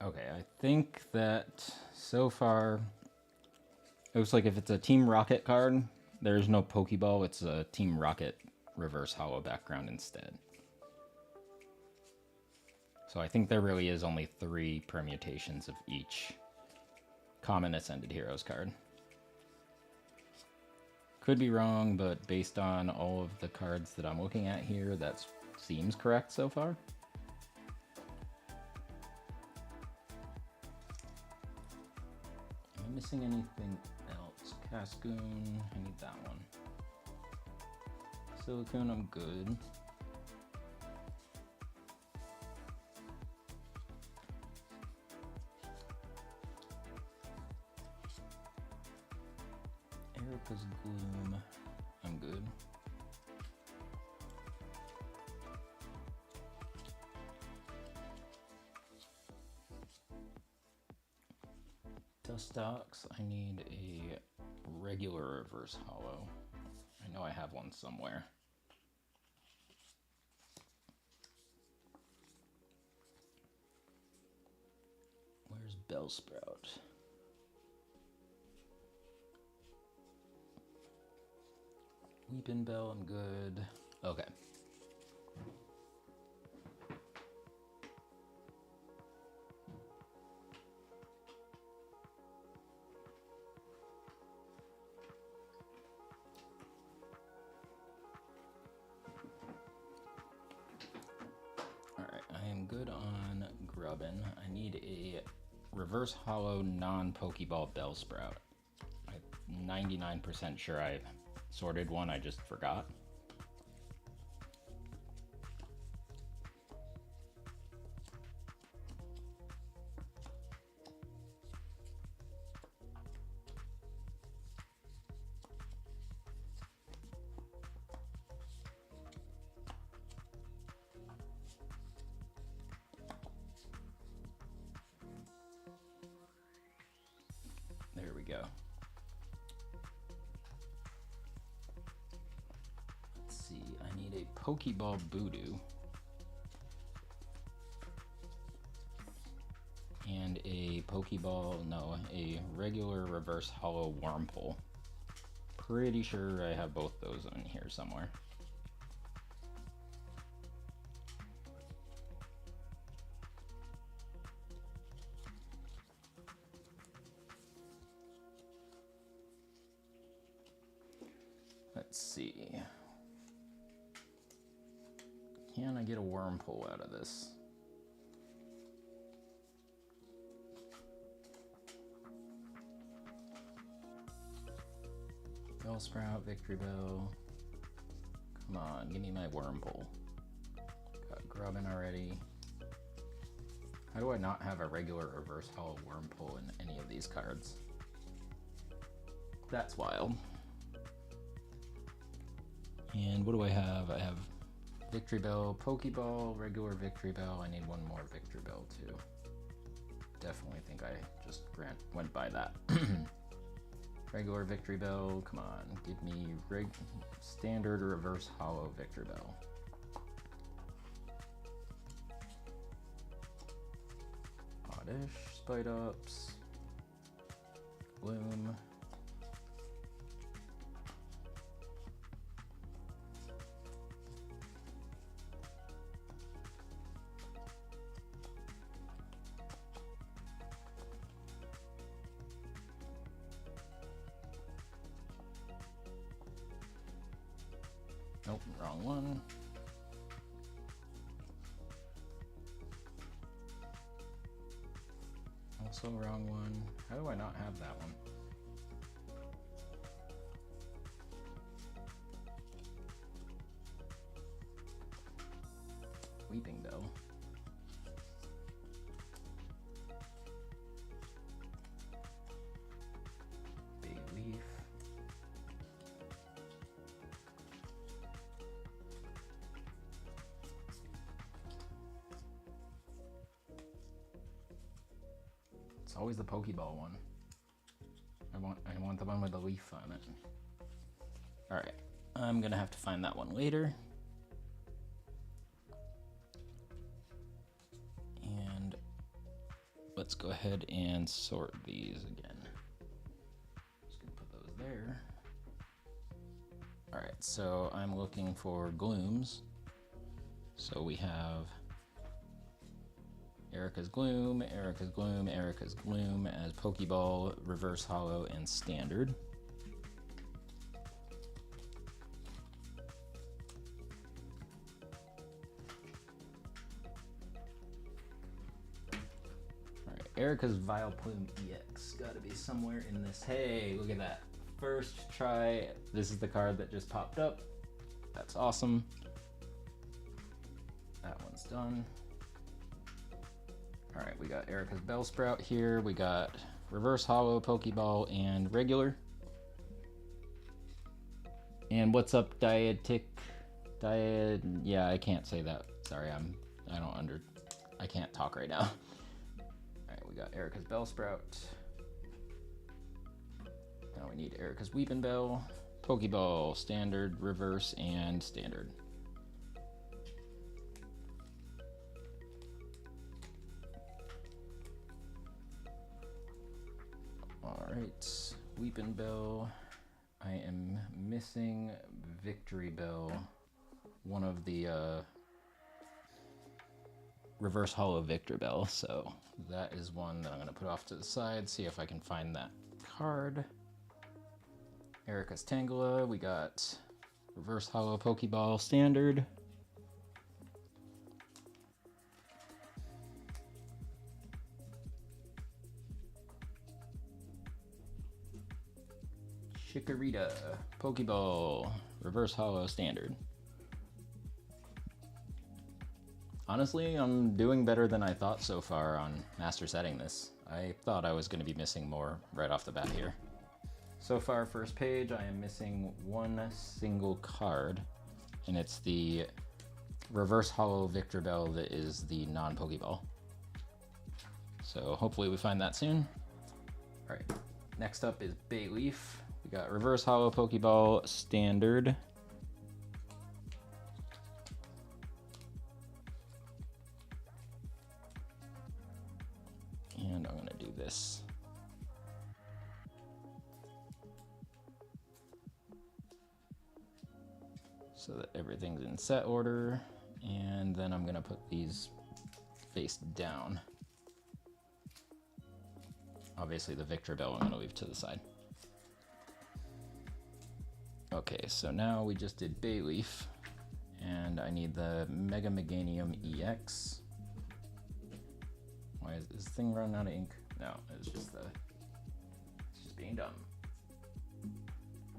[SPEAKER 1] Okay, I think that so far, it looks like if it's a Team Rocket card, there's no Pokeball, it's a Team Rocket reverse holo background instead. So I think there really is only 3 permutations of each common Ascended Heroes card. Could be wrong, but based on all of the cards that I'm looking at here, that seems correct so far. Am I missing anything else? Cascoon, I need that one. Silicone, I'm good. Erica's Gloom, I'm good. Dustox, I need a regular reverse hollow. I know I have one somewhere. Where's Bellsprout? Weepinbell, I'm good. Okay. Alright, I am good on Grubbin. I need a reverse hollow non-Pokeball Bellsprout. I'm 99% sure I sorted one, I just forgot. There we go. Let's see, I need a Pokeball Voodoo. And a Pokeball, no, a regular reverse hollow Wurmple. Pretty sure I have both those in here somewhere. Let's see. Can I get a Wurmple out of this? Bellsprout, Victreebel. Come on, give me my Wurmple. Got Grubbin already. How do I not have a regular reverse hollow Wurmple in any of these cards? That's wild. And what do I have? I have Victreebel, Pokeball, regular Victreebel. I need one more Victreebel too. Definitely think I just went by that. Regular Victreebel, come on, give me standard reverse hollow Victreebel. Oddish, Spite-Ups, Gloom. Nope, wrong one. Also wrong one. How do I not have that one? Weepinbell. Big Leaf. It's always the Pokeball one. I want the one with the leaf on it. Alright, I'm gonna have to find that one later. And let's go ahead and sort these again. Just gonna put those there. Alright, so I'm looking for Glooms. So we have Erica's Gloom, Erica's Gloom, Erica's Gloom as Pokeball, Reverse Hollow, and Standard. Alright, Erica's Vileplume EX. Gotta be somewhere in this. Hey, look at that. First try. This is the card that just popped up. That's awesome. That one's done. All right, we got Erica's Bellsprout here. We got Reverse Hollow, Pokeball, and regular. And what's up, Dietic? Yeah, I can't say that. Sorry, I can't talk right now. All right, we got Erica's Bellsprout. Now we need Erica's Weepinbell, Pokeball, standard, reverse, and standard. Alright, Weepinbell. I am missing Victreebel, one of the reverse holo Victreebel, so that is one that I'm going to put off to the side, see if I can find that card. Erica's Tangela, we got reverse holo Pokeball standard. Chikorita, Pokeball, reverse holo standard. Honestly, I'm doing better than I thought so far on master setting this. I thought I was going to be missing more right off the bat here. So far, first page, I am missing one single card, and it's the reverse holo Victreebel that is the non-Pokeball. So hopefully we find that soon. All right, next up is Bayleaf. We got reverse holo Pokeball standard. And I'm gonna do this. So that everything's in set order. And then I'm gonna put these face down. Obviously the Victreebel I'm gonna leave to the side. Okay, so now we just did Bayleaf, and I need the Mega Meganium EX. Why is this thing running out of ink? No, it's just being dumb.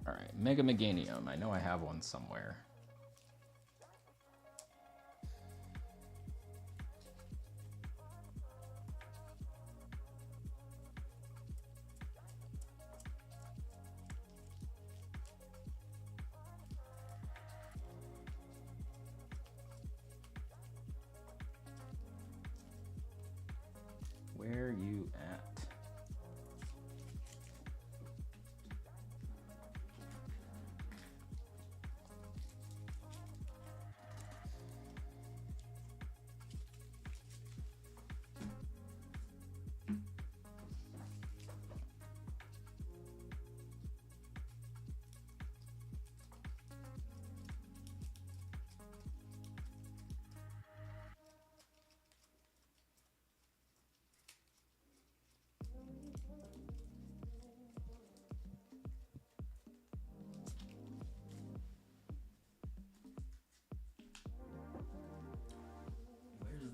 [SPEAKER 1] All right, Mega Meganium. I know I have one somewhere. Where you at?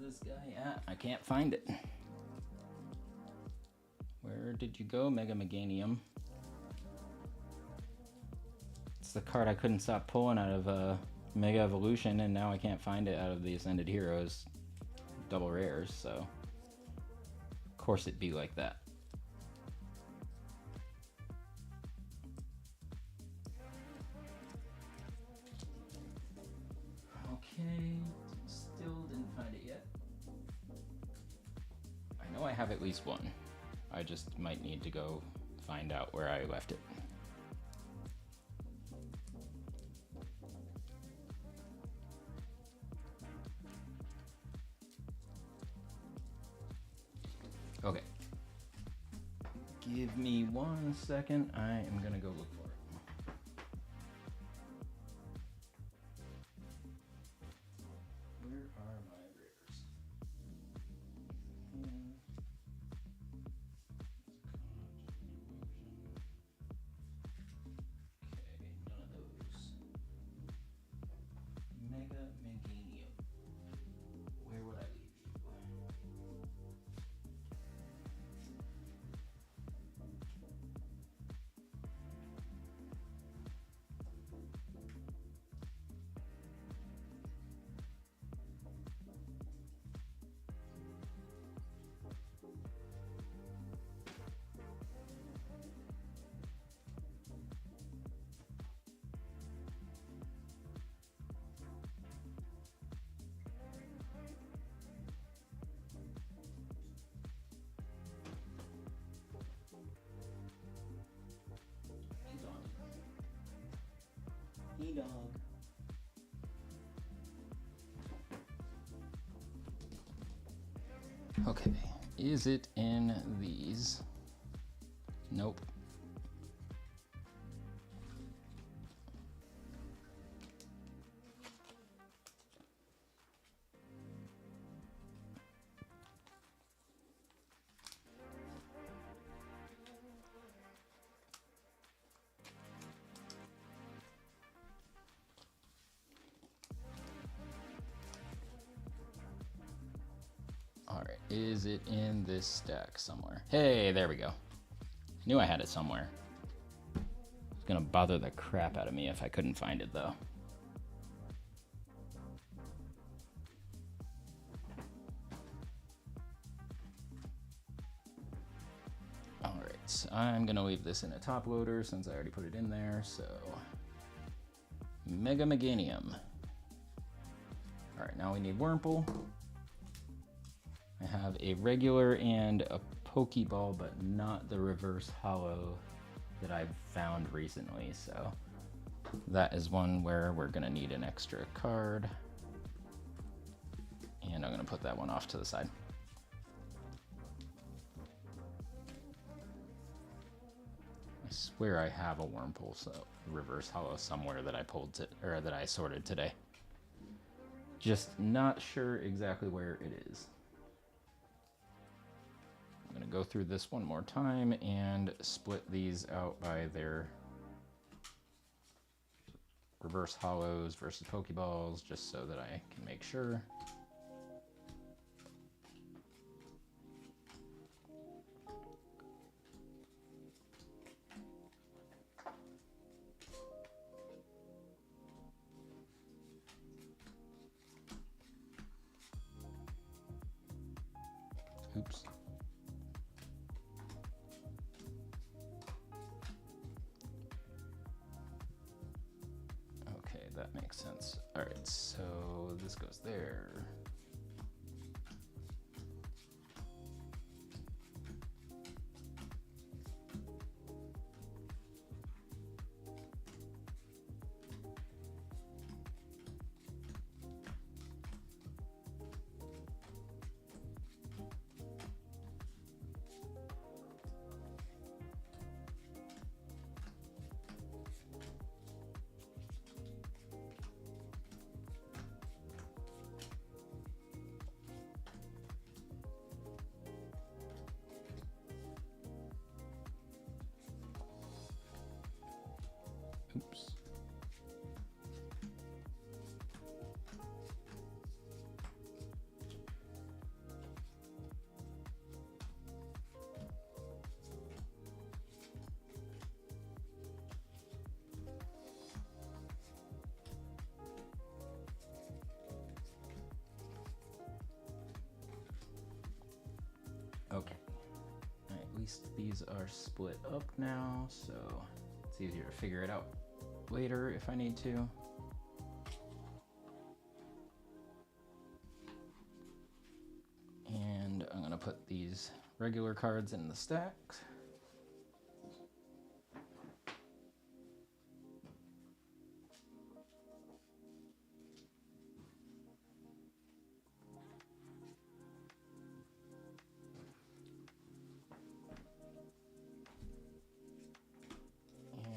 [SPEAKER 1] This guy at? I can't find it. Where did you go, Mega Meganium? It's the card I couldn't stop pulling out of Mega Evolution, and now I can't find it out of the Ascended Heroes double rares, so of course it'd be like that. Okay, still didn't find it yet. I know I have at least one. I just might need to go find out where I left it. Okay. Give me 1 second. I am gonna go look for it. Where are my rares? Okay, none of those. Mega Meganium. Where would I leave you?
[SPEAKER 2] Bunny dog.
[SPEAKER 1] Okay, is it in these? Nope. Alright, is it in this stack somewhere? Hey, there we go. Knew I had it somewhere. It's gonna bother the crap out of me if I couldn't find it though. Alright, I'm gonna leave this in a top loader since I already put it in there, so Mega Meganium. Alright, now we need Wurmple. I have a regular and a Pokeball, but not the reverse hollow that I've found recently, so that is one where we're gonna need an extra card. And I'm gonna put that one off to the side. I swear I have a Wurmple, so reverse hollow somewhere that I pulled or that I sorted today. Just not sure exactly where it is. I'm gonna go through this one more time and split these out by their reverse hollows versus Pokeballs, just so that I can make sure. Oops. Okay, that makes sense. All right, so this goes there. Oops. Okay. At least these are split up now, so it's easier to figure it out later if I need to. And I'm gonna put these regular cards in the stacks.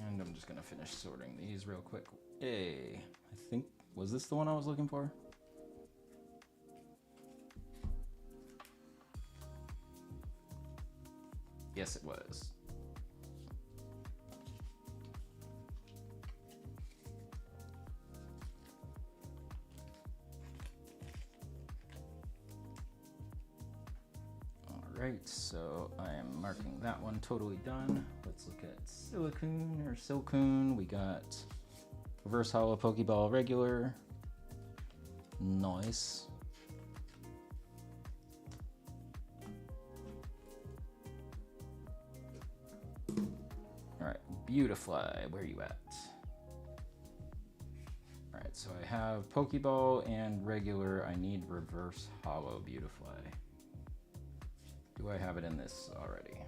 [SPEAKER 1] And I'm just gonna finish sorting these real quick. Hey, I think, was this the one I was looking for? Yes, it was. Alright, so I am marking that one totally done. Let's look at Silcoon or Silcoon. We got reverse hollow Pokeball regular. Nice. Alright, Beautifly, where are you at? Alright, so I have Pokeball and regular. I need reverse hollow Beautifly. Do I have it in this already?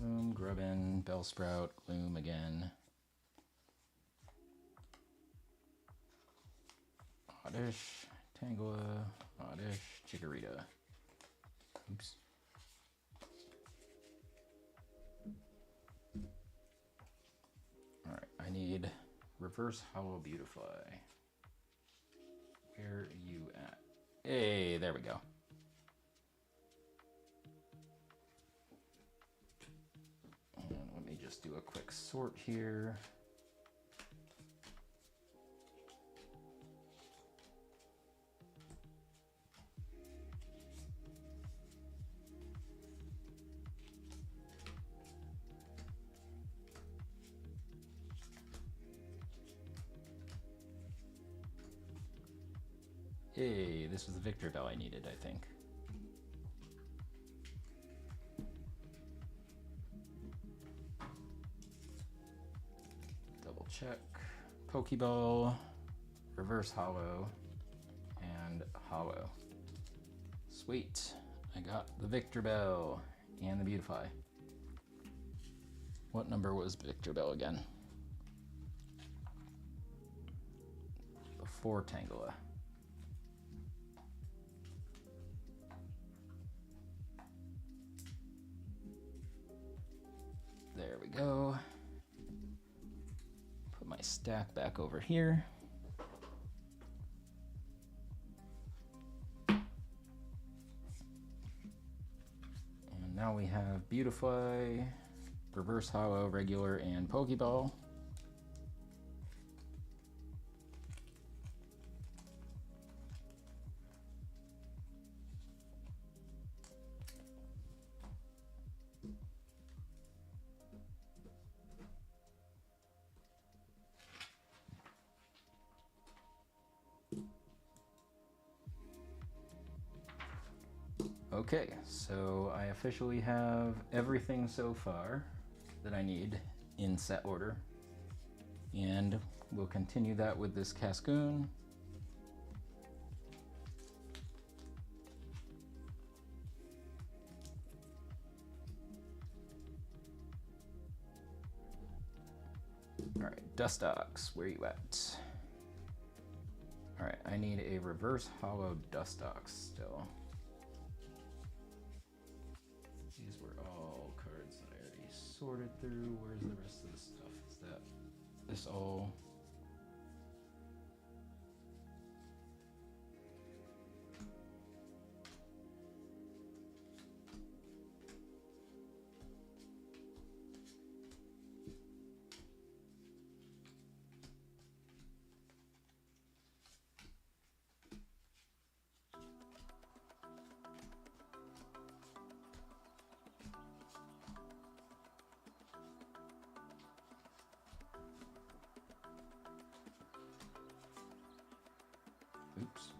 [SPEAKER 1] Gloom, Grubbin, Bellsprout, Gloom again. Oddish, Tangela, Oddish, Chikorita. Oops. Alright, I need Reverse Hollow Beautifly. Where are you at? Hey, there we go. And let me just do a quick sort here. Hey, this was the Victreebel I needed, I think. Double check. Pokeball, Reverse Hollow, and Hollow. Sweet. I got the Victreebel and the Beautifly. What number was Victreebel again? Before Tangela. There we go. Put my stack back over here. And now we have Beautifly, Reverse Hollow, Regular, and Pokeball. Okay, so I officially have everything so far that I need in set order. And we'll continue that with this Cascoon. Alright, Dustox, where you at? Alright, I need a Reverse Hollow Dustox still. These were all cards that I already sorted through. Where's the rest of the stuff? Is that this all? Oops.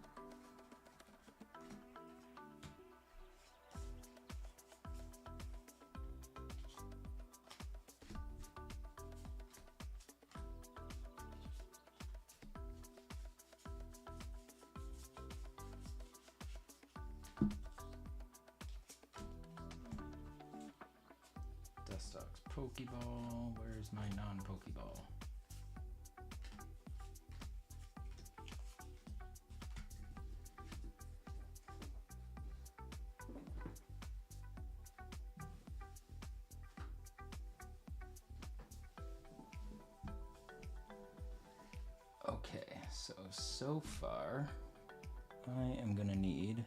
[SPEAKER 1] Dustox Pokeball. Where's my non-Pokeball? Okay, so far, I am gonna need,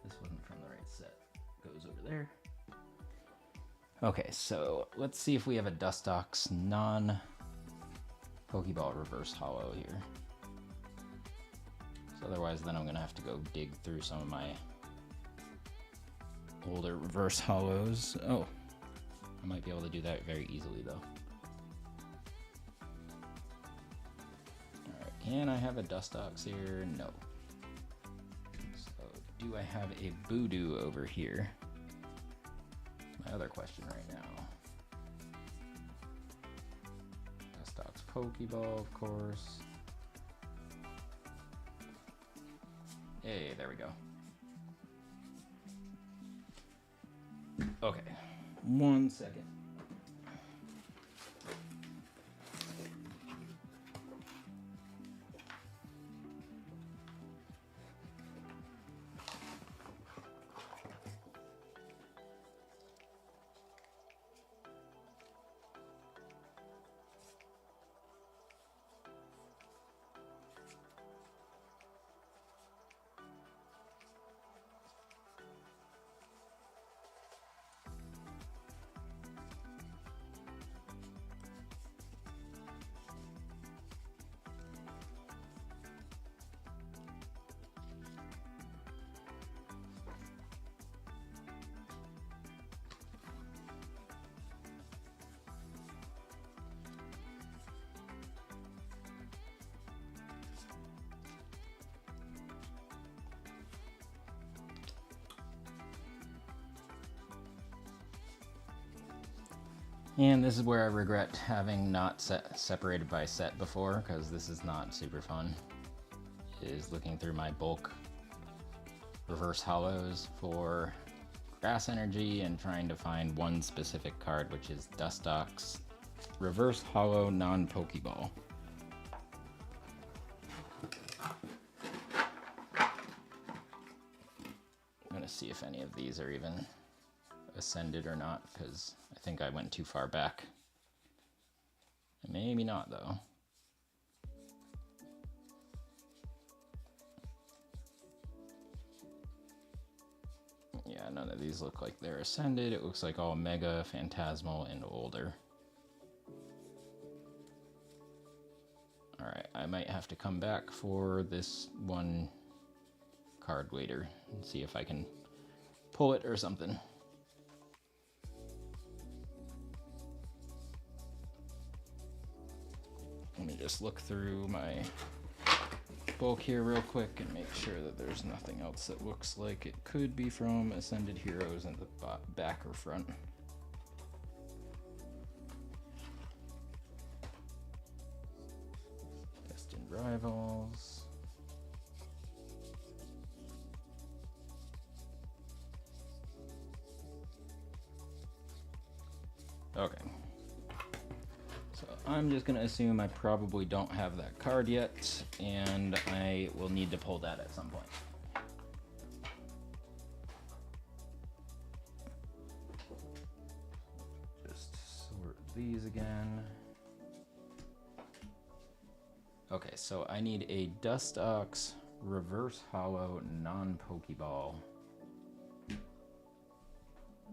[SPEAKER 1] this wasn't from the right set, goes over there. Okay, so let's see if we have a Dustox non-Pokeball Reverse Hollow here. So otherwise then I'm gonna have to go dig through some of my older Reverse Hollows. Oh, I might be able to do that very easily though. Can I have a Dustox here? No. So, do I have a Voodoo over here? My other question right now. Dustox Pokeball, of course. Hey, there we go. Okay, 1 second. And this is where I regret having not separated by set before, because this is not super fun. Is looking through my bulk reverse hollows for grass energy and trying to find one specific card, which is Dustox reverse hollow non-Pokeball. I'm gonna see if any of these are even ascended or not, because I think I went too far back. Maybe not though. Yeah, none of these look like they're ascended. It looks like all Mega, Phantasmal, and older. Alright, I might have to come back for this one card later and see if I can pull it or something. Let me just look through my bulk here real quick and make sure that there's nothing else that looks like it could be from Ascended Heroes in the back or front. Destined Rivals. Okay. So I'm just going to assume I probably don't have that card yet, and I will need to pull that at some point. Just sort these again. Okay, so I need a Dustox reverse hollow non-Pokeball.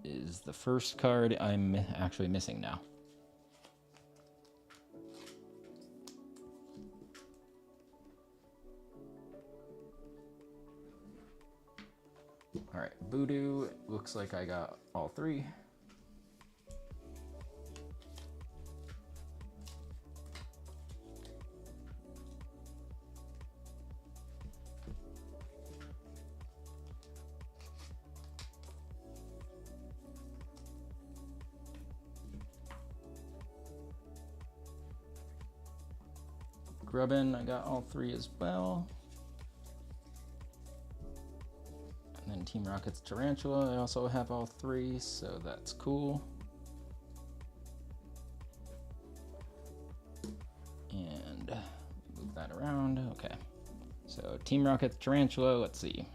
[SPEAKER 1] Is the first card I'm actually missing now. All right, Voodoo, looks like I got all three. Grubbin, I got all three as well. And then Team Rocket's Tarantula, I also have all three, so that's cool. And move that around, okay. So Team Rocket's Tarantula, let's see.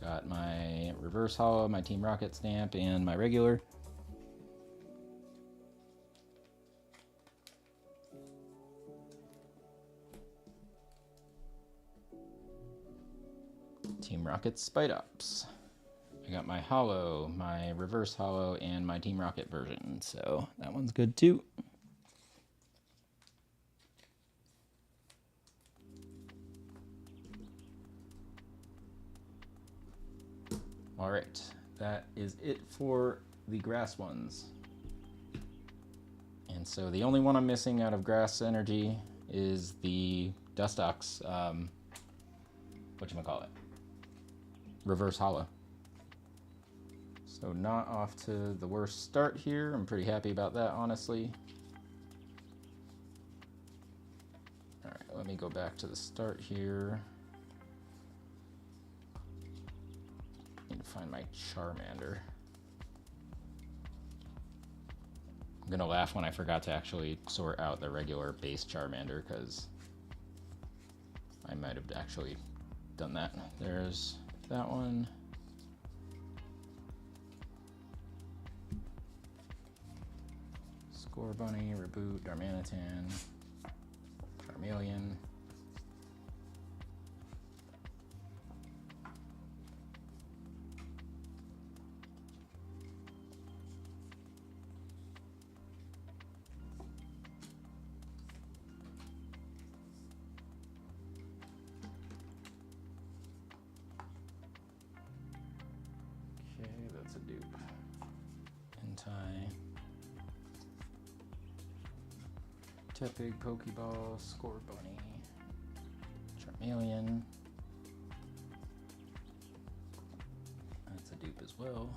[SPEAKER 1] Got my reverse hollow, my Team Rocket stamp, and my regular. Team Rocket Spidops. I got my hollow, my reverse hollow, and my Team Rocket version, so that one's good too. All right, that is it for the grass ones. And so the only one I'm missing out of grass energy is the Dustox, whatchamacallit, reverse hollow. So not off to the worst start here. I'm pretty happy about that, honestly. All right, let me go back to the start here. Need to find my Charmander. I'm gonna laugh when I forgot to actually sort out the regular base Charmander, because I might have actually done that. There's that one. Scorbunny, Reboot, Darmanitan, Charmeleon. Okay, that's a dupe. Entei. Tepig, Pokeball, Scorbunny, Charmeleon. That's a dupe as well.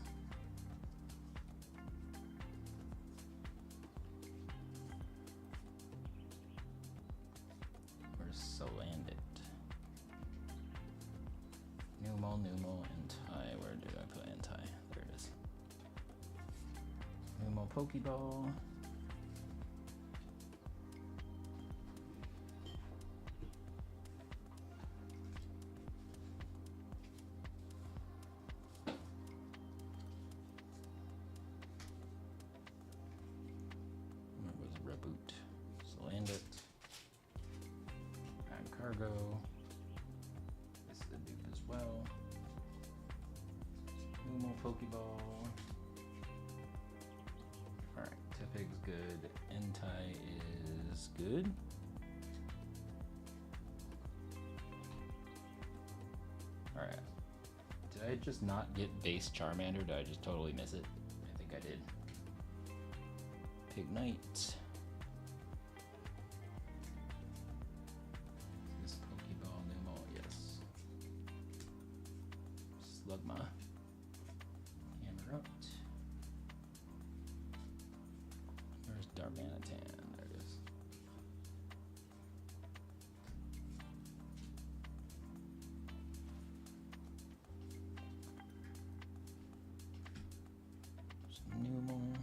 [SPEAKER 1] Where's Salandit? Numel, Entei. Where did I put Entei? There it is. Numel, Pokeball. Reboot, Salandit, Cargo. This is a dupe as well. Numel, Pokeball. Alright, Tepig's good. Entei is good. Alright. Did I just not get base Charmander? Did I just totally miss it? I think I did. Pignite. This Pokeball Numel, yes. Slugma. Hammerot. Where's Darmanitan? There it is. There's Numel.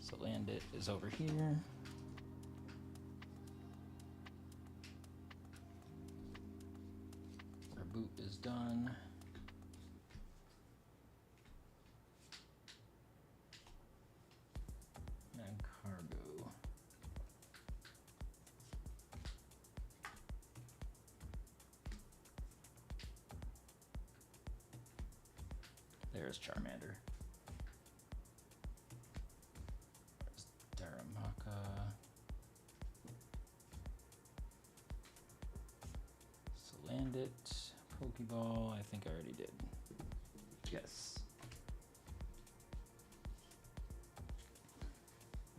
[SPEAKER 1] Salandit is over here. Reboot is done. And Cargo. There's Charmander. Salandit, Pokeball, I think I already did. Yes.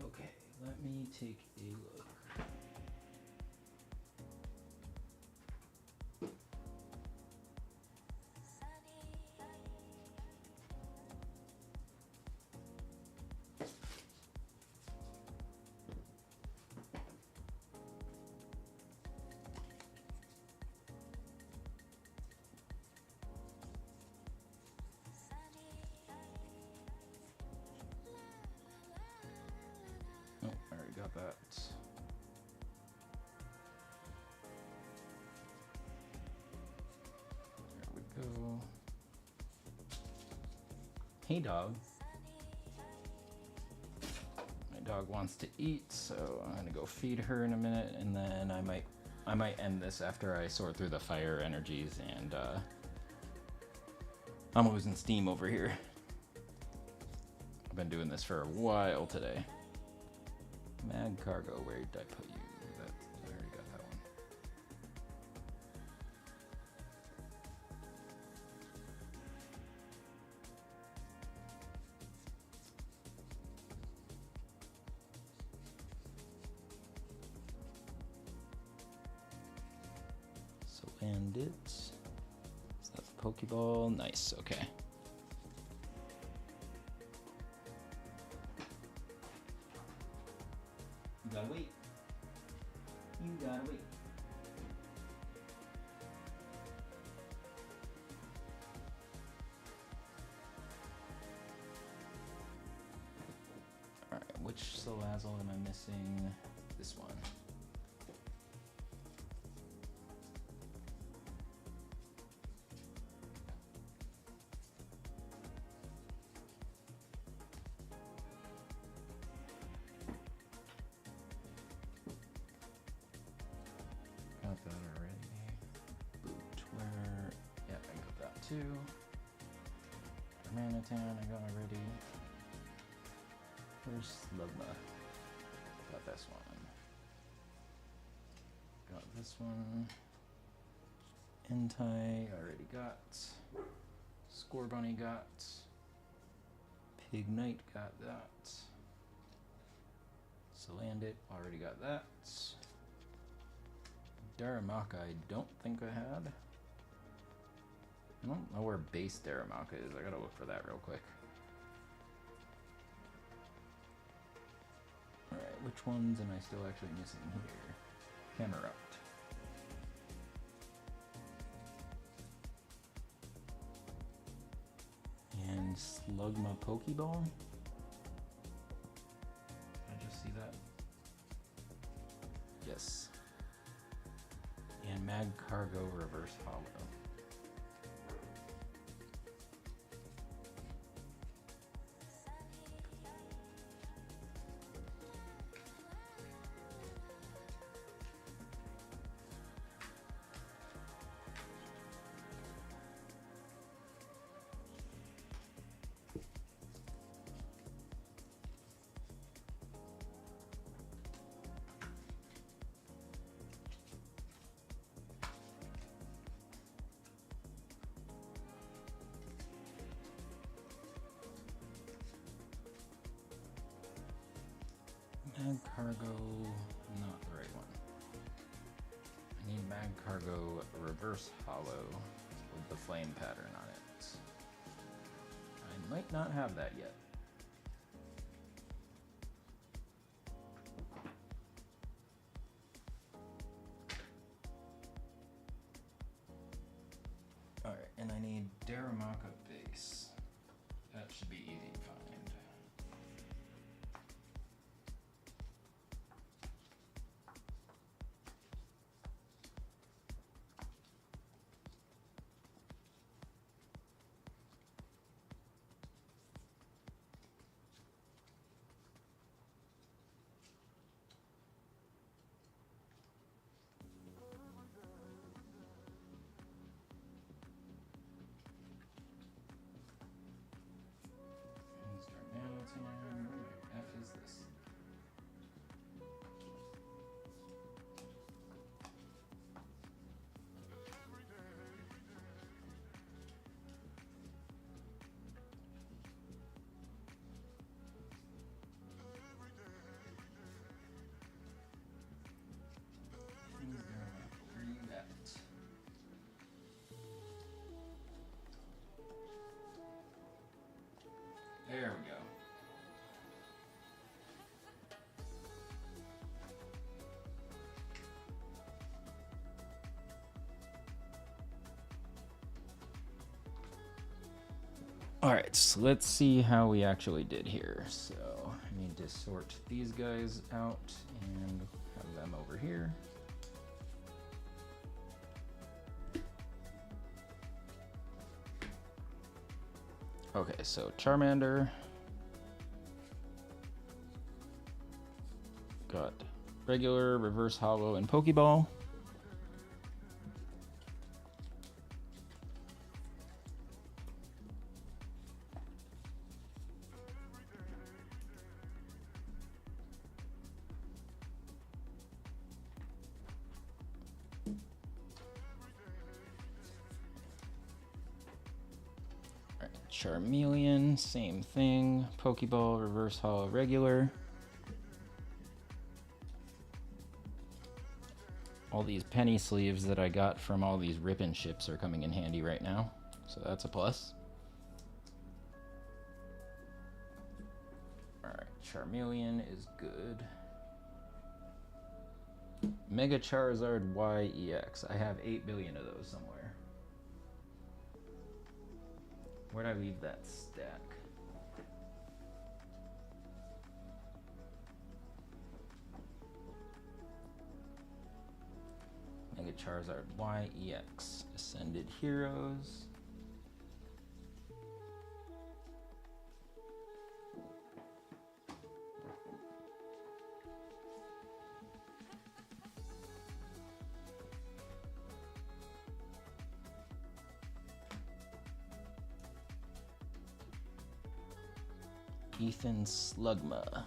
[SPEAKER 1] Okay, let me take a look. Oh, I already got that. There we go. Hey, dog. My dog wants to eat, so I'm gonna go feed her in a minute, and then I might end this after I sort through the fire energies, and I'm losing steam over here. I've been doing this for a while today. Mad Cargo, where did I put you? I already got that one. Salandit. So that's Pokeball. Nice, okay. You gotta wait. Alright, which Salazzle am I missing? This one. Got that already. Bootware. Yeah, I got that too. Manitan, I got already. Where's Slugma? Got this one. Got this one. Entei, already got. Scorbunny got. Pignite got that. Salandit, already got that. Darumaka, I don't think I had. I don't know where base Darumaka is. I gotta look for that real quick. Alright, which ones am I still actually missing here? Camerupt. And Slugma Pokeball. Did I just see that? Yes. And Magcargo Reverse Hollow. Magcargo, not the right one. I need Magcargo Reverse Hollow with the flame pattern on it. I might not have that yet. Alright, and I need Darumaka base. That should be easy to find. What the F is this? Where are you at? There we go. Alright, so let's see how we actually did here. So I need to sort these guys out and have them over here. Okay, so Charmander. Got regular, reverse hollow, and Pokeball. Charmeleon, same thing. Pokeball, reverse hollow, regular. All these penny sleeves that I got from all these ribbon ships are coming in handy right now, so that's a plus. Alright, Charmeleon is good. Mega Charizard YEX. I have 8 billion of those somewhere. Where'd I leave that stack? Mega Charizard YEX. Ascended Heroes. Ethan Slugma.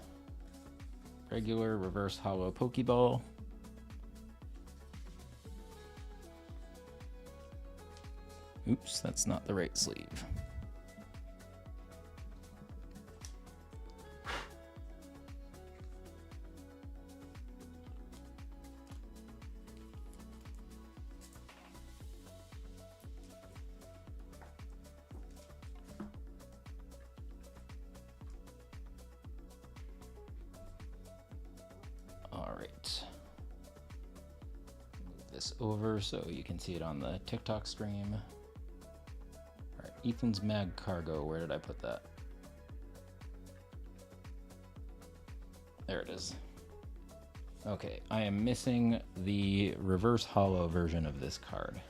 [SPEAKER 1] Regular reverse hollow Pokeball. Oops, that's not the right sleeve. All right. Move this over so you can see it on the TikTok stream. All right, Ethan's Mag Cargo. Where did I put that? There it is. Okay, I am missing the reverse hollow version of this card.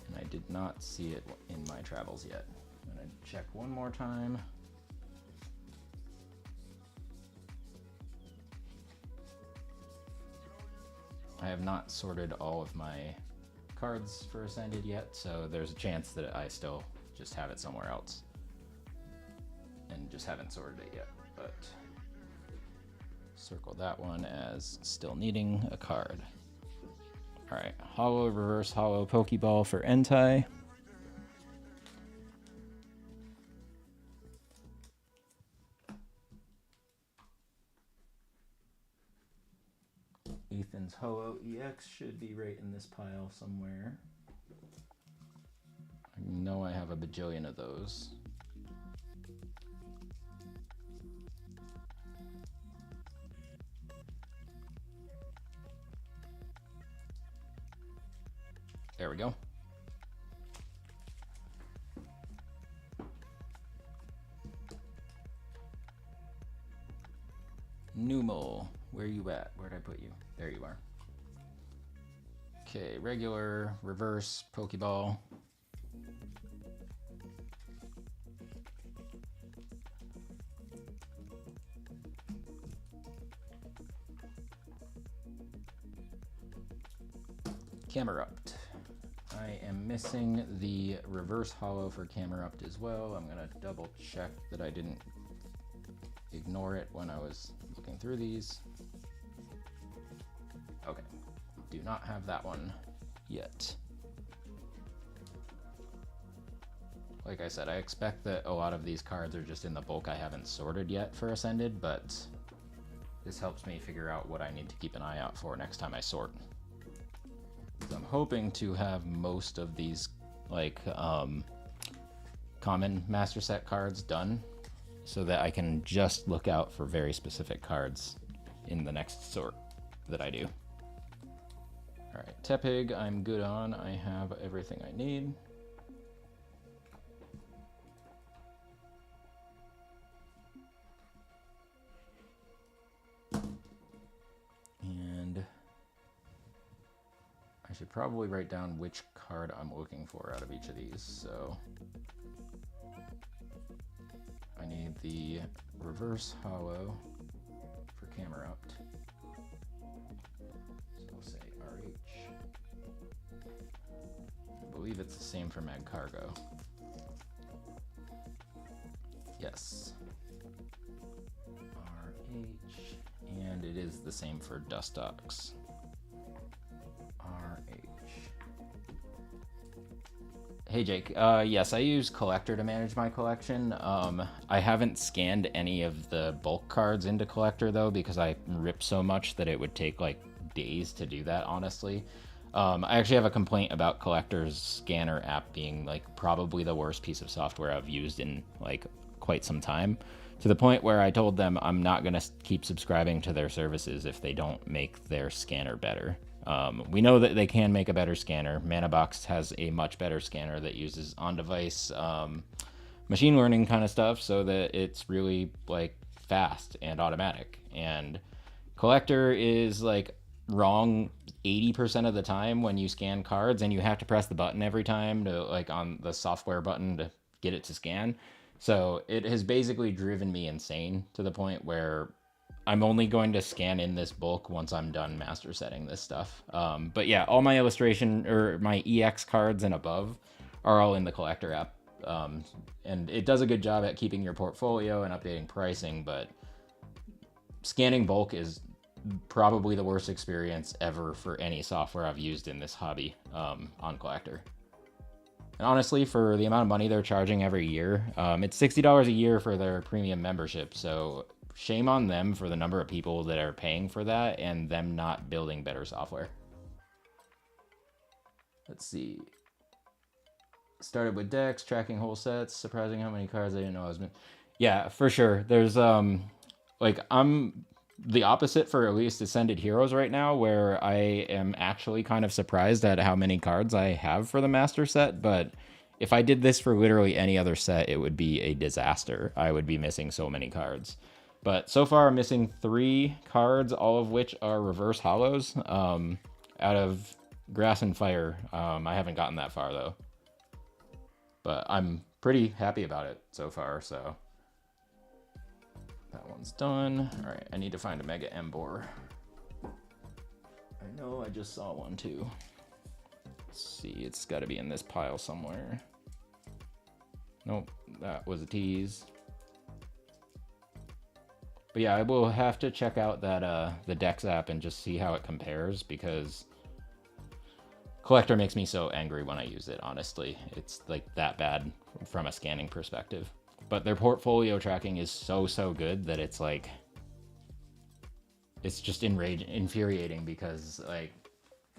[SPEAKER 1] And I did not see it in my travels yet. I'm gonna check one more time. I have not sorted all of my cards for Ascended yet, so there's a chance that I still just have it somewhere else. And just haven't sorted it yet, but circle that one as still needing a card. All right, hollow reverse hollow Pokeball for Entei. Ethan's Ho-Oh EX should be right in this pile somewhere. I know I have a bajillion of those. There we go. Numel, where you at? Where'd I put you? There you are. Okay, regular, reverse, Pokeball. Camerupt. I am missing the reverse hollow for Camerupt as well. I'm gonna double check that I didn't ignore it when I was looking through these. Okay, do not have that one yet. Like I said, I expect that a lot of these cards are just in the bulk I haven't sorted yet for Ascended, but this helps me figure out what I need to keep an eye out for next time I sort. I'm hoping to have most of these like common master set cards done so that I can just look out for very specific cards in the next sort that I do. All right, Tepig, I'm good on. I have everything I need. And I should probably write down which card I'm looking for out of each of these. So I need the reverse hollow for Camerupt. So we'll say RH. I believe it's the same for Magcargo. Yes. RH. And it is the same for Dustox. Hey Jake, yes, I use Collector to manage my collection. I haven't scanned any of the bulk cards into Collector though, because I rip so much that it would take like days to do that, honestly. I actually have a complaint about Collector's scanner app being like probably the worst piece of software I've used in like quite some time. to the point where I told them I'm not going to keep subscribing to their services if they don't make their scanner better. We know that they can make a better scanner. ManaBox has a much better scanner that uses on-device machine learning kind of stuff so that it's really like fast and automatic. And Collector is like wrong 80% of the time when you scan cards, and you have to press the button every time to like on the software button to get it to scan. So it has basically driven me insane to the point where I'm only going to scan in this bulk once I'm done master setting this stuff. But yeah, all my illustration or my EX cards and above are all in the Collector app. And it does a good job at keeping your portfolio and updating pricing, but scanning bulk is probably the worst experience ever for any software I've used in this hobby on Collector. And honestly, for the amount of money they're charging every year, it's $60 a year for their premium membership. So shame on them for the number of people that are paying for that and them not building better software. Let's see. Started with decks, tracking whole sets, surprising how many cards I didn't know I was. Yeah, for sure. There's like I'm the opposite for at least Ascended Heroes right now, where I am actually kind of surprised at how many cards I have for the master set. But if I did this for literally any other set, it would be a disaster. I would be missing so many cards. But so far I'm missing 3 cards, all of which are reverse hollows out of Grass and Fire. I haven't gotten that far though, but I'm pretty happy about it so far. So that one's done. All right, I need to find a Mega Embor. I know I just saw one too. Let's see, it's got to be in this pile somewhere. Nope, that was a tease. But yeah, I will have to check out that the Dex app and just see how it compares, because Collector makes me so angry when I use it, honestly. It's like that bad from a scanning perspective. But their portfolio tracking is so good that it's like, it's just infuriating, because like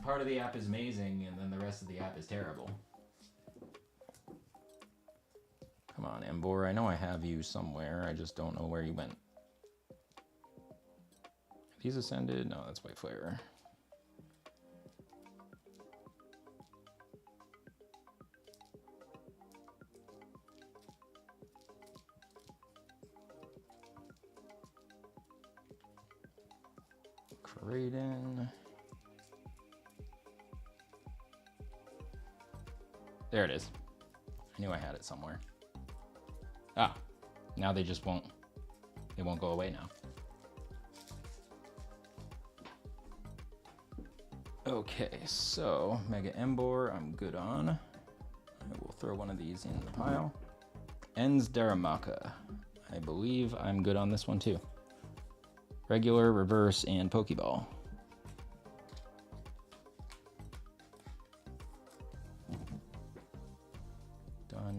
[SPEAKER 1] part of the app is amazing and then the rest of the app is terrible. Come on, Embor, I know I have you somewhere, I just don't know where you went. He's Ascended? No, that's White Flare. Kraden. There it is. I knew I had it somewhere. Ah, now they just won't. It won't go away now. Okay, so Mega Embor, I'm good on. I will throw one of these in the pile. Ends Daramaka. I believe I'm good on this one too. Regular, reverse, and Pokeball.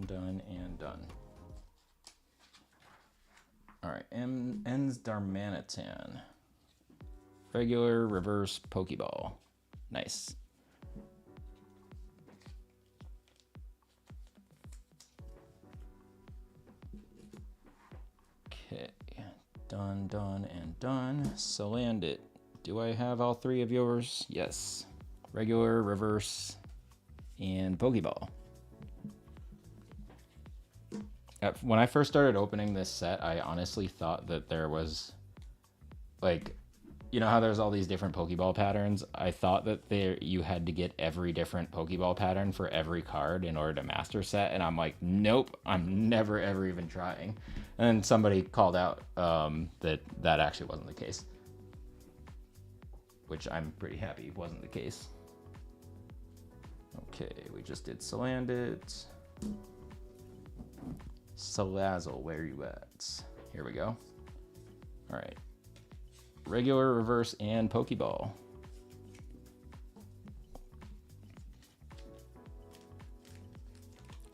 [SPEAKER 1] Done, and done. Alright, Ends Darmanitan. Regular, reverse, Pokeball. Nice. Okay, done, and done. Salandit. Do I have all 3 of yours? Yes. Regular, reverse, and Pokeball. When I first started opening this set, I honestly thought that there was, like, you know how there's all these different Pokeball patterns? I thought that you had to get every different Pokeball pattern for every card in order to master set, and I'm like, nope, I'm never ever even trying. And somebody called out that actually wasn't the case, which I'm pretty happy wasn't the case. Okay, we just did Salandit. Salazzle, where are you at? Here we go. All right. Regular, reverse, and Pokeball.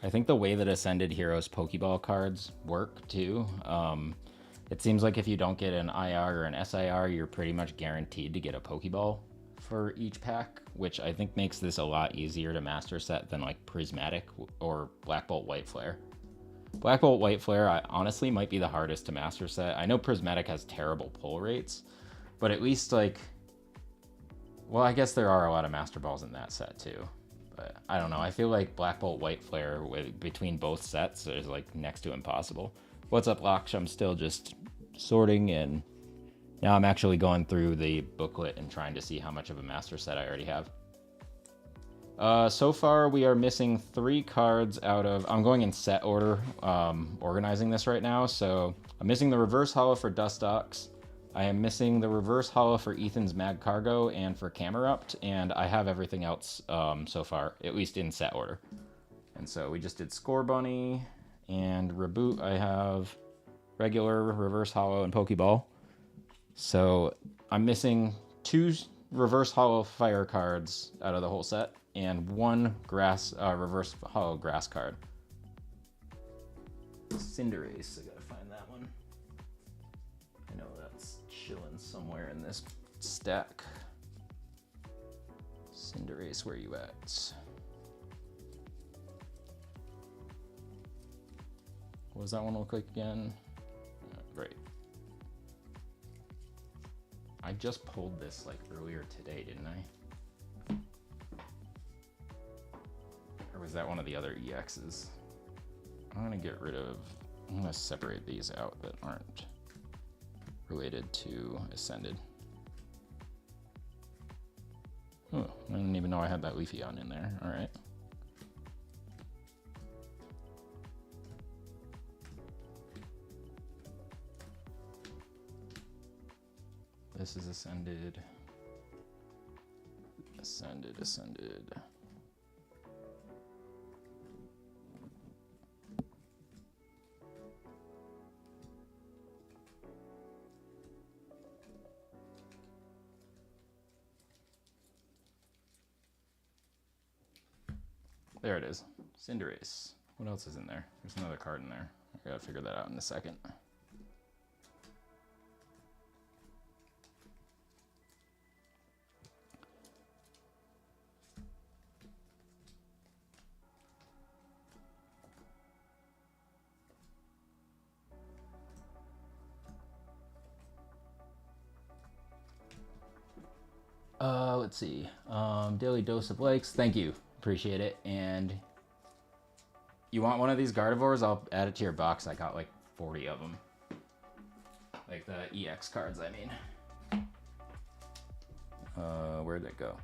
[SPEAKER 1] I think the way that Ascended Heroes Pokeball cards work too, it seems like if you don't get an IR or an SIR, you're pretty much guaranteed to get a Pokeball for each pack, which I think makes this a lot easier to master set than like Prismatic or Black Bolt White Flare. Black Bolt White Flare, I honestly might be the hardest to master set. I know Prismatic has terrible pull rates, but at least like, well, I guess there are a lot of Master Balls in that set too. But I don't know. I feel like Black Bolt White Flare between both sets is like next to impossible. What's up, Loksh? I'm still just sorting, and now I'm actually going through the booklet and trying to see how much of a master set I already have. So far, we are missing 3 cards out of... I'm going in set order, organizing this right now. So I'm missing the reverse holo for Dustox. I am missing the reverse holo for Ethan's Mag Cargo and for Camerupt. And I have everything else so far, at least in set order. And so we just did Score Bunny and Reboot. I have regular, reverse holo, and Pokeball. So I'm missing 2 reverse holo fire cards out of the whole set, and 1 grass reverse holo grass card. Cinderace, I gotta find that one. I know that's chilling somewhere in this stack. Cinderace, where you at? What does that one look like again? Right. I just pulled this like earlier today, didn't I? Or was that one of the other EXs? I'm gonna separate these out that aren't related to Ascended. Oh, I didn't even know I had that Leafeon in there. All right. This is Ascended. Ascended. There it is. Cinderace. What else is in there? There's another card in there. I gotta figure that out in a second. Let's see. Daily Dose of Likes. Thank you. Appreciate it. And you want one of these Gardevoirs? I'll add it to your box. I got like 40 of them. Like the EX cards, I mean. Where'd it go?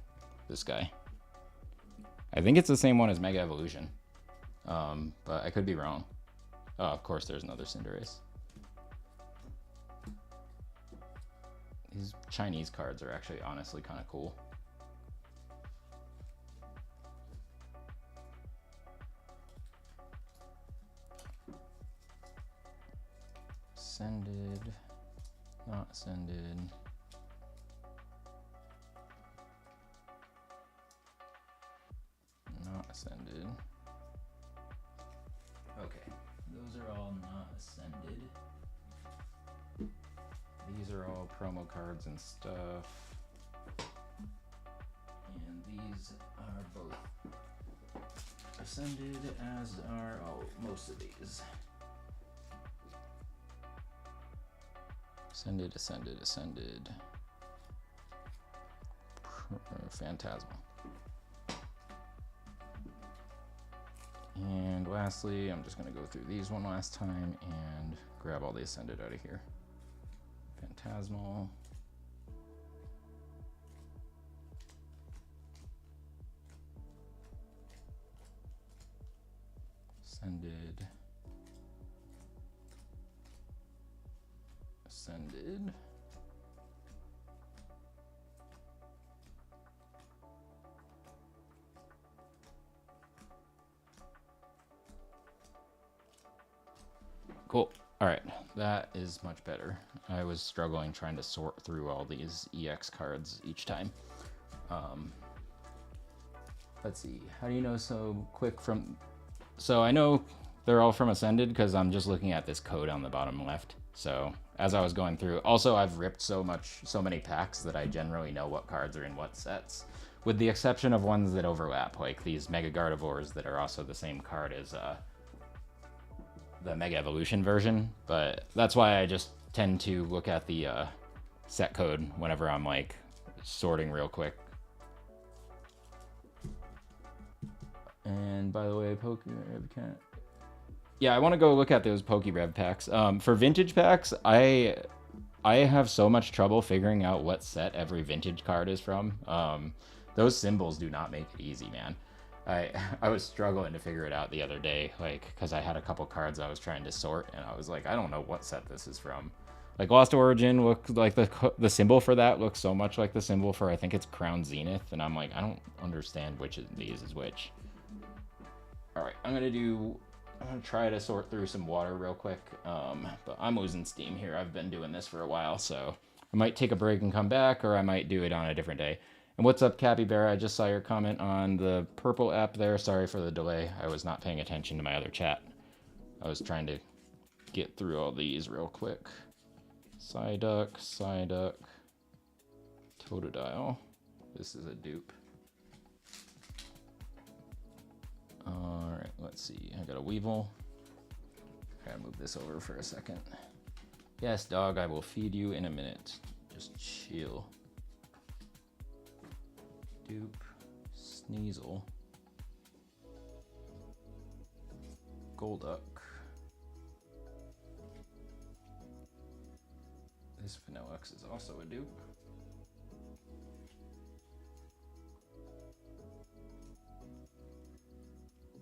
[SPEAKER 1] This guy. I think it's the same one as Mega Evolution. But I could be wrong. Oh, of course there's another Cinderace. These Chinese cards are actually honestly kind of cool. Ascended, not Ascended. Not Ascended. Okay, those are all not Ascended. These are all promo cards and stuff. And these are both Ascended, as are most of these. Ascended. Phantasmal. And lastly, I'm just going to go through these one last time and grab all the Ascended out of here. Phantasmal. Ascended. Cool. All right, that is much better. I was struggling trying to sort through all these EX cards each time. Let's see. How do you know so quick from... So I know they're all from Ascended because I'm just looking at this code on the bottom left. So as I was going through, also I've ripped so many packs that I generally know what cards are in what sets, with the exception of ones that overlap, like these Mega Gardevoirs that are also the same card as the Mega Evolution version, but that's why I just tend to look at the set code whenever I'm like sorting real quick. And by the way, Pokerev can't. Yeah, I want to go look at those Pokerev packs. For vintage packs, I have so much trouble figuring out what set every vintage card is from. Those symbols do not make it easy, man. I was struggling to figure it out the other day, like, because I had a couple cards I was trying to sort, and I was like, I don't know what set this is from. Like, Lost Origin looked like the symbol for that looks so much like the symbol for, I think it's Crown Zenith, and I'm like, I don't understand which of these is which. Alright, I'm gonna try to sort through some water real quick, but I'm losing steam here. I've been doing this for a while, so I might take a break and come back, or I might do it on a different day. And what's up, Capybara? I just saw your comment on the purple app there. Sorry for the delay. I was not paying attention to my other chat. I was trying to get through all these real quick. Psyduck, Totodile. This is a dupe. Alright, let's see. I got a Weevil. I gotta move this over for a second. Yes, dog, I will feed you in a minute. Just chill. Dupe, Sneasel, Golduck. This Vanillux is also a dupe.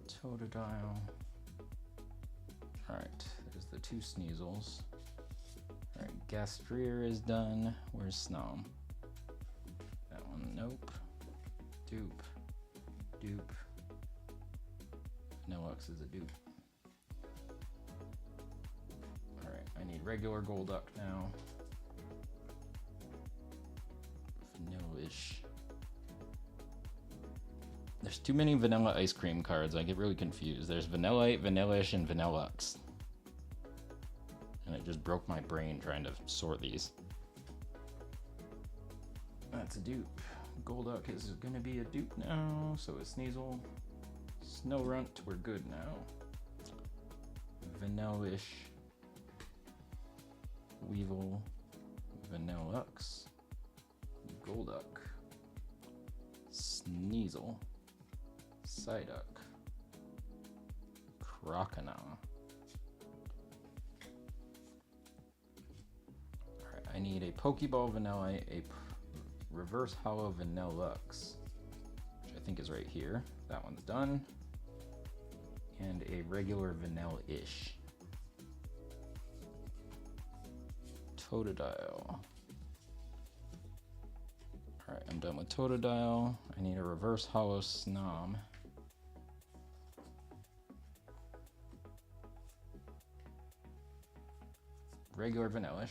[SPEAKER 1] Totodile. Alright, there's the two Sneasels. Alright, Gastrier is done. Where's Snom? That one, nope. Dupe. Vanillux is a dupe. Alright, I need regular Golduck now. Vanillish. There's too many vanilla ice cream cards. I get really confused. There's Vanillite, Vanillish, and Vanillux. And it just broke my brain trying to sort these. That's a dupe. Golduck is gonna be a dupe now, so is Sneasel. Snorunt, we're good now. Vanillish. Weevil. Vanillux. Golduck. Sneasel. Psyduck. Croconaw. Alright, I need a Pokeball Vanillite, a Reverse Hollow Vanillux, which I think is right here. That one's done. And a regular Vanillish. Totodile. Alright, I'm done with Totodile. I need a Reverse Hollow Snom. Regular Vanillish.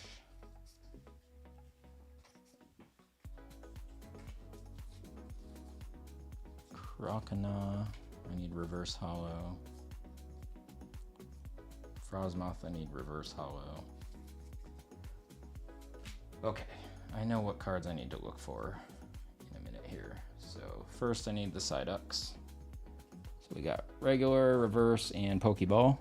[SPEAKER 1] Croconaw, I need Reverse Hollow. Frosmoth, I need Reverse Hollow. Okay, I know what cards I need to look for in a minute here. So first I need the Psyducks. So we got regular, reverse, and Pokeball.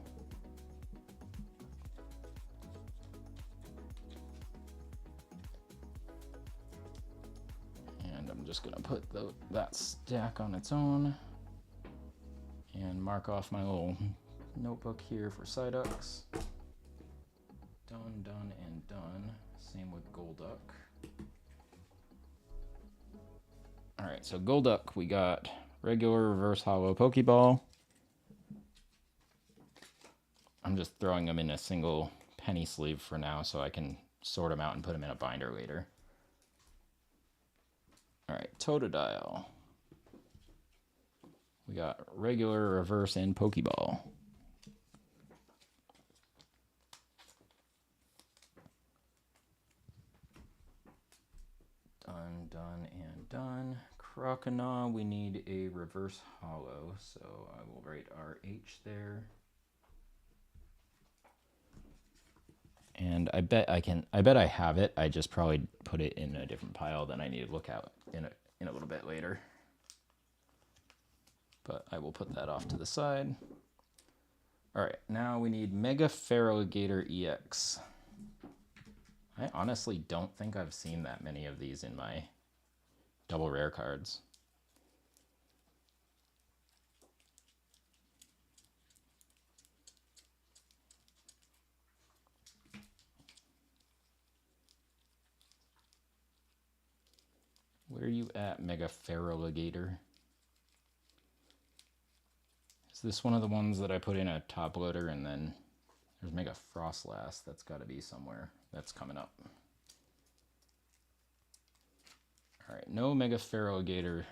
[SPEAKER 1] And I'm just gonna put that stack on its own and mark off my little notebook here for Psyducks. Done, done, and done. Same with Golduck. Alright, so Golduck, we got regular, reverse, hollow, Pokeball. I'm just throwing them in a single penny sleeve for now so I can sort them out and put them in a binder later. Alright, Totodile. We got regular, reverse, and Pokeball. Done, done, and done. Croconaw, we need a reverse hollow, so I will write RH there. And I bet I have it. I just probably put it in a different pile than I need to look at in a little bit later. But I will put that off to the side. All right, now we need Mega Feraligatr EX. I honestly don't think I've seen that many of these in my double rare cards. Where are you at, Mega Feraligatr? Is this one of the ones that I put in a top loader and then there's Mega Frostlass? That's got to be somewhere. That's coming up. All right, no Mega Feraligatr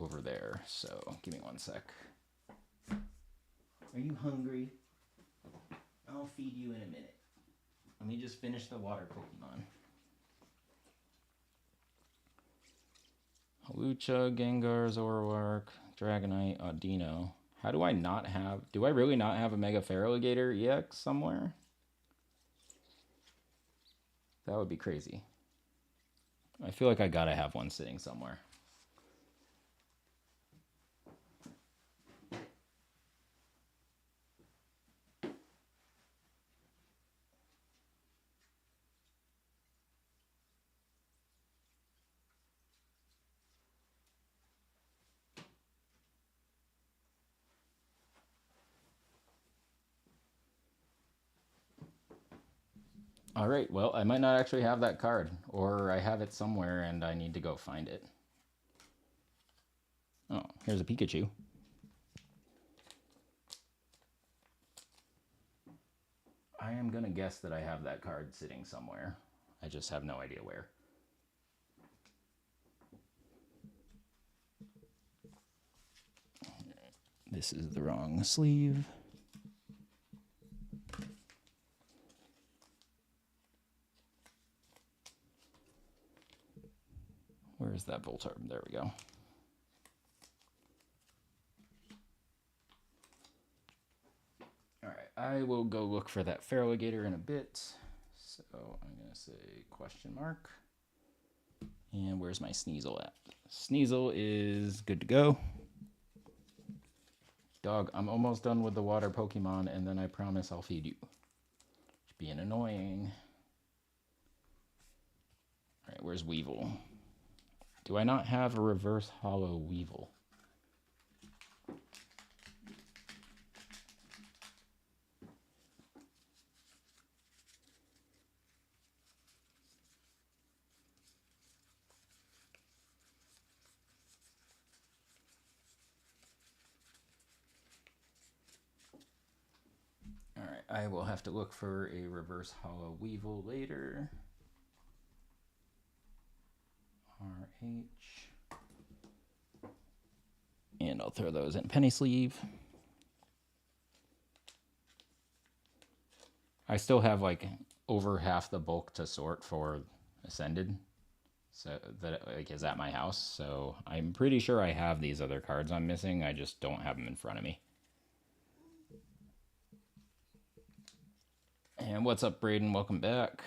[SPEAKER 1] over there, so give me 1 sec. Are you hungry? I'll feed you in a minute. Let me just finish the water Pokemon. Hawlucha, Gengar, Zoroark, Dragonite, Audino. How do I not have... Do I really not have a Mega Feraligatr EX somewhere? That would be crazy. I feel like I gotta have one sitting somewhere. All right, well, I might not actually have that card, or I have it somewhere and I need to go find it. Oh, here's a Pikachu. I am gonna guess that I have that card sitting somewhere. I just have no idea where. This is the wrong sleeve. Where's that Voltorb? There we go. All right, I will go look for that Feraligatr in a bit. So I'm gonna say question mark. And where's my Sneasel at? Sneasel is good to go. Dog, I'm almost done with the water Pokemon, and then I promise I'll feed you. It's being annoying. All right, where's Weevil? Do I not have a reverse hollow Weevil? All right, I will have to look for a reverse hollow Weevil later. RH. And I'll throw those in penny sleeve. I still have like over half the bulk to sort for Ascended. So that like is at my house. So I'm pretty sure I have these other cards I'm missing. I just don't have them in front of me. And what's up, Braden? Welcome back.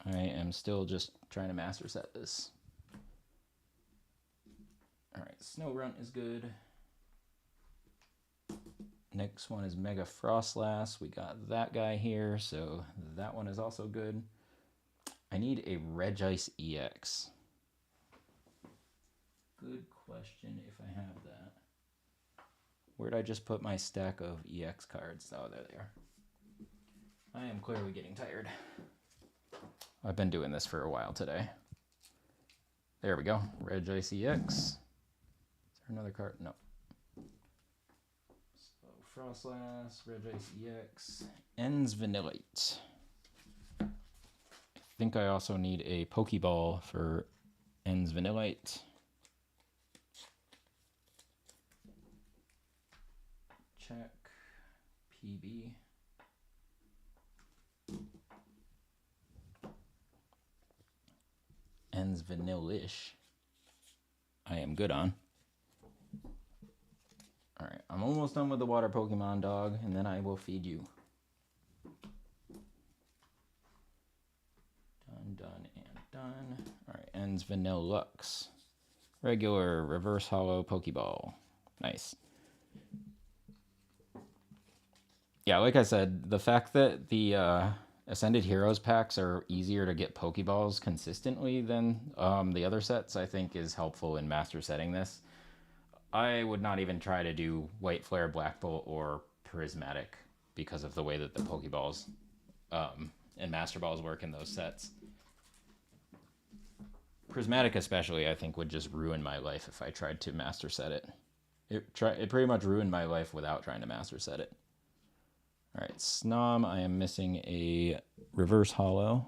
[SPEAKER 1] I am still just trying to master set this. All right, Snorunt is good. Next one is Mega Frostlass. We got that guy here, so that one is also good. I need a Regice EX. Good question if I have that. Where'd I just put my stack of EX cards? Oh, there they are. I am clearly getting tired. I've been doing this for a while today. There we go. Regice EX. Is there another card? No. So Frostlass, Regice EX, Ends Vanillite. I think I also need a Pokeball for Ends Vanillite. Check. PB. Ends Vanillish. I am good on. Alright, I'm almost done with the water Pokemon, dog, and then I will feed you. Done, done, and done. Alright, Ends Vanillux. Regular reverse hollow Pokeball. Nice. Yeah, like I said, the fact that the Ascended Heroes packs are easier to get Pokeballs consistently than the other sets, I think, is helpful in master setting this. I would not even try to do White Flare, Black Bolt, or Prismatic because of the way that the Pokeballs and Master Balls work in those sets. Prismatic, especially, I think would just ruin my life if I tried to master set it. It pretty much ruined my life without trying to master set it. All right, Snom, I am missing a reverse hollow.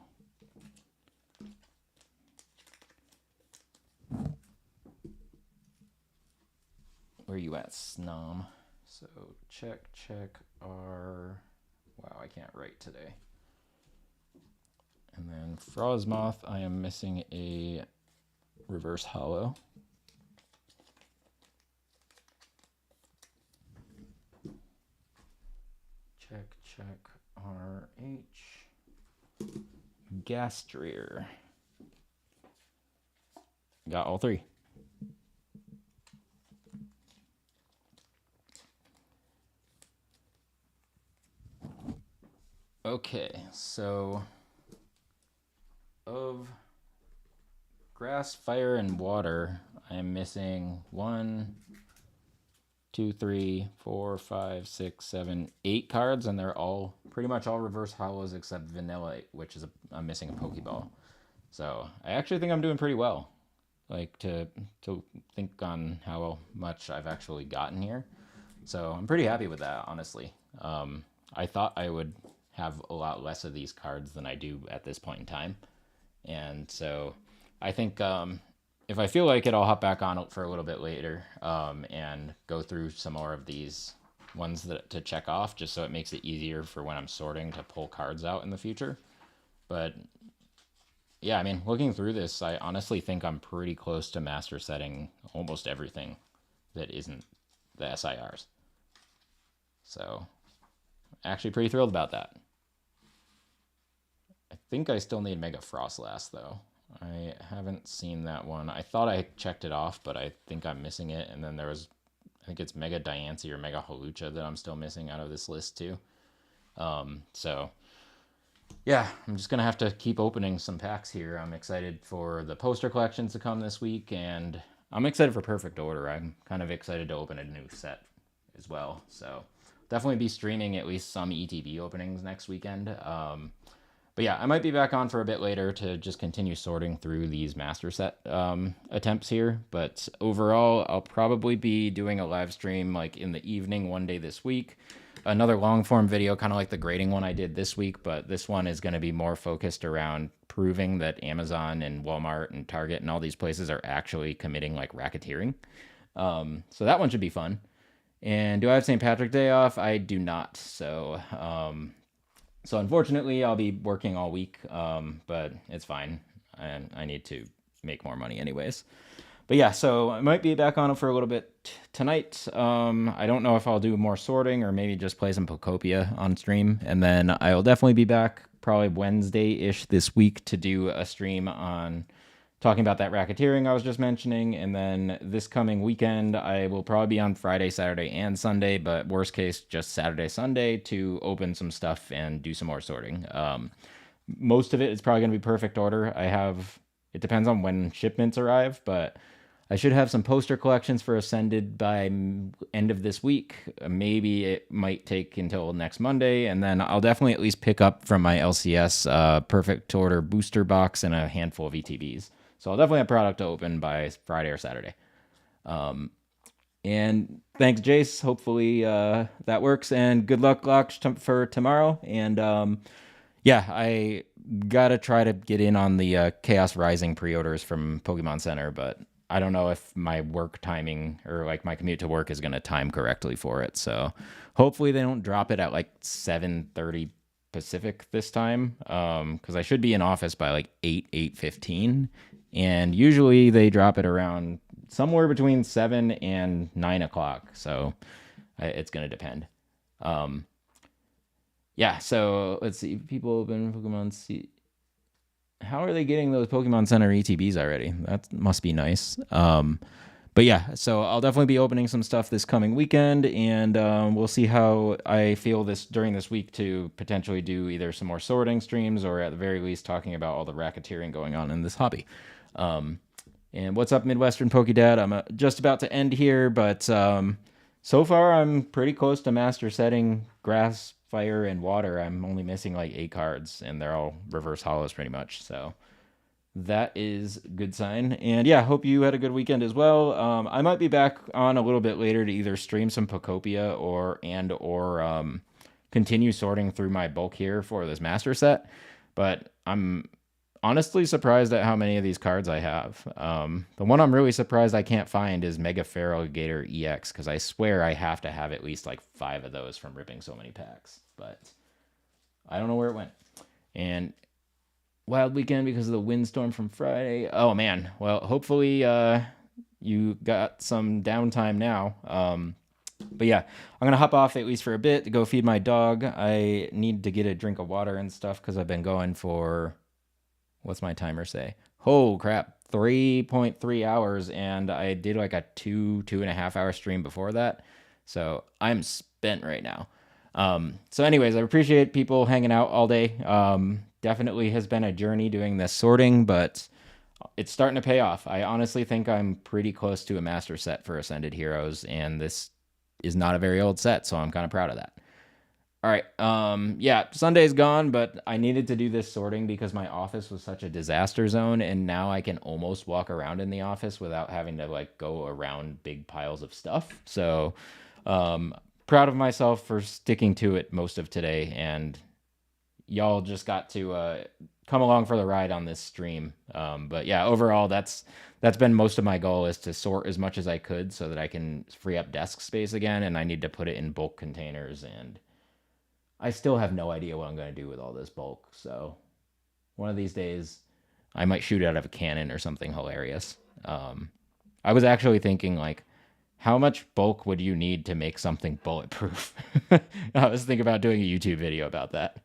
[SPEAKER 1] Where are you at, Snom? So check our... Wow, I can't write today. And then Frosmoth, I am missing a reverse hollow. Check RH. Gastrier. Got all three. Okay, so of grass, fire, and water, I am missing 1, 2, 3, 4, 5, 6, 7, 8 cards, and they're all pretty much all reverse hollows except Vanilla, which is I'm missing a Pokeball. So I actually think I'm doing pretty well. Like to think on how much I've actually gotten here. So I'm pretty happy with that, honestly. I thought I would have a lot less of these cards than I do at this point in time. And so I think if I feel like it, I'll hop back on it for a little bit later and go through some more of these ones that to check off, just so it makes it easier for when I'm sorting to pull cards out in the future. But yeah, I mean, looking through this, I honestly think I'm pretty close to master setting almost everything that isn't the SIRs. So actually pretty thrilled about that. I think I still need Mega Frostlass, though. I haven't seen that one. I thought I checked it off, but I think I'm missing it. And then there was, I think it's Mega Diancie or Mega Hawlucha that I'm still missing out of this list, too. So, yeah, I'm just going to have to keep opening some packs here. I'm excited for the poster collections to come this week, and I'm excited for Perfect Order. I'm kind of excited to open a new set as well. So, definitely be streaming at least some ETB openings next weekend. But yeah, I might be back on for a bit later to just continue sorting through these master set attempts here. But overall, I'll probably be doing a live stream like in the evening one day this week. Another long form video, kind of like the grading one I did this week, but this one is going to be more focused around proving that Amazon and Walmart and Target and all these places are actually committing like racketeering. So that one should be fun. And do I have St. Patrick's Day off? I do not. So unfortunately, I'll be working all week, but it's fine. I need to make more money anyways. But yeah, so I might be back on it for a little bit tonight. I don't know if I'll do more sorting or maybe just play some Pokopia on stream. And then I'll definitely be back probably Wednesday-ish this week to do a stream on talking about that racketeering I was just mentioning. And then this coming weekend, I will probably be on Friday, Saturday, and Sunday, but worst case, just Saturday, Sunday to open some stuff and do some more sorting. Most of it is probably going to be Perfect Order. It depends on when shipments arrive, but I should have some poster collections for Ascended by end of this week. Maybe it might take until next Monday, and then I'll definitely at least pick up from my LCS Perfect Order booster box and a handful of ETBs. So I'll definitely have product to open by Friday or Saturday. And thanks, Jace. Hopefully that works. And good luck, Locke, for tomorrow. And yeah, I gotta try to get in on the Chaos Rising pre-orders from Pokemon Center, but I don't know if my work timing or like my commute to work is gonna time correctly for it. So hopefully they don't drop it at like 7:30 Pacific this time, because I should be in office by like 8:15, and usually they drop it around somewhere between 7 and 9 o'clock. So it's gonna depend. Yeah, so let's see. People open Pokemon C. How are they getting those Pokemon Center ETBs already? That must be nice. But yeah, so I'll definitely be opening some stuff this coming weekend, and we'll see how I feel during this week to potentially do either some more sorting streams or at the very least talking about all the racketeering going on in this hobby. And what's up, Midwestern PokeDad? I'm just about to end here, but so far I'm pretty close to master setting grass, fire, and water. I'm only missing like 8 cards, and they're all reverse hollows pretty much, so that is a good sign. And yeah, hope you had a good weekend as well. I might be back on a little bit later to either stream some Pokopia or continue sorting through my bulk here for this master set. But I'm honestly surprised at how many of these cards I have. The one I'm really surprised I can't find is Mega Feraligatr EX, because I swear I have to have at least like 5 of those from ripping so many packs. But I don't know where it went. And wild weekend because of the windstorm from Friday. Oh man, well hopefully you got some downtime now. But yeah, I'm gonna hop off at least for a bit to go feed my dog. I need to get a drink of water and stuff because I've been going for, what's my timer say? Oh crap, 3.3 hours, and I did like a 2.5 hour stream before that, so I'm spent right now. So anyways, I appreciate people hanging out all day. Definitely has been a journey doing this sorting, but it's starting to pay off. I honestly think I'm pretty close to a master set for Ascended Heroes, and this is not a very old set, so I'm kind of proud of that. All right, yeah, Sunday's gone, but I needed to do this sorting because my office was such a disaster zone, and now I can almost walk around in the office without having to like go around big piles of stuff. So, proud of myself for sticking to it most of today, and y'all just got to come along for the ride on this stream. But yeah, overall, that's been most of my goal, is to sort as much as I could so that I can free up desk space again, and I need to put it in bulk containers, and I still have no idea what I'm going to do with all this bulk. So one of these days, I might shoot it out of a cannon or something hilarious. I was actually thinking, like, how much bulk would you need to make something bulletproof? I was thinking about doing a YouTube video about that.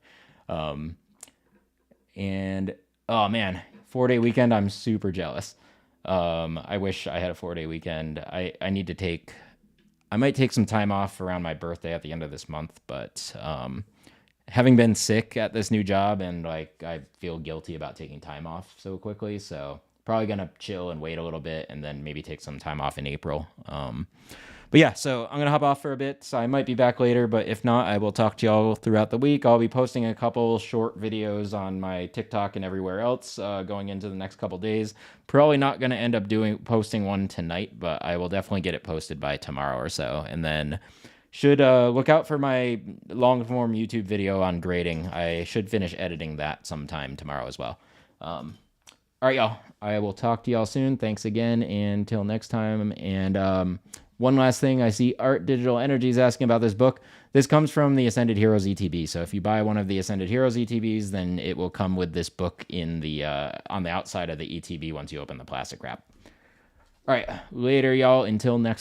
[SPEAKER 1] And oh man, 4-day weekend, I'm super jealous. I wish I had a 4-day weekend. I might take some time off around my birthday at the end of this month, but having been sick at this new job, and like I feel guilty about taking time off so quickly, so probably gonna chill and wait a little bit and then maybe take some time off in April. But yeah, so I'm going to hop off for a bit, so I might be back later, but if not, I will talk to y'all throughout the week. I'll be posting a couple short videos on my TikTok and everywhere else going into the next couple days. Probably not going to end up posting one tonight, but I will definitely get it posted by tomorrow or so. And then should look out for my long-form YouTube video on grading. I should finish editing that sometime tomorrow as well. All right, y'all. I will talk to y'all soon. Thanks again, and until next time. And one last thing, I see Art Digital Energies asking about this book. This comes from the Ascended Heroes ETB. So if you buy one of the Ascended Heroes ETBs, then it will come with this book in the on the outside of the ETB once you open the plastic wrap. All right, later, y'all. Until next time.